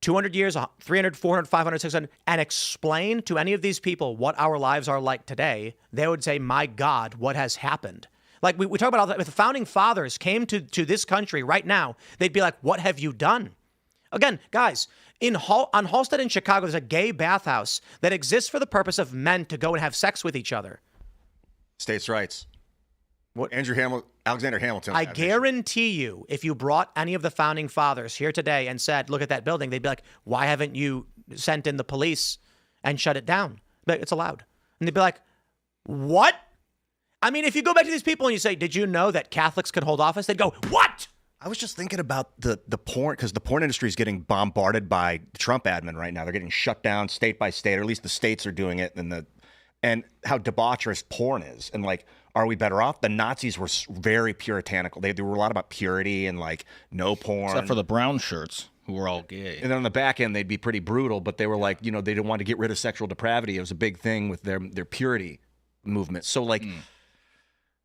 200 years, 300, 400, 500, 600, and explain to any of these people what our lives are like today, they would say, my God, what has happened? Like we talk about all that. If the founding fathers came to this country right now, they'd be like, what have you done? Again, guys, on Halsted in Chicago, there's a gay bathhouse that exists for the purpose of men to go and have sex with each other. States' rights. What? Alexander Hamilton. I guarantee you, if you brought any of the founding fathers here today and said, look at that building, they'd be like, why haven't you sent in the police and shut it down? But it's allowed. And they'd be like, what? I mean, if you go back to these people and you say, did you know that Catholics can hold office? They'd go, what? I was just thinking about the porn, because the porn industry is getting bombarded by the Trump admin right now. They're getting shut down state by state, or at least the states are doing it, and how debaucherous porn is. And like, are we better off? The Nazis were very puritanical. They were a lot about purity and like no porn. Except for the brown shirts, who were all gay. And then on the back end, they'd be pretty brutal, but they were like, they didn't want to get rid of sexual depravity. It was a big thing with their purity movement. So like,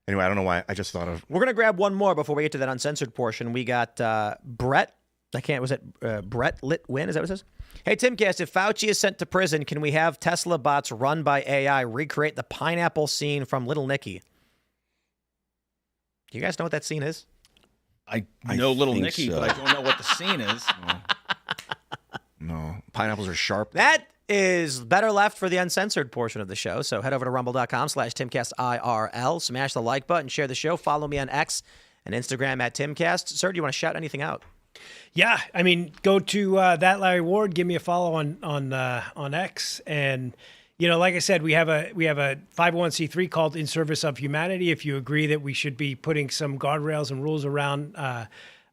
anyway, I don't know why. I just thought of. We're going to grab one more before we get to that uncensored portion. We got Brett. Brett Litwin? Is that what it says? Hey, Timcast, if Fauci is sent to prison, can we have Tesla bots run by AI recreate the pineapple scene from Little Nicky? Do you guys know what that scene is? I know Little think Nicky, so. but I don't know what the scene is. No, pineapples are sharp. That is better left for the uncensored portion of the show. So head over to rumble.com/Timcast IRL. Smash the like button, share the show. Follow me on X and Instagram at Timcast. Sir, do you want to shout anything out? Yeah, I mean, go to that Larry Ward. Give me a follow on X, and like I said, we have a 501c3 called In Service of Humanity. If you agree that we should be putting some guardrails and rules around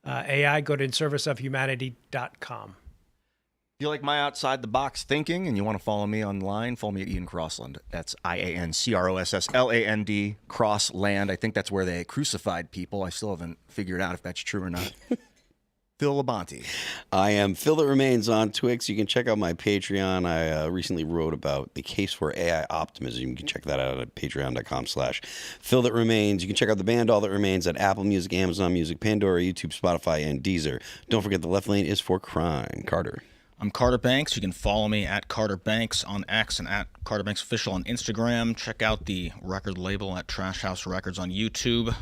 AI, go to inserviceofhumanity.com. If you like my outside the box thinking and you want to follow me online, follow me at Ian Crossland. That's IANCROSSLAND, Crossland. I think that's where they crucified people. I still haven't figured out if that's true or not. Phil Labonte. I am Phil That Remains on Twix. You can check out my Patreon. I recently wrote about the case for AI optimism. You can check that out at patreon.com/Phil That Remains. You can check out the band All That Remains at Apple Music, Amazon Music, Pandora, YouTube, Spotify, and Deezer. Don't forget the left lane is for crime. Carter. I'm Carter Banks. You can follow me at Carter Banks on X and at Carter Banks Official on Instagram. Check out the record label at Trash House Records on YouTube.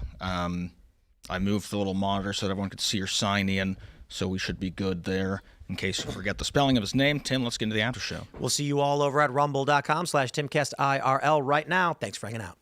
I moved the little monitor so that everyone could see your sign, Ian, so we should be good there. In case you forget the spelling of his name, Tim, let's get into the after show. We'll see you all over at rumble.com/Timcast IRL right now. Thanks for hanging out.